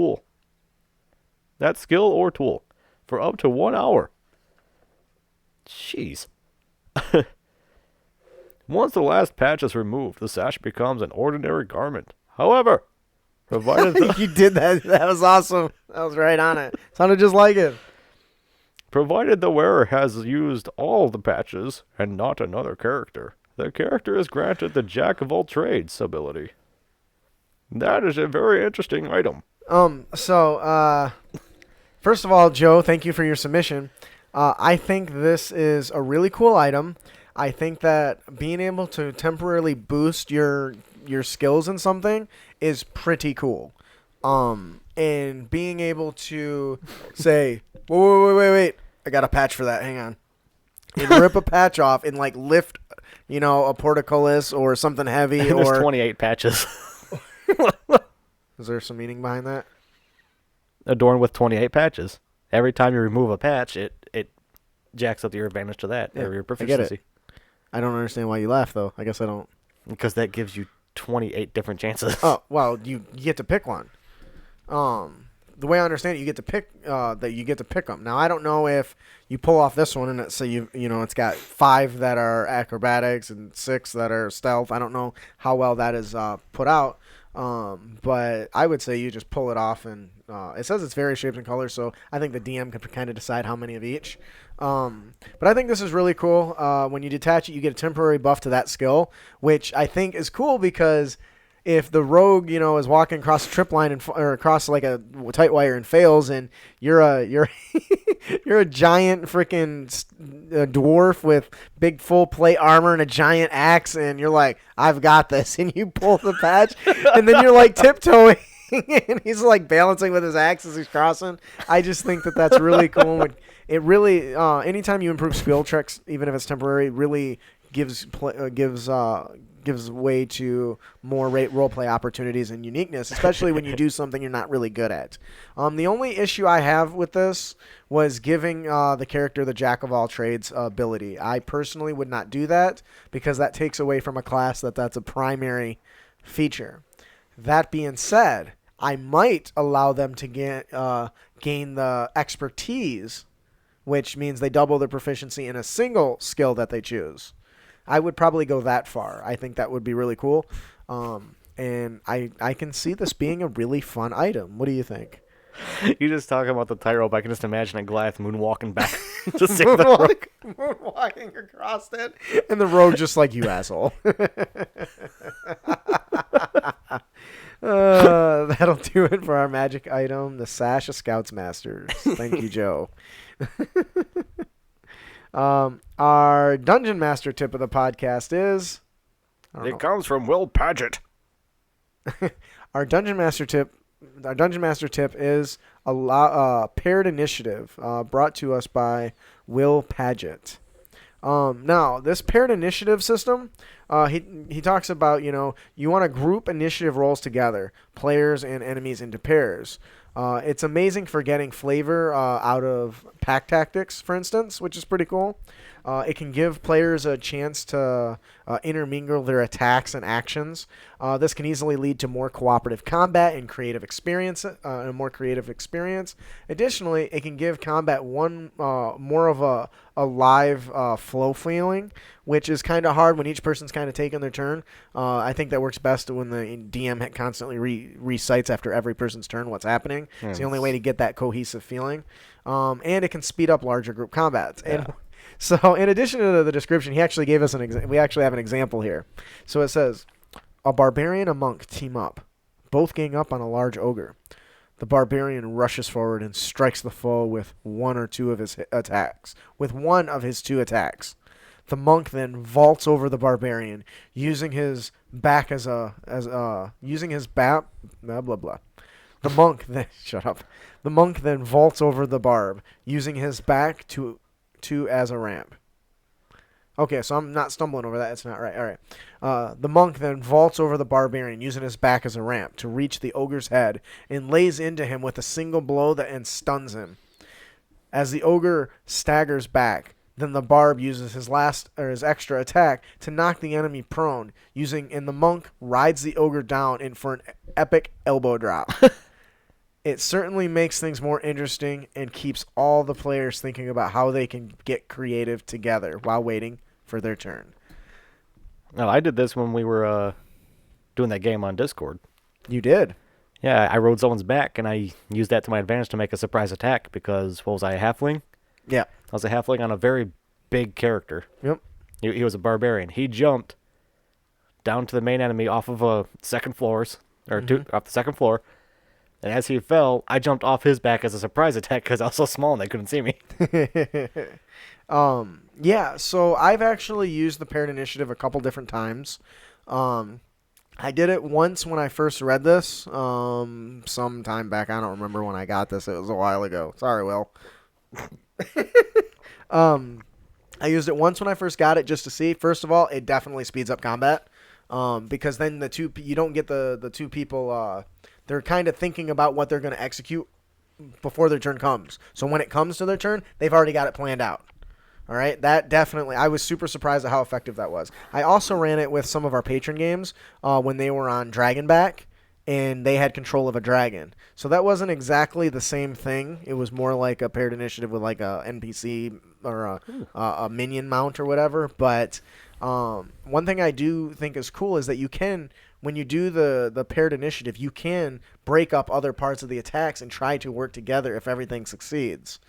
or tool, for up to 1 hour. Jeez. Once the last patch is removed, the sash becomes an ordinary garment. However, provided you did that. That was awesome. That was right on it. Sounded just like it. Provided the wearer has used all the patches and not another character, the character is granted the Jack of all trades ability. That is a very interesting item. First of all, Joe, thank you for your submission. I think this is a really cool item. I think that being able to temporarily boost your skills in something is pretty cool. And being able to say, wait, I got a patch for that. Hang on. And rip a patch off and lift, a portcullis or something heavy. There's 28 patches. Is there some meaning behind that? Adorned with 28 patches. Every time you remove a patch, it jacks up your advantage to that, or your proficiency. I get it. I don't understand why you laugh, though. I guess I don't. Because that gives you 28 different chances. Oh, well, you get to pick one. The way I understand it, you get to pick them. Now, I don't know if you pull off this one and it's got 5 that are acrobatics and 6 that are stealth. I don't know how well that is put out. But I would say you just pull it off, and it says it's various shapes and colors, so I think the DM can kind of decide how many of each. But I think this is really cool. When you detach it, you get a temporary buff to that skill, which I think is cool because if the rogue, is walking across a trip line or across like a tight wire and fails, and you're a giant freaking dwarf with big full plate armor and a giant axe, and you're like, I've got this, and you pull the patch, and then you're like tiptoeing. And he's like balancing with his axe as he's crossing. I just think that that's really cool. It really, anytime you improve skill checks, even if it's temporary, really gives way to more role play opportunities and uniqueness, especially when you do something you're not really good at. The only issue I have with this was giving the character the jack of all trades ability. I personally would not do that because that takes away from a class that's a primary feature. That being said, I might allow them to gain the expertise, which means they double their proficiency in a single skill that they choose. I would probably go that far. I think that would be really cool. And I can see this being a really fun item. What do you think? You just talking about the tightrope. I can just imagine a Goliath moonwalking back to save the rogue. Moonwalking across it. And the rogue just like, you asshole. That'll do it for our magic item, the Sash of Scouts Masters. Thank you, Joe. Our Dungeon Master tip of the podcast is... It comes from Will Paget. Our Dungeon Master tip is a paired initiative brought to us by Will Paget. Now, this paired initiative system, he talks about, you want to group initiative rolls together, players and enemies into pairs. It's amazing for getting flavor out of pack tactics, for instance, which is pretty cool. It can give players a chance to intermingle their attacks and actions. This can easily lead to more cooperative combat and creative experience, a more creative experience. Additionally, it can give combat more of a live flow feeling, which is kind of hard when each person's kind of taking their turn. I think that works best when the DM constantly recites after every person's turn what's happening. It's the only way to get that cohesive feeling. And it can speed up larger group combats. And so in addition to the description, he actually gave us we actually have an example here. So it says, a barbarian and a monk team up. Both gang up on a large ogre. The barbarian rushes forward and strikes the foe with one of his two attacks. The monk then vaults over the barbarian, using his back using his blah blah blah. The monk then The monk then vaults over the barb, using his back as a ramp. Okay, so I'm not stumbling over that. It's not right. All right. The monk then vaults over the barbarian, using his back as a ramp to reach the ogre's head, and lays into him with a single blow and stuns him. As the ogre staggers back, then the barb uses his extra attack to knock the enemy prone, and the monk rides the ogre down for an epic elbow drop. It certainly makes things more interesting and keeps all the players thinking about how they can get creative together while waiting for their turn. No, I did this when we were doing that game on Discord. You did? Yeah, I rode someone's back, and I used that to my advantage to make a surprise attack because, what was I, a halfling? Yeah. I was a halfling on a very big character. Yep. He was a barbarian. He jumped down to the main enemy off of off the second floor. And as he fell, I jumped off his back as a surprise attack because I was so small and they couldn't see me. Yeah, so I've actually used the paired initiative a couple different times. I did it once when I first read this, some time back. I don't remember when I got this. It was a while ago. Sorry, Will. I used it once when I first got it just to see. First of all, it definitely speeds up combat because then you don't get the two people... they're kind of thinking about what they're going to execute before their turn comes. So when it comes to their turn, they've already got it planned out. All right? That definitely, I was super surprised at how effective that was. I also ran it with some of our patron games when they were on Dragonback, and they had control of a dragon. So that wasn't exactly the same thing. It was more like a paired initiative with like a NPC or a minion mount or whatever. But one thing I do think is cool is that you can... When you do the paired initiative, you can break up other parts of the attacks and try to work together if everything succeeds.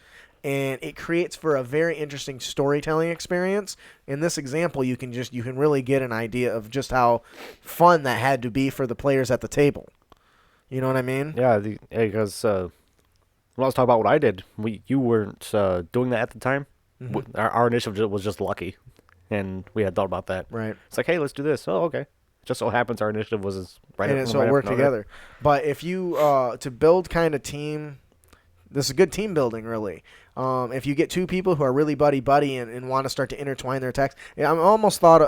and it creates for a very interesting storytelling experience. In this example, you can really get an idea of just how fun that had to be for the players at the table. You know what I mean? Yeah, because when I was talking about what I did, you weren't doing that at the time. Mm-hmm. Our initiative was just lucky, and we had thought about that. Right. It's like, hey, let's do this. Oh, okay. Just so happens our initiative was right. And so it worked together. But if you to build kind of team, this is good team building, really. If you get two people who are really buddy and want to start to intertwine their attacks, I'm almost thought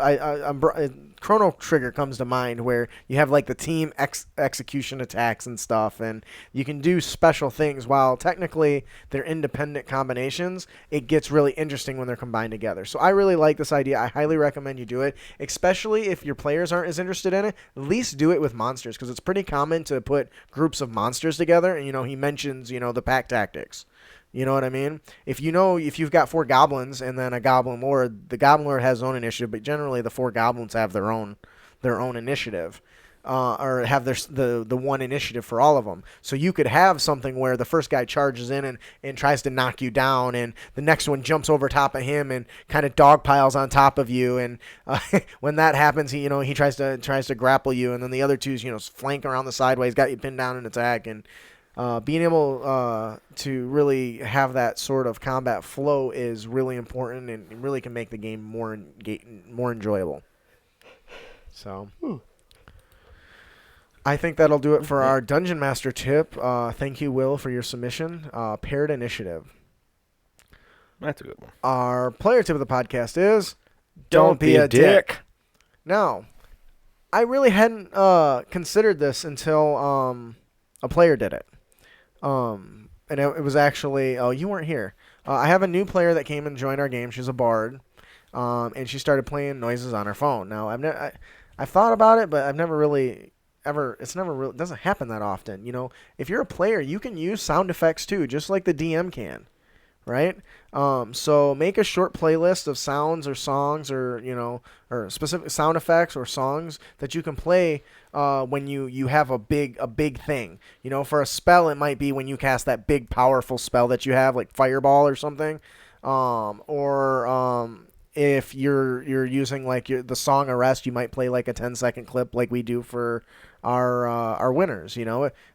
Chrono Trigger comes to mind, where you have like the team execution attacks and stuff, and you can do special things while technically they're independent combinations. It gets really interesting when they're combined together. So I really like this idea. I highly recommend you do it, especially if your players aren't as interested in it. At least do it with monsters, because it's pretty common to put groups of monsters together. And he mentions the pack tactics. You know what I mean? If you've got 4 goblins and then a goblin lord, the goblin lord has his own initiative, but generally the 4 goblins have their own initiative, or have the one initiative for all of them. So you could have something where the first guy charges in and tries to knock you down, and the next one jumps over top of him and kind of dog piles on top of you. And when that happens, he tries to grapple you, and then the other two's flank around the sideways, got you pinned down and attack. And being able to really have that sort of combat flow is really important, and really can make the game more enjoyable. So, I think that'll do it for our Dungeon Master tip. Thank you, Will, for your submission. Paired initiative. That's a good one. Our player tip of the podcast is don't be a dick. Now, I really hadn't considered this until a player did it. And it was actually, you weren't here. I have a new player that came and joined our game. She's a bard, and she started playing noises on her phone. Now I've thought about it, but I've never really it doesn't happen that often. If you're a player, you can use sound effects too, just like the DM can, right? So make a short playlist of sounds or songs, or or specific sound effects or songs that you can play when you have a big thing. For a spell, it might be when you cast that big powerful spell that you have, like Fireball or something, or if you're using like the song Arrest, you might play like a 10-second clip, like we do for our winners.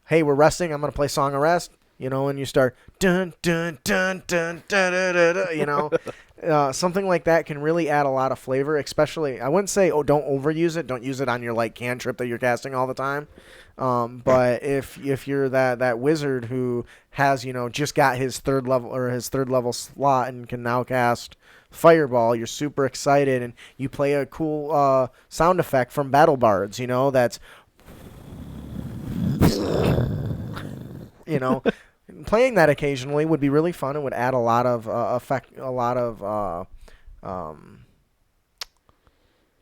Hey, we're resting, I'm gonna play song Arrest. And you start dun dun dun dun dun dun dun, dun. Something like that can really add a lot of flavor. Especially, I wouldn't say don't overuse it. Don't use it on your like cantrip that you're casting all the time. But if you're that wizard who has just got his third level slot and can now cast Fireball, you're super excited, and you play a cool sound effect from Battle Bards. That's playing that occasionally would be really fun. It would add a lot of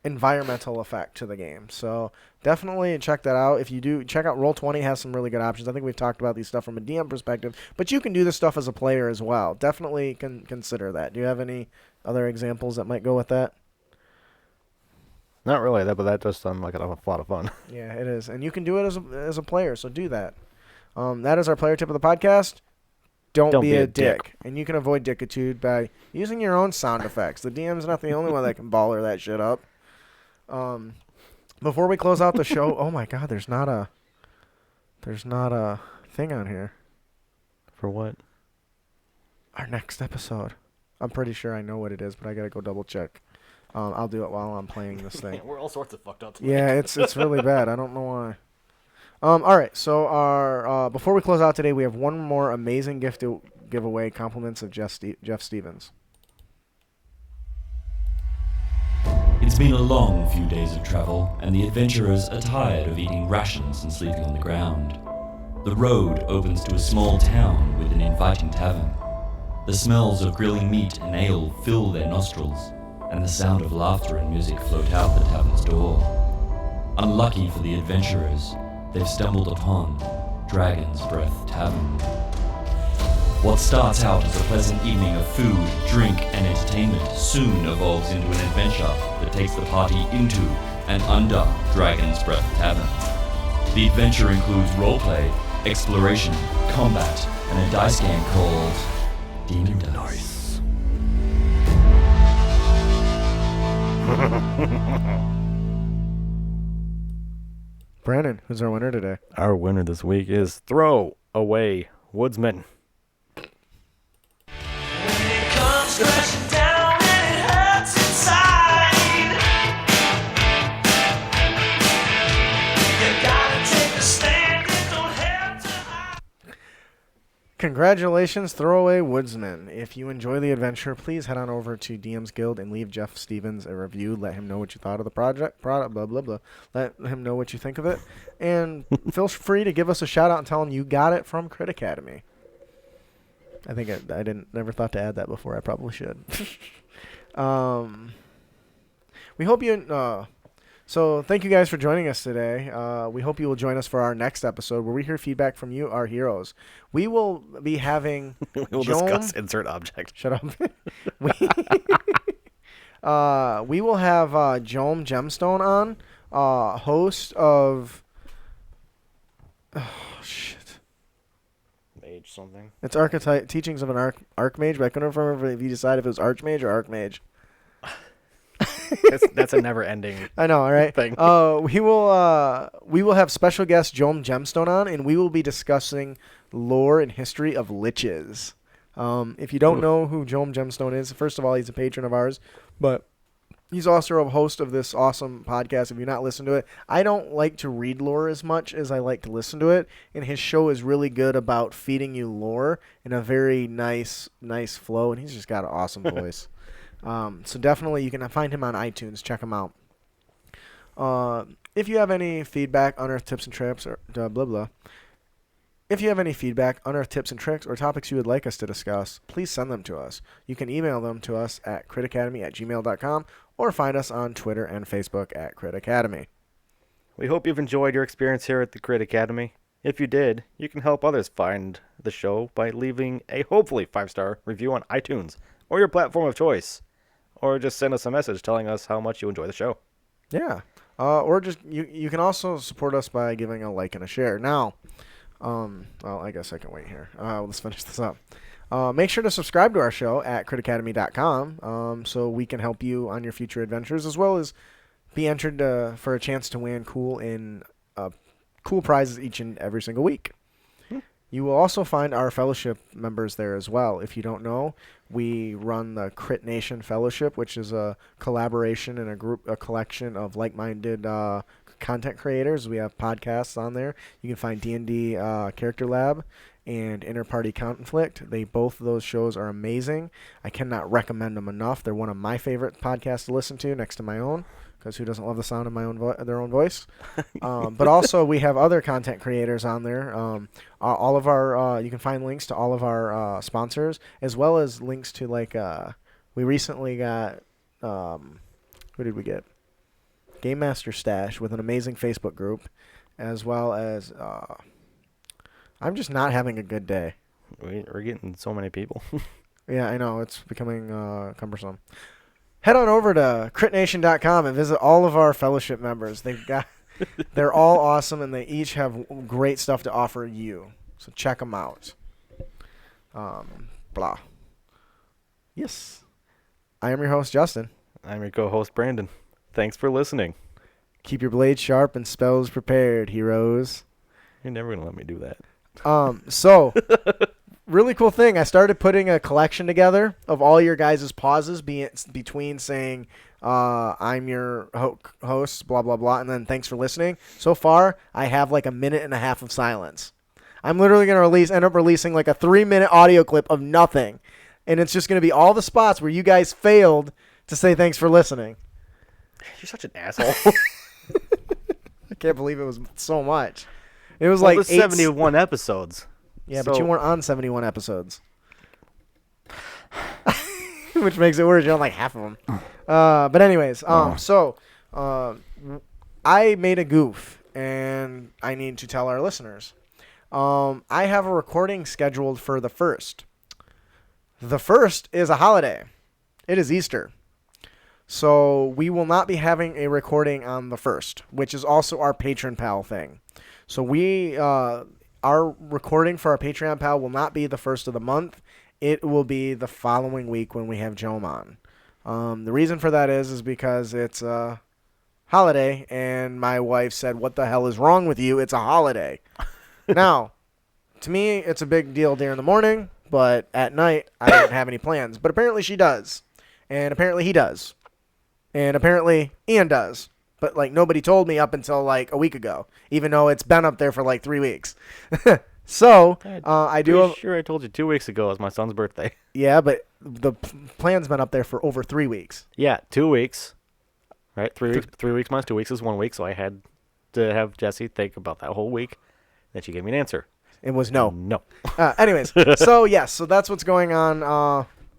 environmental effect to the game. So definitely check that out. If you do, check out Roll20, has some really good options. I think we've talked about these stuff from a DM perspective, but you can do this stuff as a player as well. Definitely consider that. Do you have any other examples that might go with that? Not really, but that does sound like a lot of fun. Yeah, it is. And you can do it as a player, so do that. That is our player tip of the podcast. Don't be a dick. And you can avoid dickitude by using your own sound effects. The DM's not the only one that can baller that shit up. Before we close out the show, oh my god, there's not a thing on here. For what? Our next episode. I'm pretty sure I know what it is, but I gotta go double check. I'll do it while I'm playing this thing. We're all sorts of fucked up tonight. Yeah, it's really bad. I don't know why. All right, so our before we close out today, we have one more amazing gift to give away. Compliments of Jeff Stevens. It's been a long few days of travel, and the adventurers are tired of eating rations and sleeping on the ground. The road opens to a small town with an inviting tavern. The smells of grilling meat and ale fill their nostrils, and the sound of laughter and music float out the tavern's door. Unlucky for the adventurers, they've stumbled upon Dragon's Breath Tavern. What starts out as a pleasant evening of food, drink, and entertainment soon evolves into an adventure that takes the party into and under Dragon's Breath Tavern. The adventure includes roleplay, exploration, combat, and a dice game called Demon Dice. Brandon, who's our winner today? Our winner this week is Throw Away Woodsman. When it comes crashing down and it hurts inside, you gotta take a stand and don't have to hide. Congratulations, Throwaway Woodsman. If you enjoy the adventure, please head on over to DMsguild and leave Jeff Stevens a review. Let him know what you thought of the product, blah, blah, blah. Let him know what you think of it. And feel free to give us a shout out and tell him you got it from Crit Academy. I think I never thought to add that before. I probably should. We hope you... So thank you guys for joining us today. We hope you will join us for our next episode where we hear feedback from you, our heroes. We will be having... We will discuss insert object. Shut up. We will have Jome Gemstone on, host of... Oh, shit. Mage something. It's Archetype Teachings of an Archmage, but I couldn't remember if you decided if it was Archmage or Archmage. That's a never-ending I know, all right. thing. We will have special guest Jome Gemstone on, and we will be discussing lore and history of liches. If you don't know who Jome Gemstone is, first of all, he's a patron of ours, but he's also a host of this awesome podcast. If you've not listened to it, I don't like to read lore as much as I like to listen to it, and his show is really good about feeding you lore in a very nice flow, and he's just got an awesome voice. So definitely you can find him on iTunes. Check him out. If you have any feedback, unearth tips and tricks, or blah, blah. If you have any feedback, unearth tips and tricks, or topics you would like us to discuss, please send them to us. You can email them to us at critacademy@gmail.com or find us on Twitter and Facebook at Crit Academy. We hope you've enjoyed your experience here at the Crit Academy. If you did, you can help others find the show by leaving a hopefully 5-star review on iTunes or your platform of choice. Or just send us a message telling us how much you enjoy the show. Yeah. Or just you can also support us by giving a like and a share. Now, well, I guess I can wait here. Let's finish this up. Make sure to subscribe to our show at critacademy.com so we can help you on your future adventures, as well as be entered for a chance to win cool prizes each and every single week. You will also find our fellowship members there as well. If you don't know, we run the Crit Nation Fellowship, which is a collaboration and a collection of like-minded content creators. We have podcasts on there. You can find D&D Character Lab and Interparty Conflict. Both of those shows are amazing. I cannot recommend them enough. They're one of my favorite podcasts to listen to next to my own, because who doesn't love the sound of their own voice? But also we have other content creators on there. All of our you can find links to all of our sponsors, as well as links to we recently got who did we get? Game Master Stash with an amazing Facebook group, as well as I'm just not having a good day. We're getting so many people. Yeah, I know, it's becoming cumbersome. Head on over to critnation.com and visit all of our fellowship members. They're all awesome, and they each have great stuff to offer you. So check them out. Blah. Yes. I am your host, Justin. I'm your co-host, Brandon. Thanks for listening. Keep your blades sharp and spells prepared, heroes. You're never going to let me do that. So... Really cool thing. I started putting a collection together of all your guys' pauses between saying, I'm your host, blah, blah, blah, and then thanks for listening. So far, I have like a minute and a half of silence. I'm literally going to end up releasing like a 3-minute audio clip of nothing. And it's just going to be all the spots where you guys failed to say thanks for listening. You're such an asshole. I can't believe it was so much. It was like like 71 episodes. Yeah, but you weren't on 71 episodes. Which makes it worse. You're on like half of them. But anyways, so I made a goof, and I need to tell our listeners. I have a recording scheduled for the 1st. The 1st is a holiday. It is Easter. So we will not be having a recording on the 1st, which is also our Patron Pal thing. So our recording for our Patreon Pal will not be the 1st of the month. It will be the following week when we have Jome on. The reason for that is because it's a holiday, and my wife said, "What the hell is wrong with you? It's a holiday." Now, to me, it's a big deal during the morning, but at night, I don't have any plans. But apparently she does, and apparently he does, and apparently Ian does. But, like, nobody told me up until, like, a week ago, even though it's been up there for, like, 3 weeks. So, I do... Pretty sure I told you 2 weeks ago was my son's birthday. Yeah, but the plan's been up there for over 3 weeks. Yeah, 2 weeks. Right? 3 weeks. 3 weeks minus 2 weeks is 1 week, so I had to have Jesse think about that whole week. Then she gave me an answer. It was no. No. Anyways, so, yes, so that's what's going on.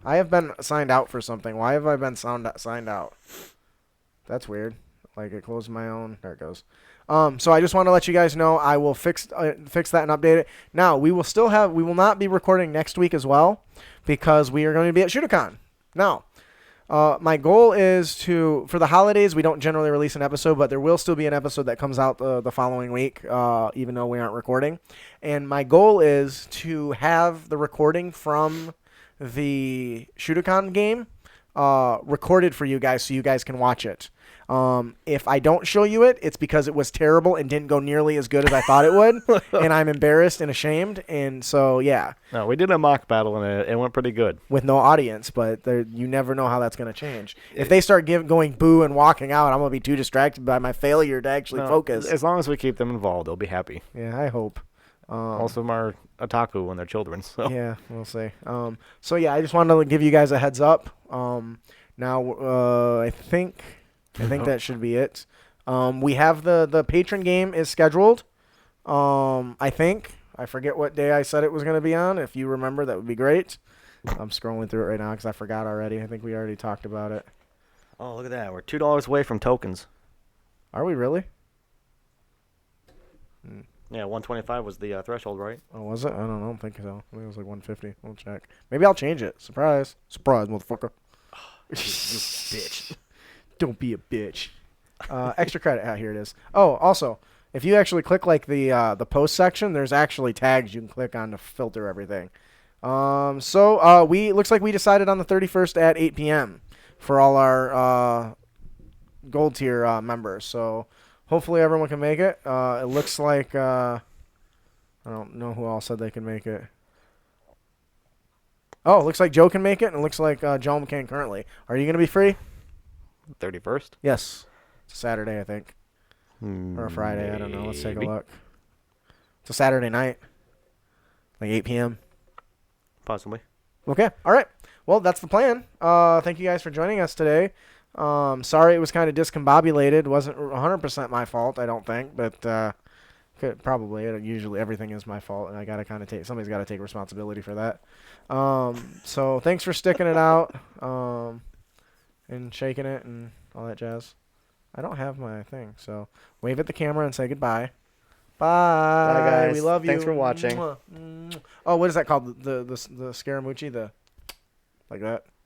I have been signed out for something. Why have I been signed out? That's weird. Like, it closed my own. There it goes. So I just want to let you guys know I will fix that and update it. Now, we will not be recording next week as well because we are going to be at Shooticon. Now, my goal is for the holidays, we don't generally release an episode, but there will still be an episode that comes out the following week, even though we aren't recording. And my goal is to have the recording from the Shooticon game recorded for you guys so you guys can watch it. If I don't show you it, it's because it was terrible and didn't go nearly as good as I thought it would, and I'm embarrassed and ashamed, and so, yeah. No, we did a mock battle, and it went pretty good. With no audience, but you never know how that's going to change. If they start going boo and walking out, I'm going to be too distracted by my failure to actually focus. As long as we keep them involved, they'll be happy. Yeah, I hope. Most of them are otaku when they're children. So. Yeah, we'll see. So, yeah, I just wanted to give you guys a heads up. Now, I think that should be it. We have the patron game is scheduled. I think. I forget what day I said it was going to be on. If you remember, that would be great. I'm scrolling through it right now because I forgot already. I think we already talked about it. Oh, look at that. We're $2 away from tokens. Are we really? Yeah, 125 was the threshold, right? Oh, was it? I don't think so. I think it was like 150. We'll check. Maybe I'll change it. Surprise. Surprise, motherfucker. You bitch. Don't be a bitch. Extra credit. Here it is. Oh, also, if you actually click like the post section, there's actually tags you can click on to filter everything. So looks like we decided on the 31st at 8 p.m. for all our gold tier members. So hopefully everyone can make it. It looks like I don't know who else said they can make it. Oh, it looks like Joe can make it, and it looks like Joe can currently. Are you going to be free? 31st? Yes. It's a Saturday, I think. Or a Friday, I don't know. Let's take a look. It's a Saturday night. Like 8 p.m. Possibly. Okay. All right. Well, that's the plan. Thank you guys for joining us today. Sorry it was kind of discombobulated. Wasn't 100% my fault, I don't think, but probably. Usually everything is my fault, and I got to kind of somebody's got to take responsibility for that. So thanks for sticking it out and shaking it and all that jazz. I don't have my thing, so wave at the camera and say goodbye. Bye. Bye, guys. We love you. Thanks for watching. Oh, what is that called? The Scaramucci? Like that?